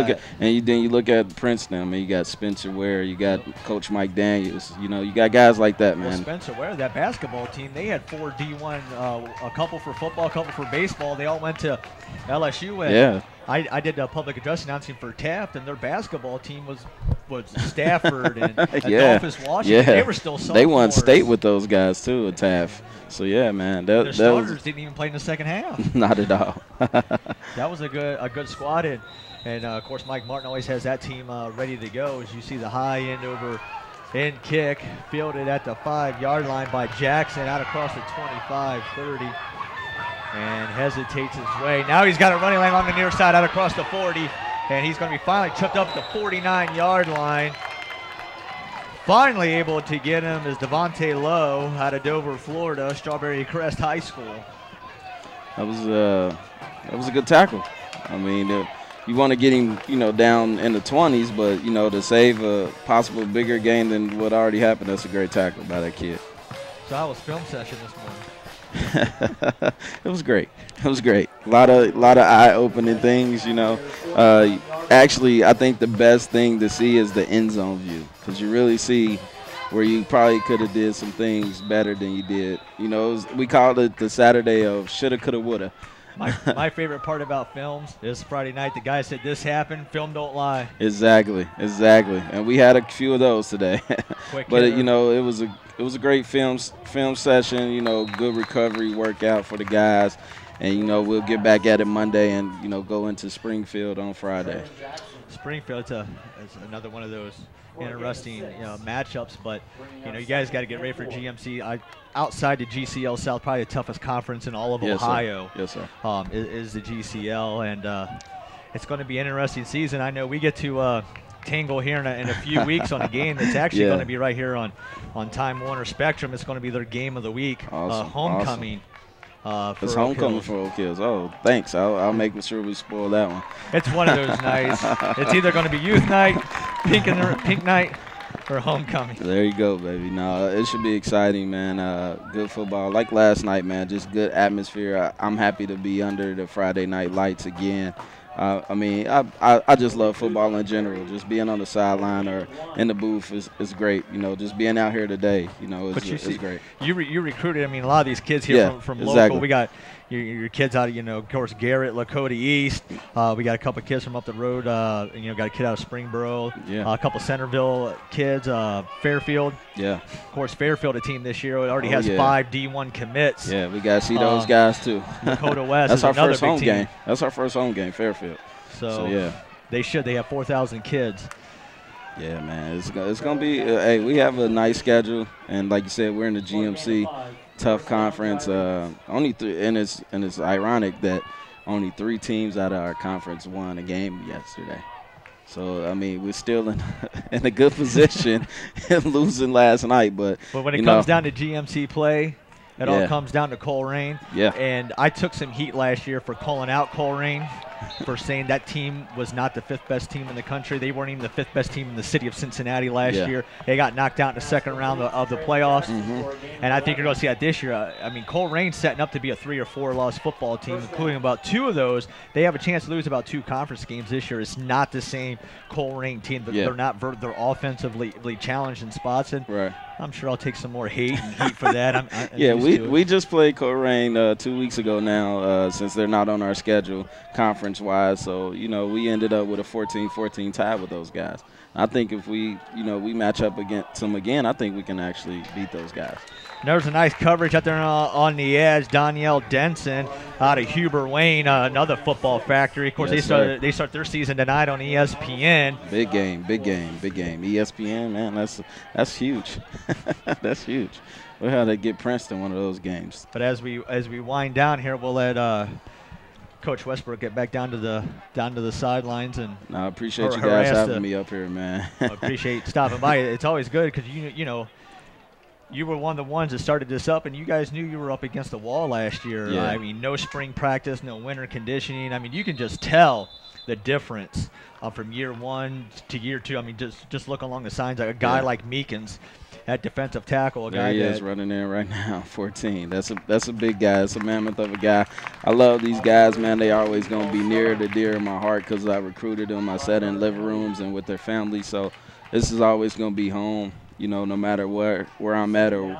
look at Princeton. I mean, you got Spencer Ware, you got Coach Mike Daniels. You got guys like that, man. Well, Spencer Ware, that basketball team, they had 4 D1, a couple for football, a couple for baseball. They all went to LSU. And I did a public address announcing for Taft, and their basketball team was Stafford and Adolphus Washington. They were still sophomores. They won state with those guys too at Taft. So yeah, man, the starters didn't even play in the second half. Not at all. That was a good squad, and of course Mike Martin always has that team ready to go. As you see the high end over end kick fielded at the 5-yard line by Jackson out across the 25-30, and hesitates his way. Now he's got a running lane on the near side out across the 40, and he's going to be finally tripped up the 49-yard line. Finally able to get him is Devontae Lowe out of Dover, Florida, Strawberry Crest High School. That was a good tackle. I mean, you want to get him, down in the 20s, but to save a possible bigger gain than what already happened, that's a great tackle by that kid. So how was film session this morning? It was great. It was great. A lot of eye-opening things, Actually, I think the best thing to see is the end zone view, because you really see where you probably could have did some things better than you did. We called it the Saturday of shoulda, coulda, woulda. My favorite part about films is Friday night. The guy said, "This happened. Film don't lie." Exactly. And we had a few of those today. But it was a great film session. Good recovery workout for the guys, and we'll get back at it Monday and go into Springfield on Friday. Springfield, it's another one of those interesting matchups, but you guys got to get ready for GMC. Outside the GCL South, probably the toughest conference in all of Ohio. Yes, sir. Is the GCL, and it's going to be an interesting season. I know we get to tangle here in a few weeks on a game that's actually going to be right here on Time Warner Spectrum. It's going to be their game of the week, homecoming. It's homecoming for Oak Hills. Oh, thanks. I'll make sure we spoil that one. It's one of those nights. It's either going to be youth night, pink night, or homecoming. There you go, baby. No, it should be exciting, man. Good football. Like last night, man, just good atmosphere. I'm happy to be under the Friday night lights again. I just love football in general. Just being on the sideline or in the booth is great. Just being out here today, is great. You recruited, a lot of these kids here from local. We got your kids out of, of course, Garrett, Lakota East. We got a couple of kids from up the road. Got a kid out of Springboro. Yeah. A couple Centerville kids. Fairfield. Yeah. Of course, Fairfield, a team this year, already has 5 D1 commits. Yeah, we got to see those guys too. Lakota West That's is our another first big home team. game. That's our first home game, Fairfield. So yeah. They have 4,000 kids. Yeah, man, it's gonna be. Hey, we have a nice schedule, and like you said, we're in the GMC, tough conference. Only 3, and it's ironic that only 3 teams out of our conference won a game yesterday. So we're still in a good position, losing last night. But when it comes down to GMC play, it all comes down to Coleraine. Yeah. And I took some heat last year for calling out Coleraine. for saying that team was not the 5th best team in the country. They weren't even the 5th best team in the city of Cincinnati last year. They got knocked out in the second round of the playoffs. And I think you're going to see that this year. I mean, Colerain's setting up to be a 3 or 4 loss football team, including about 2 of those. They have a chance to lose about 2 conference games this year. It's not the same Colerain team. They're not. They're offensively challenged in spots, and I'm sure I'll take some more hate and heat for that. We just played Colerain 2 weeks ago now, since they're not on our schedule conference-wise. So, we ended up with a 14-14 tie with those guys. I think if we match up against them again, I think we can actually beat those guys. There's a nice coverage out there on the edge. Danielle Denson out of Huber Wayne, another football factory. Of course, they start their season tonight on ESPN. Big game. ESPN, man, that's huge. That's huge. We'll have to get Princeton one of those games. But as we wind down here, we'll let Coach Westbrook get back down to the sidelines. And I appreciate you guys having me up here, man. I appreciate stopping by. It's always good because you were one of the ones that started this up, and you guys knew you were up against the wall last year. Yeah. I mean, no spring practice, no winter conditioning. I mean, you can just tell the difference from year 1 to year 2. I mean, just look along the signs. Like a guy like Meekins at defensive tackle. There he is running in right now, 14. That's a big guy. That's a mammoth of a guy. I love these guys, man. They always going to be near to dear in my heart because I recruited them. I sat in living rooms and with their families. So this is always going to be home. No matter where I'm at or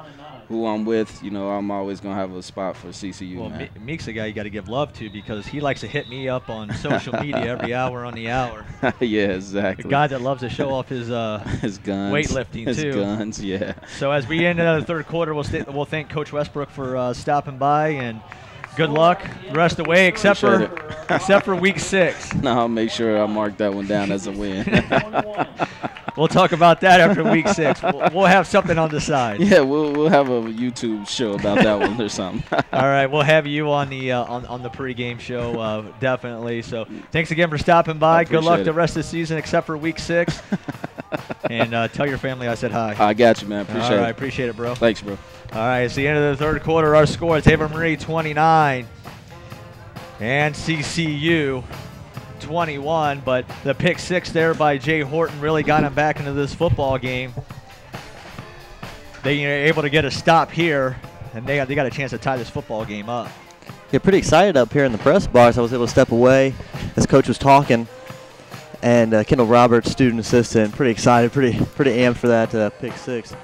who I'm with, I'm always going to have a spot for CCU. Well, man. Meek's a guy you got to give love to because he likes to hit me up on social media every hour on the hour. Yeah, exactly. The guy that loves to show off his guns, weightlifting, his too. Guns, yeah. So as we end the third quarter, we'll thank Coach Westbrook for stopping by, and good luck the rest of the way, except for week 6. No, I'll make sure I mark that one down as a win. We'll talk about that after week 6. We'll have something on the side. Yeah, we'll have a YouTube show about that one or something. All right, we'll have you on the on the pregame show, definitely. So thanks again for stopping by. Good luck the rest of the season, except for week 6. And tell your family I said hi. I got you, man. Appreciate it. All right, appreciate it, bro. Thanks, bro. All right, it's the end of the third quarter. Our score is Ava Marie 29 and CCU 21, but the pick 6 there by Jay Horton really got him back into this football game. They are able to get a stop here, and they got a chance to tie this football game up. Yeah, pretty excited up here in the press box. I was able to step away as Coach was talking, and Kendall Roberts, student assistant, pretty excited, pretty amped for that pick 6.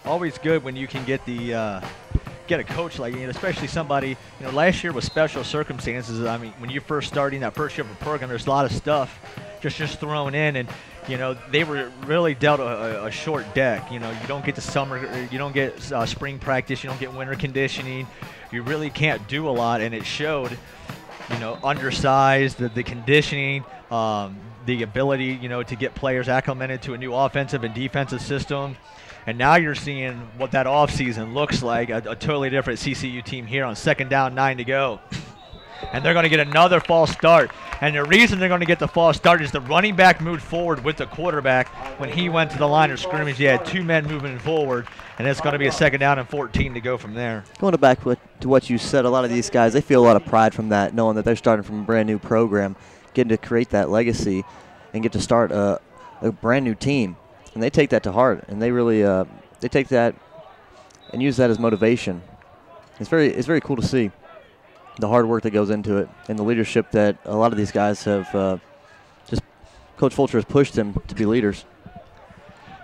Always good when you can get a coach like you, especially somebody, last year was special circumstances. I mean, when you're first starting that first year of a program, there's a lot of stuff just thrown in, and they were really dealt a short deck. You don't get the summer, you don't get spring practice, you don't get winter conditioning. You really can't do a lot, and it showed. Undersized, the conditioning, the ability, to get players acclimated to a new offensive and defensive system. And now you're seeing what that offseason looks like, a totally different CCU team here on 2nd down, 9 to go. And they're going to get another false start. And the reason they're going to get the false start is the running back moved forward with the quarterback. When he went to the line of scrimmage, he had 2 men moving forward, and it's going to be a 2nd down and 14 to go from there. Going back to what you said, a lot of these guys, they feel a lot of pride from that, knowing that they're starting from a brand new program, getting to create that legacy and get to start a brand new team. And they take that to heart, and they really they take that and use that as motivation. It's very cool to see the hard work that goes into it and the leadership that a lot of these guys have. Just Coach Fulcher has pushed them to be leaders.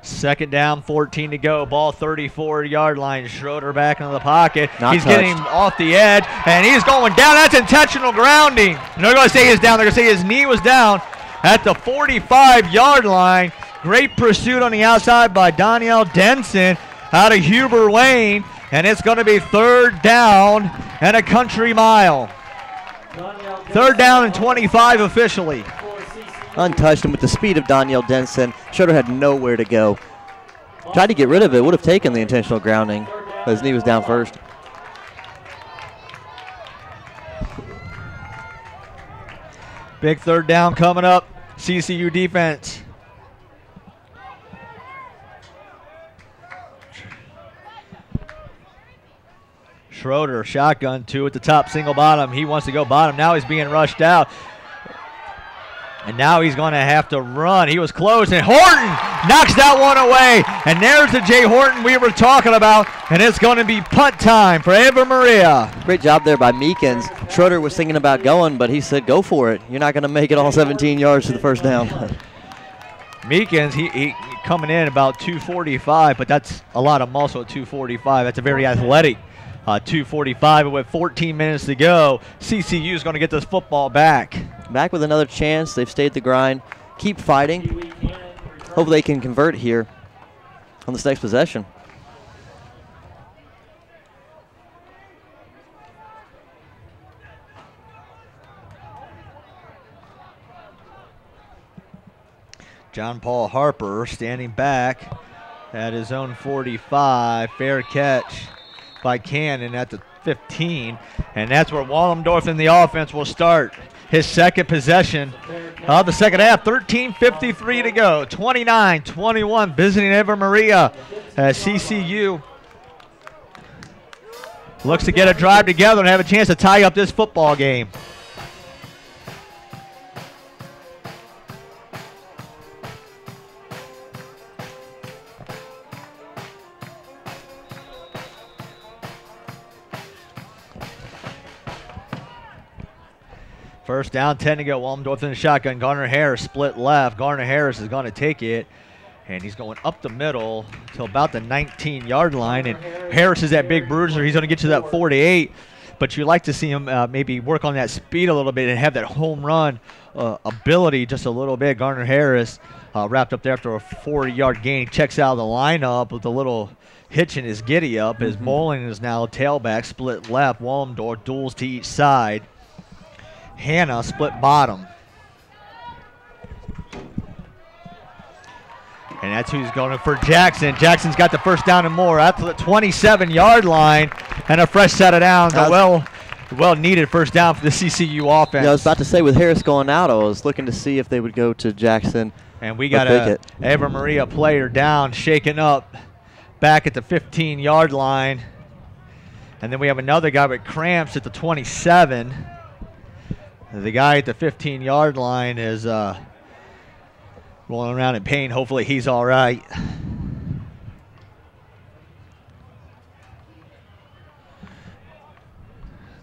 2nd down, 14 to go. Ball 34-yard line. Schroeder back into the pocket. He's touched. Getting off the edge, and he's going down. That's intentional grounding. They're going to say he's down. They're going to say his knee was down at the 45-yard line. Great pursuit on the outside by Danielle Denson out of Huber Wayne, and it's going to be 3rd down and a country mile. 3rd down and 25 officially. Untouched, and with the speed of Danielle Denson, Schroeder had nowhere to go. Tried to get rid of it, would have taken the intentional grounding, but his knee was down first. Big 3rd down coming up. CCU defense. Schroeder, shotgun, 2 at the top, single bottom. He wants to go bottom. Now he's being rushed out. And now he's going to have to run. He was close, and Horton knocks that one away. And there's the Jay Horton we were talking about, and it's going to be punt time for Ava Maria. Great job there by Meekins. Schroeder was thinking about going, but he said, go for it. You're not going to make it all 17 yards to the first down. Meekins, he coming in about 245, but that's a lot of muscle at 245. That's a very athletic 245. And with 14 minutes to go, CCU is going to get this football back. Back with another chance. They've stayed the grind. Keep fighting. Hopefully they can convert here on this next possession. John Paul Harper standing back at his own 45. Fair catch by Cannon at the 15. And that's where Wallendorf in the offense will start his second possession of the second half. 13:53 to go. 29-21 visiting Eva Maria as CCU looks to get a drive together and have a chance to tie up this football game. First down, 10 to go. Wallendorf in the shotgun. Garner Harris split left. Garner Harris is going to take it, and he's going up the middle to about the 19-yard line. And Harris is that big bruiser. He's going to get to that 48, but you like to see him maybe work on that speed a little bit and have that home run ability just a little bit. Garner Harris wrapped up there after a 40-yard gain. Checks out of the lineup with a little hitch in his giddy-up. As Bowling is now tailback, split left. Wallendorf duels to each side. Hannah split bottom. And that's who's going for Jackson. Jackson's got the first down and more at the 27-yard line, and a fresh set of downs. A well-needed first down for the CCU offense. Yeah, I was about to say, with Harris going out, I was looking to see if they would go to Jackson. And we got a Eva Maria player down, shaken up back at the 15-yard line. And then we have another guy with cramps at the 27. The guy at the 15-yard line is rolling around in pain. Hopefully he's all right.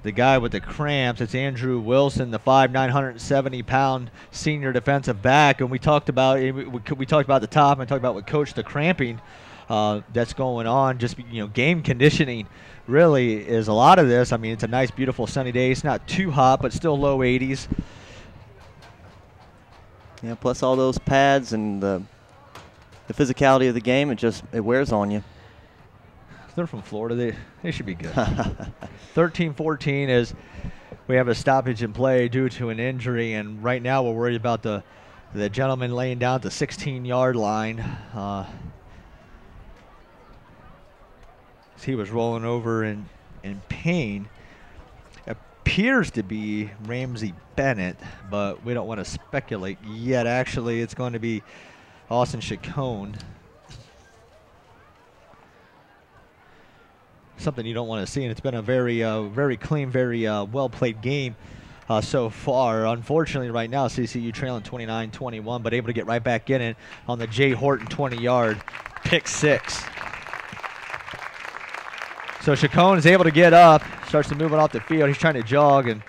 The guy with the cramps, it's Andrew Wilson, the 5'9", 170-pound senior defensive back. And we talked about the top and talked about with Coach the cramping that's going on. Just game conditioning really is a lot of this. I mean, it's a nice, beautiful sunny day. It's not too hot, but still low 80s. Yeah, plus all those pads and the physicality of the game, it wears on you. They're from Florida. They should be good. 13-14 as we have a stoppage in play due to an injury, and right now we're worried about the gentleman laying down at the 16-yard line. He was rolling over in pain. Appears to be Ramsey Bennett, but we don't want to speculate yet. Actually, it's going to be Austin Chacon. Something you don't want to see, and it's been a very clean, very well-played game so far. Unfortunately, right now, CCU trailing 29-21, but able to get right back in it on the Jay Horton 20-yard pick six. So Chacon is able to get up, starts to move it off the field. He's trying to jog, and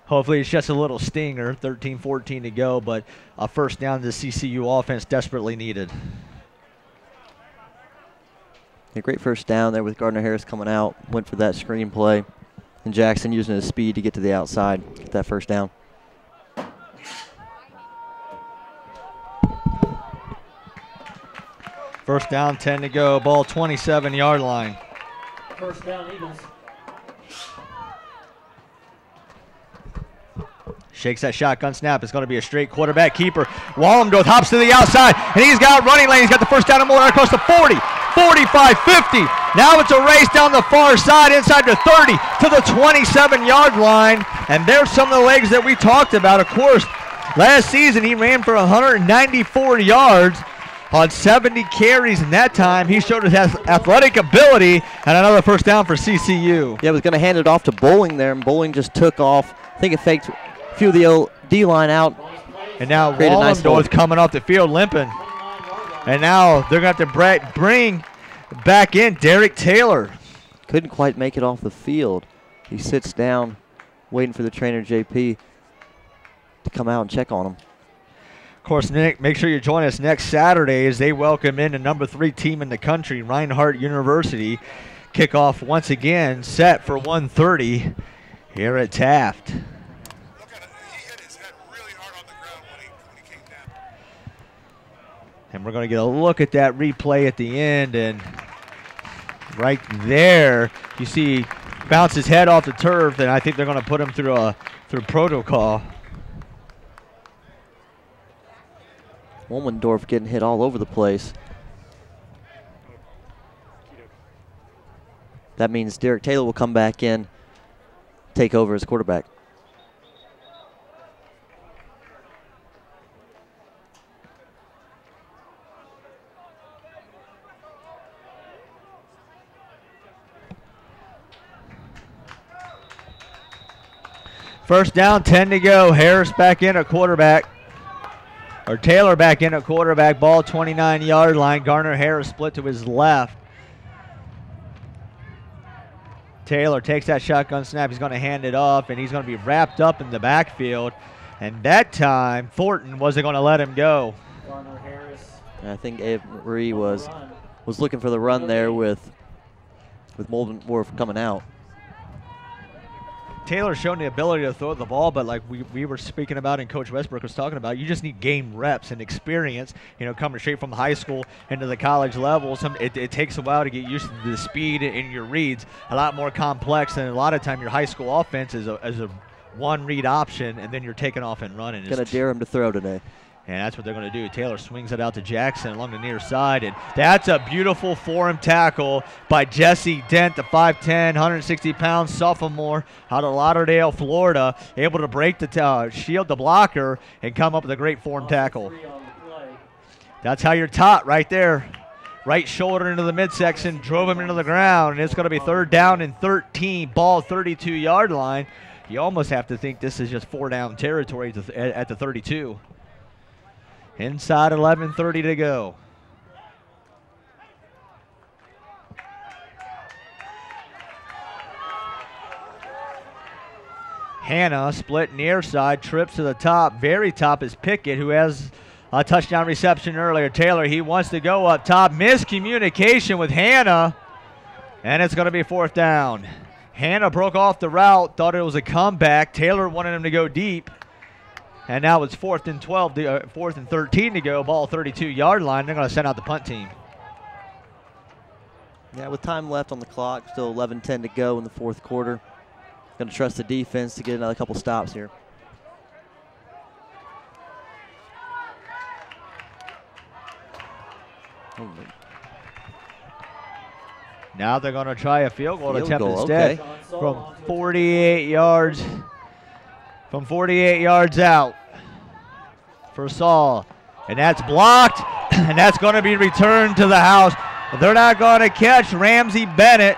hopefully it's just a little stinger. 13-14 to go, but a first down to the CCU offense desperately needed. A great first down there with Gardner Harris coming out. Went for that screen play. And Jackson using his speed to get to the outside, get that first down. First down, 10 to go. Ball 27-yard line. First down, Eagles. Shakes that shotgun snap. It's going to be a straight quarterback keeper. Wallendorf hops to the outside, and he's got running lane. He's got the first down and more across the 40, 45, 50. Now it's a race down the far side inside the 30 to the 27-yard line. And there's some of the legs that we talked about. Of course, last season he ran for 194 yards. on 70 carries in that time. He showed his athletic ability, and another first down for CCU. Yeah, was going to hand it off to Bowling there, and Bowling just took off. I think it faked a few of the D-line out. And now Wallendorf coming off the field limping. And now they're going to have to bring back in Derek Taylor. Couldn't quite make it off the field. He sits down, waiting for the trainer, JP, to come out and check on him. Of course, Nick, make sure you join us next Saturday as they welcome in the number 3 team in the country, Reinhardt University. Kickoff once again set for 1:30 here at Taft. And we're going to get a look at that replay at the end, and right there you see bounce his head off the turf, and I think they're going to put him through protocol. Wollendorf getting hit all over the place. That means Derek Taylor will come back in, take over as quarterback. First down, 10 to go. Harris back in at quarterback. Or Taylor back in at quarterback. Ball 29-yard line. Garner Harris split to his left. Taylor takes that shotgun snap. He's going to hand it off, and he's going to be wrapped up in the backfield. And that time, Thornton wasn't going to let him go. Garner Harris. I think Ave Marie was looking for the run there with Wollendorf coming out. Taylor's shown the ability to throw the ball, but like we were speaking about and Coach Westbrook was talking about, you just need game reps and experience, coming straight from high school into the college level. It takes a while to get used to the speed in your reads, a lot more complex than a lot of time your high school offense is a one-read option, and then you're taking off and running. Going to dare him to throw today. And that's what they're going to do. Taylor swings it out to Jackson along the near side. And that's a beautiful form tackle by Jesse Dent, the 5'10", 160-pound sophomore out of Lauderdale, Florida, able to break the shield the blocker and come up with a great form tackle. That's how you're taught right there. Right shoulder into the midsection, drove him into the ground, and it's going to be third down and 13, ball 32-yard line. You almost have to think this is just four-down territory at the 32. Inside 11:30 to go. Hannah split near side, trips to the top. Very top is Pickett, who has a touchdown reception earlier. Taylor, he wants to go up top. Miscommunication with Hannah, and it's going to be fourth down. Hannah broke off the route, thought it was a comeback. Taylor wanted him to go deep. And now it's 4th and 13 to go, ball 32-yard line. They're going to send out the punt team. Yeah, with time left on the clock, still 11:10 to go in the fourth quarter. Going to trust the defense to get another couple stops here. Now they're going to try a field goal attempt instead from 48 yards. From 48 yards out for Saul. And that's blocked, and that's going to be returned to the house. They're not going to catch Ramsey Bennett.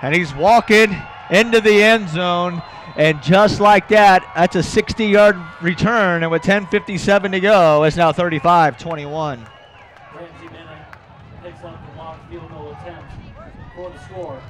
And he's walking into the end zone. And just like that, that's a 60-yard return. And with 10:57 to go, it's now 35-21. Ramsey Bennett picks up the long field goal attempt for the score.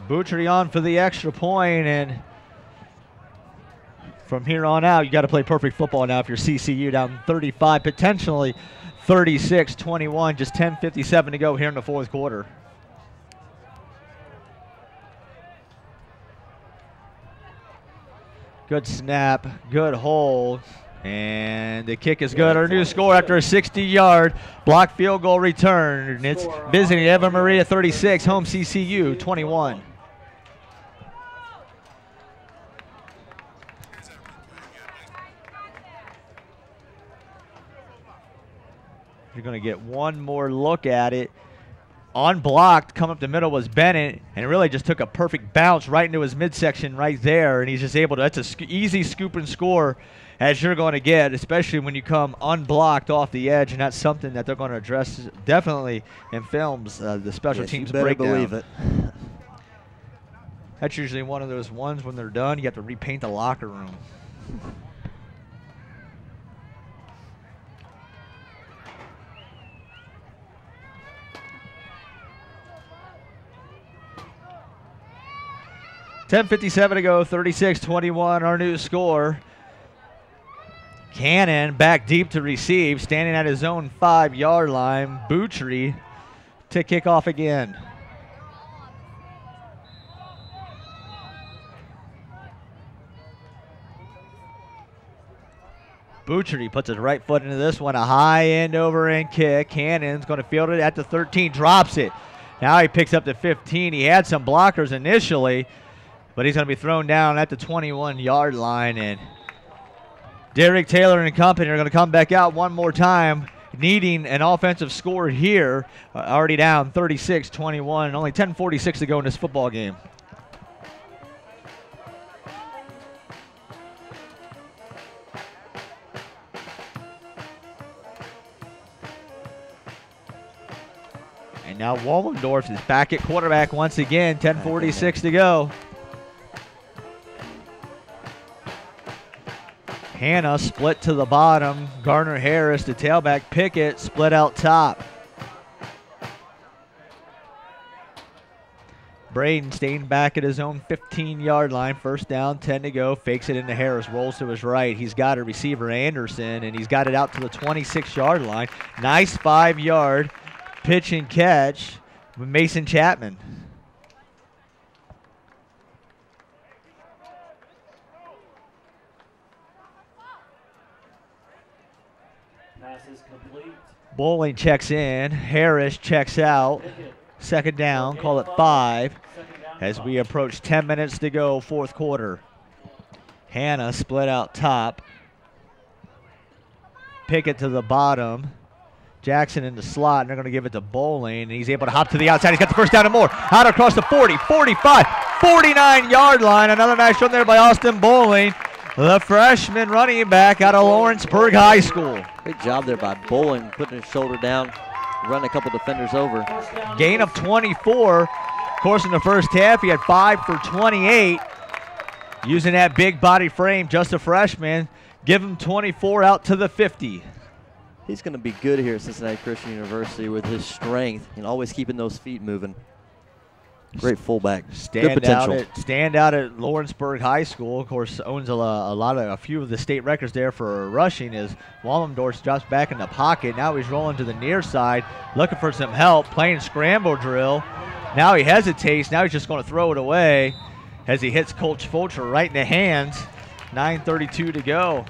Butchery on for the extra point, and from here on out, you got to play perfect football now if you're CCU, down 35, potentially 36-21, just 10:57 to go here in the fourth quarter. Good snap, good hold, and the kick is good. Our new score after a 60-yard block field goal return, and it's visiting Eva Maria 36, home CCU 21. You're going to get one more look at it. Unblocked, come up the middle was Bennett, and it really just took a perfect bounce right into his midsection right there, and he's just able to, that's an easy scoop and score as you're going to get, especially when you come unblocked off the edge, and that's something that they're going to address definitely in films, the special teams breakdown. Believe it. That's usually one of those ones when they're done, you have to repaint the locker room. .57 to go, 36-21, our new score. Cannon back deep to receive, standing at his own 5-yard line. Boutry to kick off again. Boutry puts his right foot into this one, a high end over end kick. Cannon's going to field it at the 13, drops it. Now he picks up the 15. He had some blockers initially, but he's going to be thrown down at the 21-yard line, and Derek Taylor and company are going to come back out one more time, needing an offensive score here. Already down 36-21, only 10:46 to go in this football game. And now Wallendorf is back at quarterback once again, 10:46 to go. Hannah split to the bottom. Garner Harris, the tailback. Pickett split out top. Braden staying back at his own 15-yard line. First down, 10 to go. Fakes it into Harris. Rolls to his right. He's got a receiver, Anderson, and he's got it out to the 26-yard line. Nice 5-yard pitch and catch with Mason Chapman. Bowling checks in. Harris checks out. Second down, call it 5 as we approach 10 minutes to go, fourth quarter. Hannah split out top. Pickett to the bottom. Jackson in the slot, and they're going to give it to Bowling, and he's able to hop to the outside. He's got the first down and more. Out across the 40, 45, 49-yard line. Another nice run there by Austin Bowling, the freshman running back out of Lawrenceburg High School. Great job there by Bowling, putting his shoulder down, running a couple defenders over. Gain of 24. Of course, in the first half, he had 5 for 28. Using that big body frame, just a freshman. Give him 24 out to the 50. He's going to be good here at Cincinnati Christian University with his strength and always keeping those feet moving. Great fullback. Good potential. Stand out at Lawrenceburg High School. Of course, owns a few of the state records there for rushing. As Wallendorf drops back in the pocket. Now he's rolling to the near side, looking for some help, playing scramble drill. Now he hesitates. Now he's just going to throw it away as he hits Coach Fulcher right in the hands. 9:32 to go.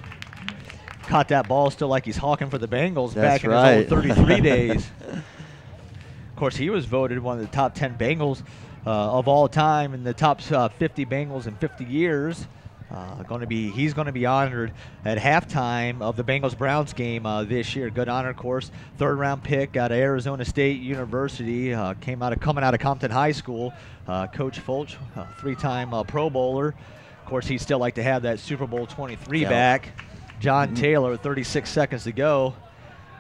Caught that ball still like he's hawking for the Bengals. That's back in right. his old 33 days. Of course, he was voted one of the top 10 Bengals of all time, in the top 50 Bengals in 50 years. He's going to be honored at halftime of the Bengals-Browns game this year. Good honor, of course. Third-round pick out of Arizona State University. Coming out of Compton High School. Coach Fulch, 3-time Pro Bowler. Of course, he'd still like to have that Super Bowl 23 back. John Taylor, 36 seconds to go.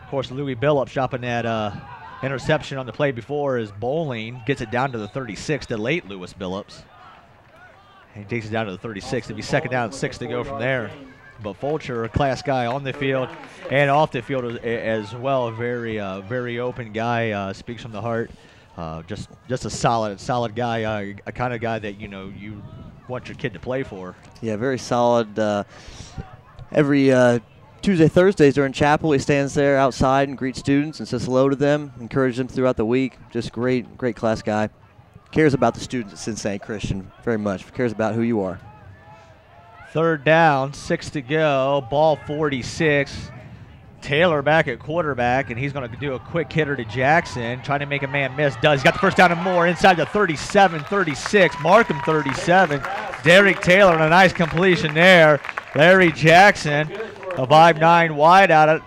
Of course, Louis Billups dropping that interception on the play before as Bowling gets it down to the 36, the late Louis Billups. And he takes it down to the 36. It'll be second down and 6 to go from there. But Fulcher, a class guy on the field and off the field as well. Very open guy, speaks from the heart. Just a solid guy, a kind of guy that, you want your kid to play for. Yeah, very solid. Every Tuesday, Thursdays during chapel, he stands there outside and greets students and says hello to them, encourages them throughout the week. Just great class guy. Cares about the students at Cincinnati Christian very much. Cares about who you are. Third down, 6 to go. Ball 46. Taylor back at quarterback, and he's going to do a quick hitter to Jackson, trying to make a man miss. He's got the first down and more inside the 37, 36. Markham 37. Derek Taylor and a nice completion there. Larry Jackson, a 5'9" wide out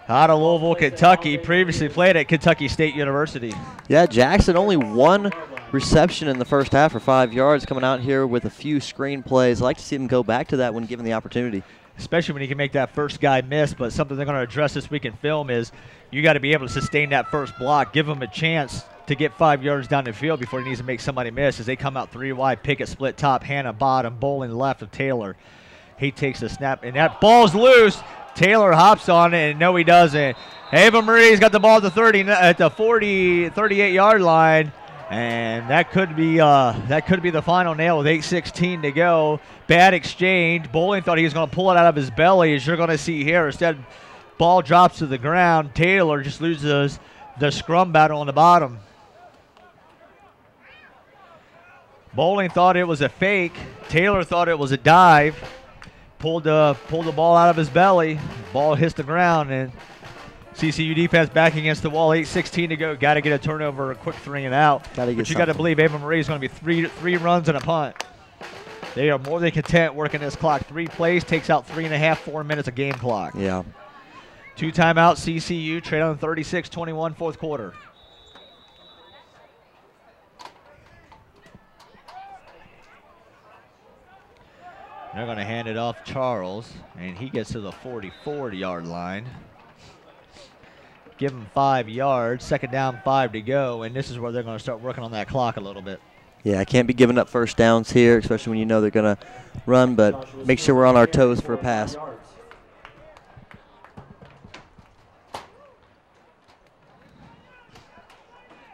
out of Louisville, Kentucky, previously played at Kentucky State University. Yeah, Jackson only one reception in the first half for 5 yards, coming out here with a few screen plays. I'd like to see him go back to that when given the opportunity. Especially when you can make that first guy miss, but something they're going to address this week in film is you got to be able to sustain that first block, give him a chance to get 5 yards down the field before he needs to make somebody miss as they come out 3 wide, Pickett split top, Hannah bottom, Bowling left of Taylor. He takes the snap, and that ball's loose. Taylor hops on it, and no, he doesn't. Ava Marie's got the ball at the 38-yard line, and that could be the final nail with 8:16 to go. Bad exchange. Bowling thought he was going to pull it out of his belly, as you're going to see here. Instead, ball drops to the ground. Taylor just loses the scrum battle on the bottom. Bowling thought it was a fake. Taylor thought it was a dive. Pulled the ball out of his belly. Ball hits the ground, and CCU defense back against the wall. 8:16 to go. Got to get a turnover, a quick 3 and out. But you got to believe Ava Marie is going to be three runs and a punt. They are more than content working this clock. 3 plays takes out 3.5, 4 minutes of game clock. Yeah. 2 timeouts. CCU trailing 36-21, fourth quarter. They're going to hand it off Charles, and he gets to the 44-yard line. Give him 5 yards, second down, 5 to go, and this is where they're going to start working on that clock a little bit. Yeah, I can't be giving up first downs here, especially when you know they're going to run, but make sure we're on our toes for a pass.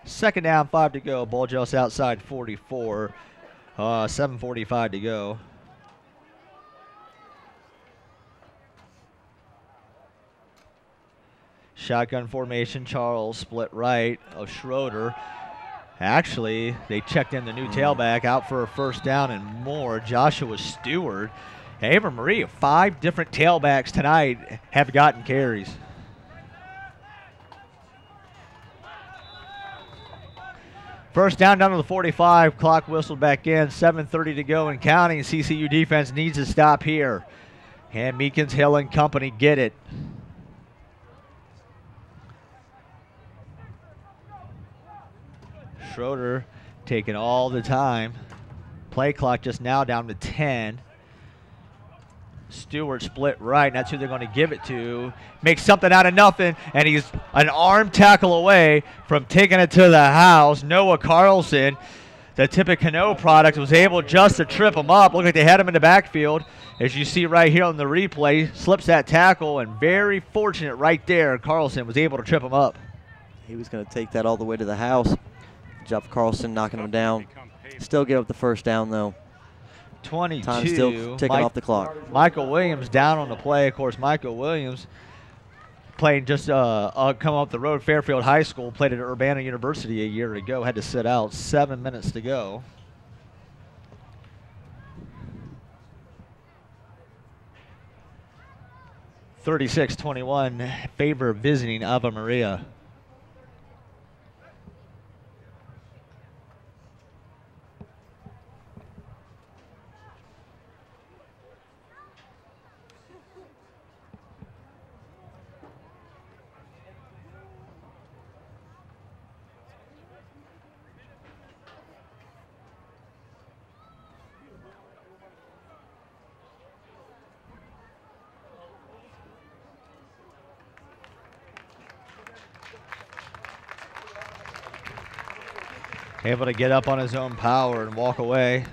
Second down, 5 to go. Ball just outside 44. 7:45 to go. Shotgun formation. Charles split right of Schroeder. Actually, they checked in the new tailback out for a first down and more. Joshua Stewart. Ava Marie, 5 different tailbacks tonight have gotten carries. First down to the 45. Clock whistled back in. 7:30 to go and counting. CCU defense needs to stop here. And Meekins, Hill, and company get it. Schroeder taking all the time. Play clock just now down to 10. Stewart split right, and that's who they're going to give it to. Makes something out of nothing, and he's an arm tackle away from taking it to the house. Noah Carlson, the Tippecanoe product, was able just to trip him up. Looked like they had him in the backfield. As you see right here on the replay, slips that tackle, and very fortunate right there, Carlson was able to trip him up. He was going to take that all the way to the house. Jeff Carlson knocking him down. Still give up the first down, though. 22. Time still ticking off the clock. Michael Williams down on the play. Of course, Michael Williams playing just come up the road, Fairfield High School, played at Urbana University a year ago, had to sit out. 7 minutes to go. (36-21) favor visiting Ave Maria. Able to get up on his own power and walk away.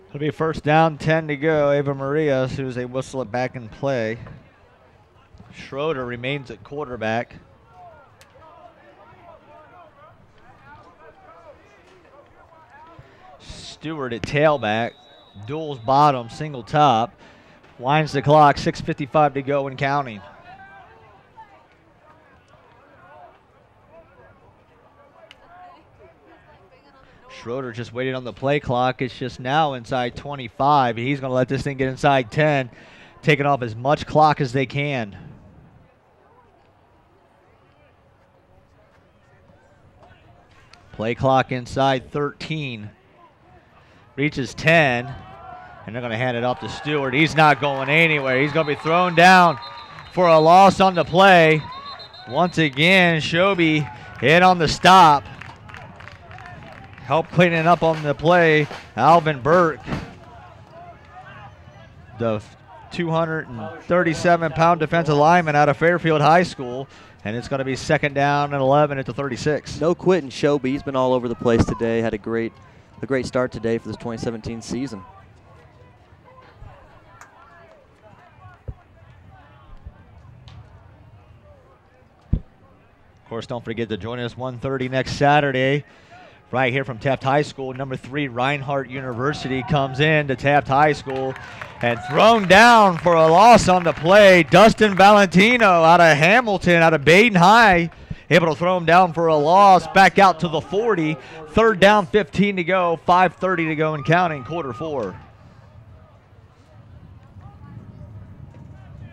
It'll be first down, 10 to go. Ava Maria, as soon as they whistle it back in play. Schroeder remains at quarterback. Stewart at tailback. Duels bottom, single top. Winds the clock, 6:55 to go and counting. Schroeder just waiting on the play clock. It's just now inside 25. He's going to let this thing get inside 10, taking off as much clock as they can. Play clock inside 13. Reaches 10. And they're going to hand it off to Stewart. He's not going anywhere. He's going to be thrown down for a loss on the play. Once again, Shobi hit on the stop. Help cleaning up on the play, Alvin Burke. The 237-pound defensive lineman out of Fairfield High School. And it's going to be 2nd down and 11 at the 36. No quitting Shobi. He's been all over the place today. Had a great start today for this 2017 season. Of course, don't forget to join us 1:30 next Saturday right here from Taft High School. Number 3, Reinhardt University comes in to Taft High School and thrown down for a loss on the play. Dustin Valentino out of Hamilton, out of Baden High, able to throw him down for a loss. Back out to the 40. 3rd down, 15 to go, 5:30 to go and counting, quarter 4.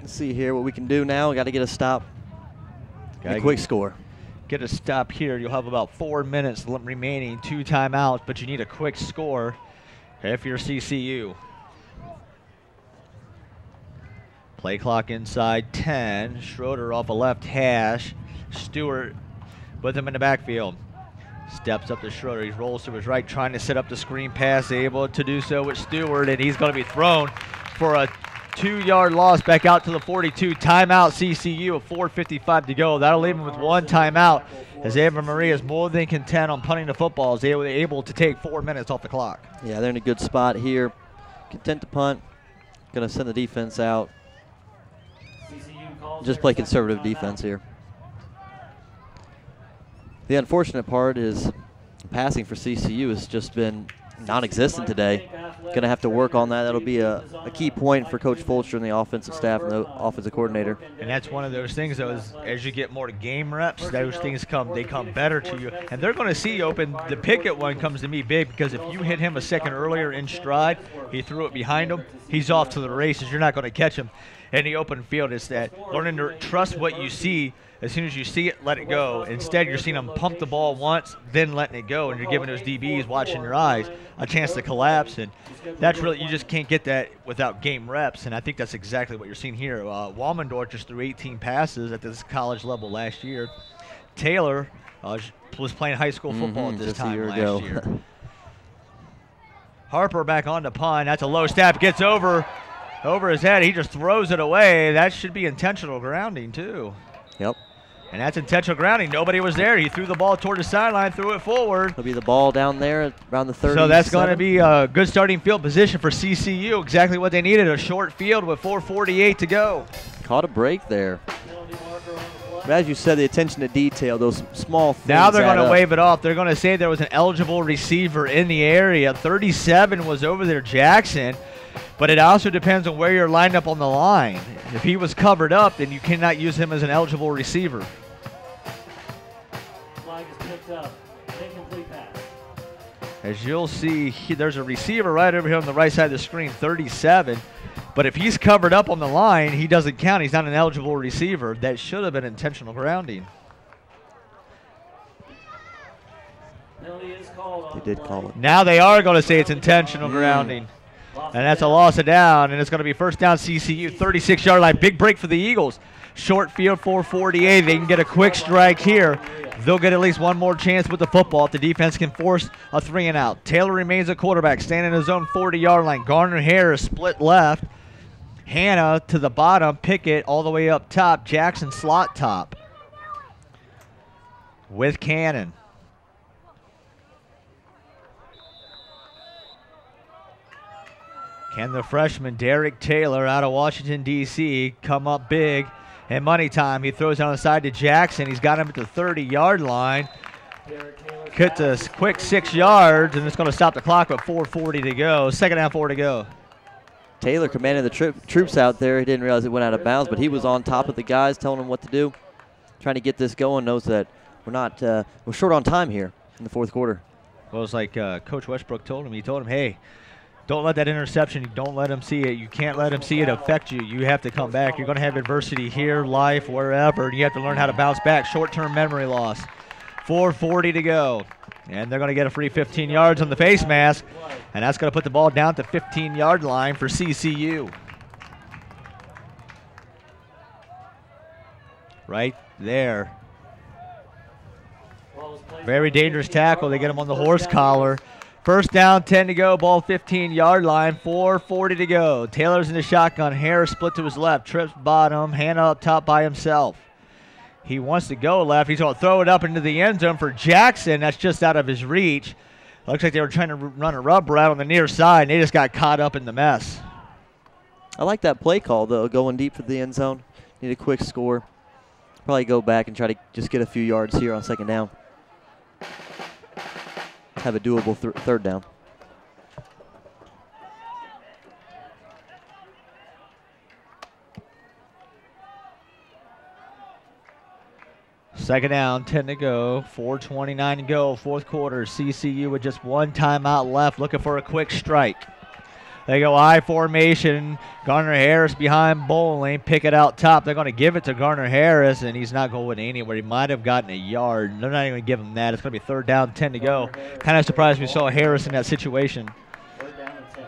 Let's see here what we can do now. We got to get a stop. A quick score. Get a stop here. You'll have about 4 minutes remaining, 2 timeouts, but you need a quick score if you're CCU. Play clock inside 10. Schroeder off a left hash. Stewart with him in the backfield. Steps up to Schroeder. He rolls to his right, trying to set up the screen pass. Able to do so with Stewart, and he's going to be thrown for a 2-yard loss back out to the 42. Timeout CCU, 4:55 to go. That'll leave him with 1 timeout as Ava Maria is more than content on punting the football. As they were able to take 4 minutes off the clock. Yeah, they're in a good spot here. Content to punt. Going to send the defense out. Just play conservative defense here. The unfortunate part is passing for CCU has just been non-existent today. Going to have to work on that. That'll be a key point for Coach Fulcher and the offensive staff and the offensive coordinator. And that's one of those things, though, is as you get more game reps, those things come better to you. And they're going to see open. The Pickett one comes to me big because if you hit him a second earlier in stride, he threw it behind him, he's off to the races. You're not going to catch him in the open field. It's that learning to trust what you see. As soon as you see it, let it go. Instead, you're seeing them pump the ball once, then letting it go, and you're giving those DBs watching your eyes a chance to collapse. And that's really, you just can't get that without game reps, and I think that's exactly what you're seeing here. Walmendorf just threw 18 passes at this college level last year. Taylor was playing high school football at this time last year. Harper back on the punt. That's a low snap. Gets over his head. He just throws it away. That should be intentional grounding, too. Yep. And that's intentional grounding. Nobody was there. He threw the ball toward the sideline, threw it forward. It'll be the ball down there around the 30. So that's going to be a good starting field position for CCU. Exactly what they needed, a short field with 4:48 to go. Caught a break there. But as you said, the attention to detail, those small things. Now they're going to wave it off. They're going to say there was an eligible receiver in the area. 37 was over there, Jackson. But it also depends on where you're lined up on the line. If he was covered up, then you cannot use him as an eligible receiver. Flag is picked up. Incomplete pass. As you'll see, there's a receiver right over here on the right side of the screen, 37. But if he's covered up on the line, he doesn't count. He's not an eligible receiver. That should have been intentional grounding. Penalty is called on They did call it. Now they are going to say it's intentional grounding. And that's a loss of down, and it's going to be 1st down CCU, 36-yard line. Big break for the Eagles. Short field, 4:48. They can get a quick strike here. They'll get at least one more chance with the football if the defense can force a 3-and-out. Taylor remains a quarterback, standing in his own 40-yard line. Garner Harris split left. Hannah to the bottom. Pickett all the way up top. Jackson slot top with Cannon. Can the freshman Derek Taylor out of Washington, D.C. come up big in money time? He throws it on the side to Jackson. He's got him at the 30-yard line. Gets a quick 6 yards, and it's going to stop the clock with 4:40 to go. 2nd down, 4 to go. Taylor commanded the troops out there. He didn't realize it went out of bounds, but he was on top of the guys, telling them what to do, trying to get this going. Knows that we're short on time here in the 4th quarter. Well, it's like Coach Westbrook told him. He told him, hey, don't let that interception, don't let him see it. You can't let him see it affect you. You have to come back. You're going to have adversity here, life, wherever. You have to learn how to bounce back. Short-term memory loss. 4:40 to go. And they're going to get a free 15 yards on the face mask, and that's going to put the ball down to 15-yard line for CCU. Right there. Very dangerous tackle. They get him on the horse collar. First down, 10 to go, ball 15-yard line, 4:40 to go. Taylor's in the shotgun. Harris split to his left, trips bottom, hand up top by himself. He wants to go left. He's going to throw it up into the end zone for Jackson. That's just out of his reach. Looks like they were trying to run a rub route on the near side, and they just got caught up in the mess. I like that play call, though, going deep for the end zone. Need a quick score. Probably go back and try to just get a few yards here on second down. Have a doable third down. Second down, 10 to go, 4:29 to go, fourth quarter. CCU with just one timeout left, looking for a quick strike. They go I formation. Garner Harris behind Bowling. Pick it out top. They're going to give it to Garner Harris, and he's not going anywhere. He might have gotten a yard. They're not even going to give him that. It's going to be third down, 10 to go. Kind of surprised we saw Harris in that situation. Third down and 10.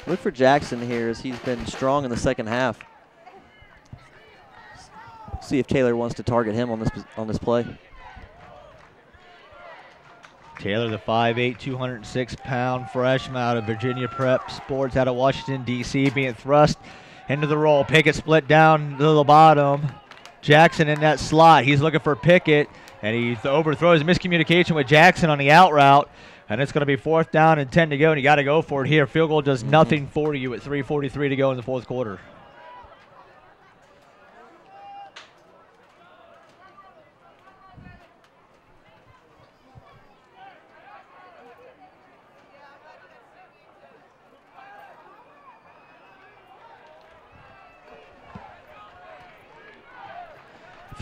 Look for Jackson here as he's been strong in the second half. See if Taylor wants to target him on this play. Taylor, the 5'8", 206-pound freshman out of Virginia Prep Sports out of Washington, D.C., being thrust into the roll. Pickett split down to the bottom. Jackson in that slot. He's looking for Pickett, and he overthrows. Miscommunication with Jackson on the out route, and it's going to be fourth down and 10 to go, and you got to go for it here. Field goal does nothing for you at 3:43 to go in the fourth quarter.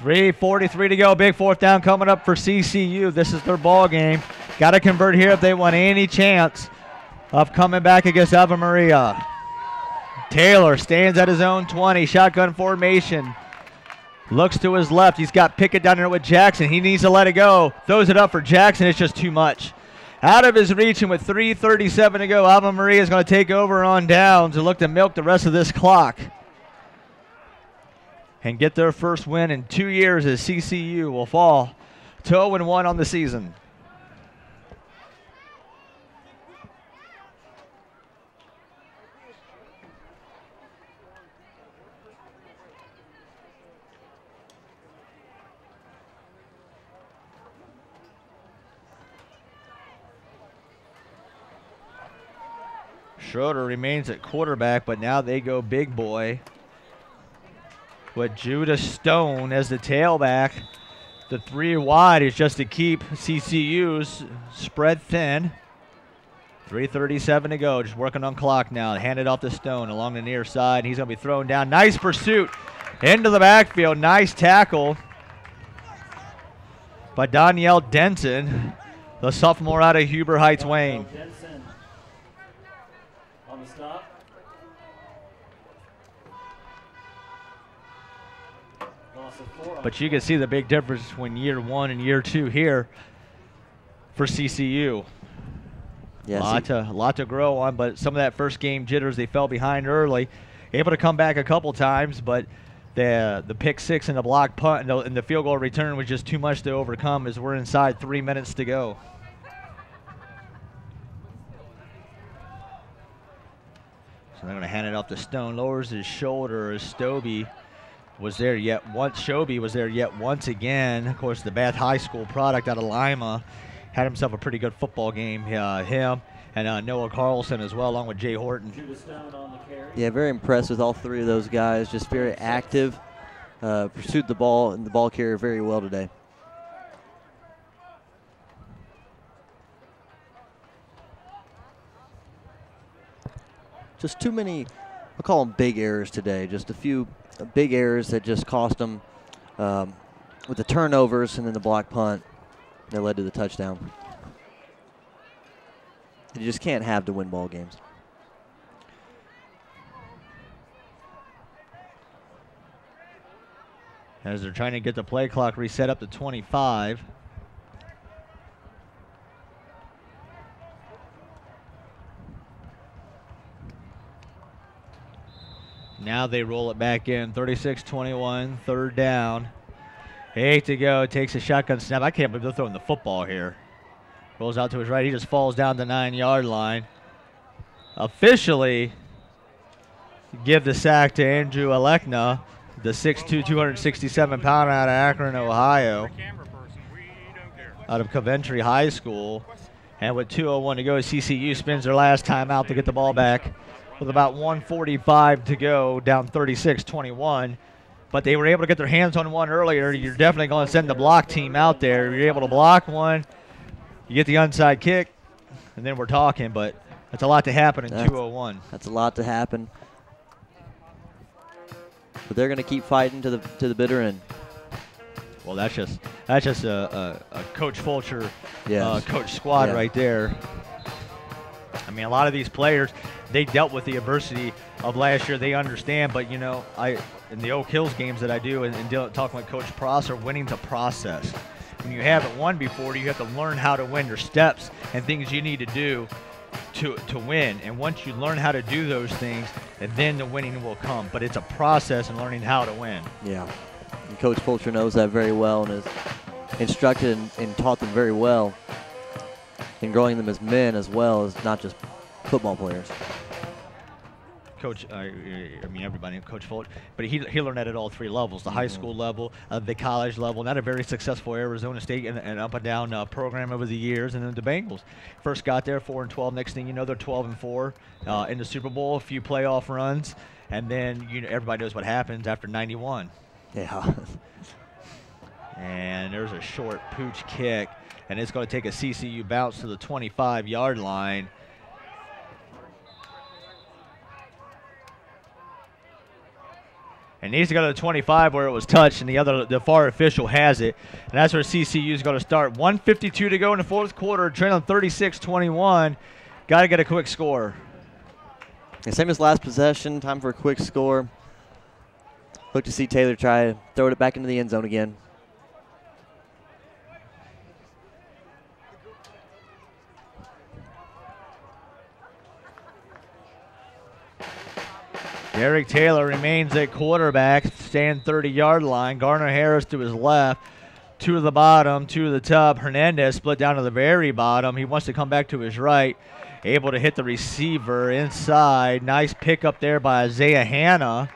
.343 to go. Big fourth down coming up for CCU. This is their ball game. Got to convert here if they want any chance of coming back against Ave Maria. Taylor stands at his own 20. Shotgun formation. Looks to his left. He's got Pickett down there with Jackson. He needs to let it go. Throws it up for Jackson. It's just too much. Out of his reach, and with 3:37 to go, Ave Maria is going to take over on downs and look to milk the rest of this clock and get their first win in 2 years as CCU will fall to 0-1 on the season. Schroeder remains at quarterback, but now they go big boy with Judah Stone as the tailback. The 3 wide is just to keep CCU's spread thin. 3:37 to go, just working on clock now. Hand it off to Stone along the near side. He's going to be thrown down. Nice pursuit into the backfield. Nice tackle by Danielle Denson, the sophomore out of Huber Heights, Wayne. Denson on the stop. But you can see the big difference between year 1 and year 2 here for CCU. Yeah, lot to grow on, but some of that first game jitters, they fell behind early. Able to come back a couple times, but the pick six and the block punt and the field goal return was just too much to overcome as we're inside 3 minutes to go. So they're going to hand it off to Stone. Lowers his shoulder as Stobie was there yet once. Shobi was there yet once again. Of course, the Bath High School product out of Lima had himself a pretty good football game. Him and Noah Carlson as well, along with Jay Horton. Yeah, very impressed with all 3 of those guys. Just very active. Pursued the ball and the ball carrier very well today. Just too many, I'll call them big errors today. Just a few big errors that just cost them with the turnovers and then the block punt that led to the touchdown. You just can't have to win ball games. as they're trying to get the play clock reset up to 25. Now they roll it back in. 36-21, third down. 8 to go. Takes a shotgun snap. I can't believe they're throwing the football here. Rolls out to his right. He just falls down the 9-yard line. Officially give the sack to Andrew Alekna, the 6'2", 267-pounder out of Akron, Ohio, out of Coventry High School. And with 2:01 to go, CCU spins their last time out to get the ball back with about 1:45 to go, down 36-21. But they were able to get their hands on one earlier. You're definitely going to send the block team out there. You're able to block one, you get the onside kick, and then we're talking. But that's a lot to happen in 2:01. That's a lot to happen. But they're going to keep fighting to the bitter end. Well, that's just a Coach Fulcher, Yes. coach squad right there. I mean, a lot of these players, they dealt with the adversity of last year. They understand, but, you know, in the Oak Hills games that I do and talking with Coach Prosser, winning's a process. When you haven't won before, you have to learn how to win. Your steps and things you need to do to win. And once you learn how to do those things, and then the winning will come. But it's a process in learning how to win. Yeah. And Coach Fulcher knows that very well and has instructed and taught them very well in growing them as men as well as not just football players. Coach, I mean everybody, Coach Fulcher, but he learned that at all three levels: the high school level, the college level. Not a very successful Arizona State and up and down program over the years, and then the Bengals first got there 4-12. Next thing you know, they're 12-4 in the Super Bowl, a few playoff runs, and then everybody knows what happens after 91. Yeah. And there's a short pooch kick, and it's going to take a CCU bounce to the 25-yard line. And needs to go to the 25 where it was touched, and the far official has it. And that's where CCU is going to start. 1:52 to go in the fourth quarter, trailing 36-21. Got to get a quick score. And same as last possession, time for a quick score. Look to see Taylor try to throw it back into the end zone again. Derek Taylor remains at quarterback, staying 30-yard line. Garner Harris to his left, two to the bottom, two to the top. Hernandez split down to the very bottom. He wants to come back to his right, able to hit the receiver inside. Nice pick up there by Isaiah Hanna.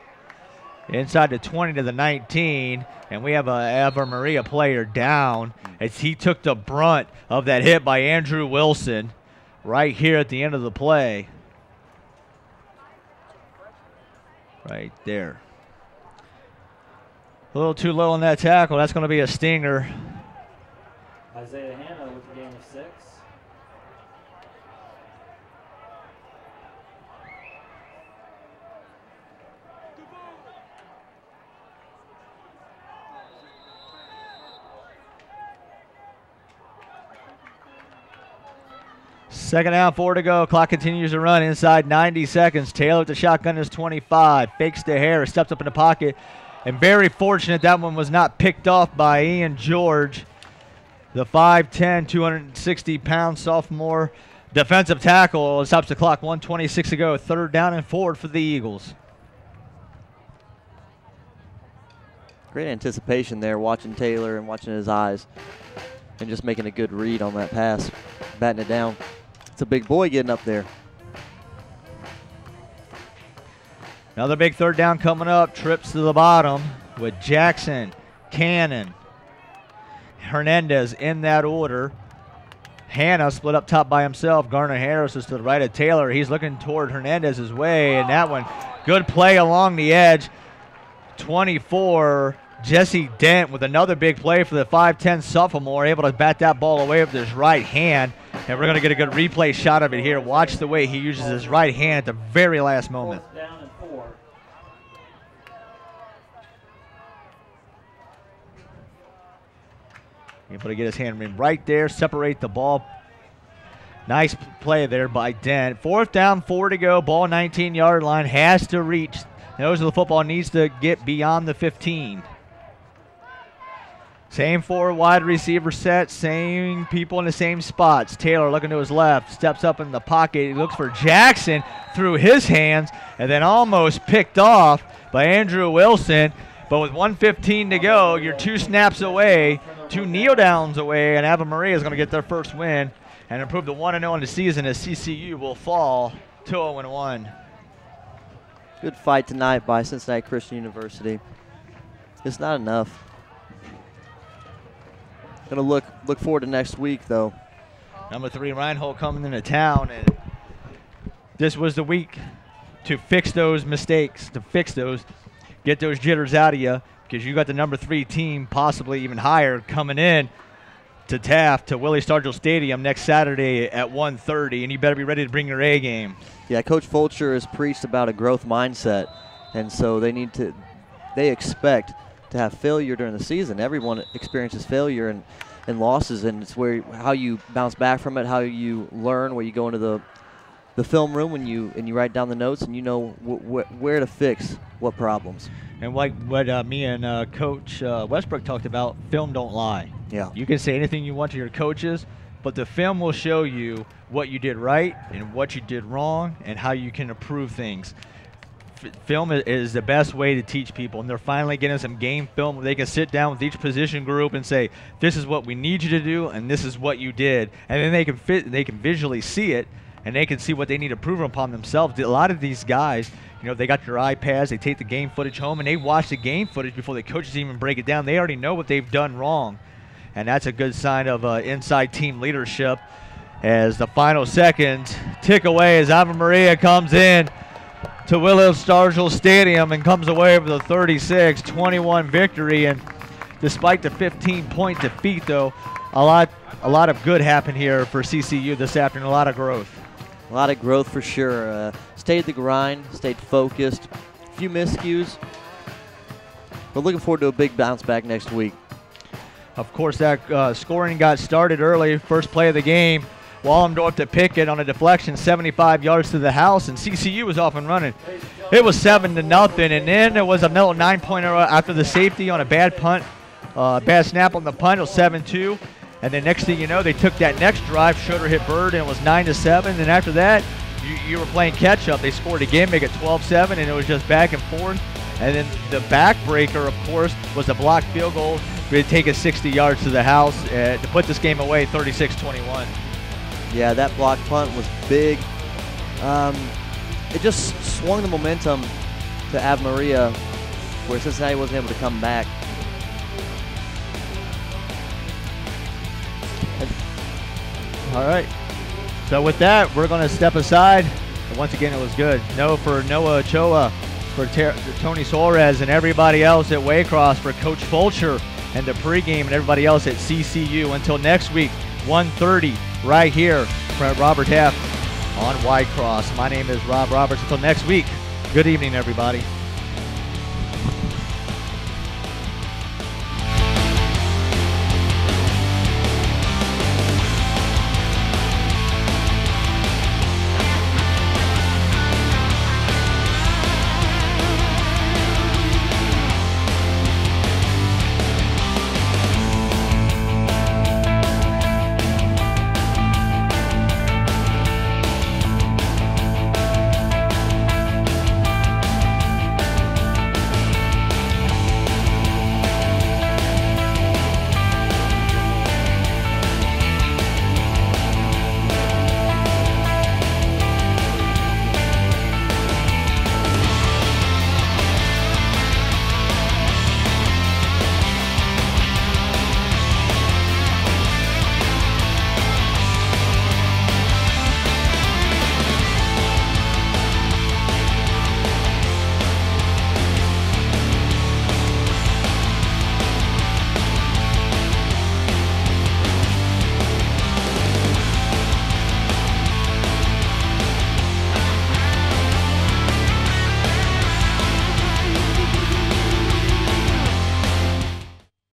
Inside the 20 to the 19, and we have a Ave Maria player down as he took the brunt of that hit by Andrew Wilson right here at the end of the play. Right there. A little too low on that tackle. That's going to be a stinger. Isaiah Hanna with a gain of 6. Second down, 4 to go. Clock continues to run inside 90 seconds. Taylor at the shotgun is 25. Fakes to Harris, steps up in the pocket. And very fortunate that one was not picked off by Ian George, the 5'10", 260-pound sophomore defensive tackle. It stops the clock, 1:26 to go. Third down and 4 for the Eagles. Great anticipation there, watching Taylor and watching his eyes and just making a good read on that pass, batting it down. It's a big boy getting up there. Another big third down coming up. Trips to the bottom with Jackson, Cannon, Hernandez in that order. Hanna split up top by himself. Garner Harris is to the right of Taylor. He's looking toward Hernandez's way, and that one, good play along the edge. 24, Jesse Dent with another big play for the 5'10 sophomore, able to bat that ball away with his right hand. And we're going to get a good replay shot of it here. Watch the way he uses his right hand at the very last moment. Fourth down and 4. Able to get his hand in right there, separate the ball. Nice play there by Dent. Fourth down, 4 to go. Ball 19-yard line, has to reach. Knows the football needs to get beyond the 15. Same 4 wide receiver set, same people in the same spots. Taylor looking to his left, steps up in the pocket. He looks for Jackson through his hands, and then almost picked off by Andrew Wilson. But with 1:15 to go, you're 2 snaps away, 2 kneel downs away, and Ave Maria is going to get their first win and improve to 1-0 in the season as CCU will fall to 0-1. Good fight tonight by Cincinnati Christian University. It's not enough. Gonna look forward to next week though. Number 3 Reinhold coming into town, and this was the week to fix those mistakes, get those jitters out of you, because you got the number 3 team, possibly even higher, coming in to Taft, to Willie Stargell Stadium next Saturday at 1:30, and you better be ready to bring your A game. Yeah, Coach Fulcher has preached about a growth mindset, and so they expect to have failure during the season. Everyone experiences failure and losses, and it's how you bounce back from it, how you learn, where you go into the film room and you write down the notes, and you know where to fix what problems. And like what me and Coach Westbrook talked about, film don't lie. Yeah. You can say anything you want to your coaches, but the film will show you what you did right and what you did wrong and how you can improve things. Film is the best way to teach people, and they're finally getting some game film where they can sit down with each position group and say, this is what we need you to do and this is what you did, and then they can visually see it, and they can see what they need to improve upon themselves. A lot of these guys, they got their iPads, they take the game footage home, and they watch the game footage before the coaches even break it down. They already know what they've done wrong, and that's a good sign of inside team leadership. As the final seconds tick away as Ave Maria comes in to Willie Stargell Stadium and comes away with a 36-21 victory. And despite the 15-point defeat, though, a lot of good happened here for CCU this afternoon. A lot of growth. A lot of growth for sure. Stayed the grind, stayed focused. A few miscues. But looking forward to a big bounce back next week. Of course, that scoring got started early. First play of the game. Wallendorf to Pickett on a deflection, 75 yards to the house, and CCU was off and running. It was 7-0, and then there was a middle 9-pointer after the safety on a bad punt, bad snap on the punt. It was 7-2, and then next thing you know, they took that next drive. Schroeder hit Bird, and it was 9-7. And after that, you were playing catch-up. They scored again, make it 12-7, and it was just back and forth. And then the backbreaker, of course, was a blocked field goal. We had taken 60 yards to the house to put this game away, 36-21. Yeah, that block punt was big. It just swung the momentum to Ave Maria, where Cincinnati wasn't able to come back. All right. So with that, we're going to step aside. And once again, it was good. No for Noah Ochoa, for Tony Suarez, and everybody else at Waycross, for Coach Fulcher and the pregame, and everybody else at CCU. Until next week, 1:30, right here from Robert Taft on Waycross. My name is Rob Roberts. Until next week, good evening, everybody.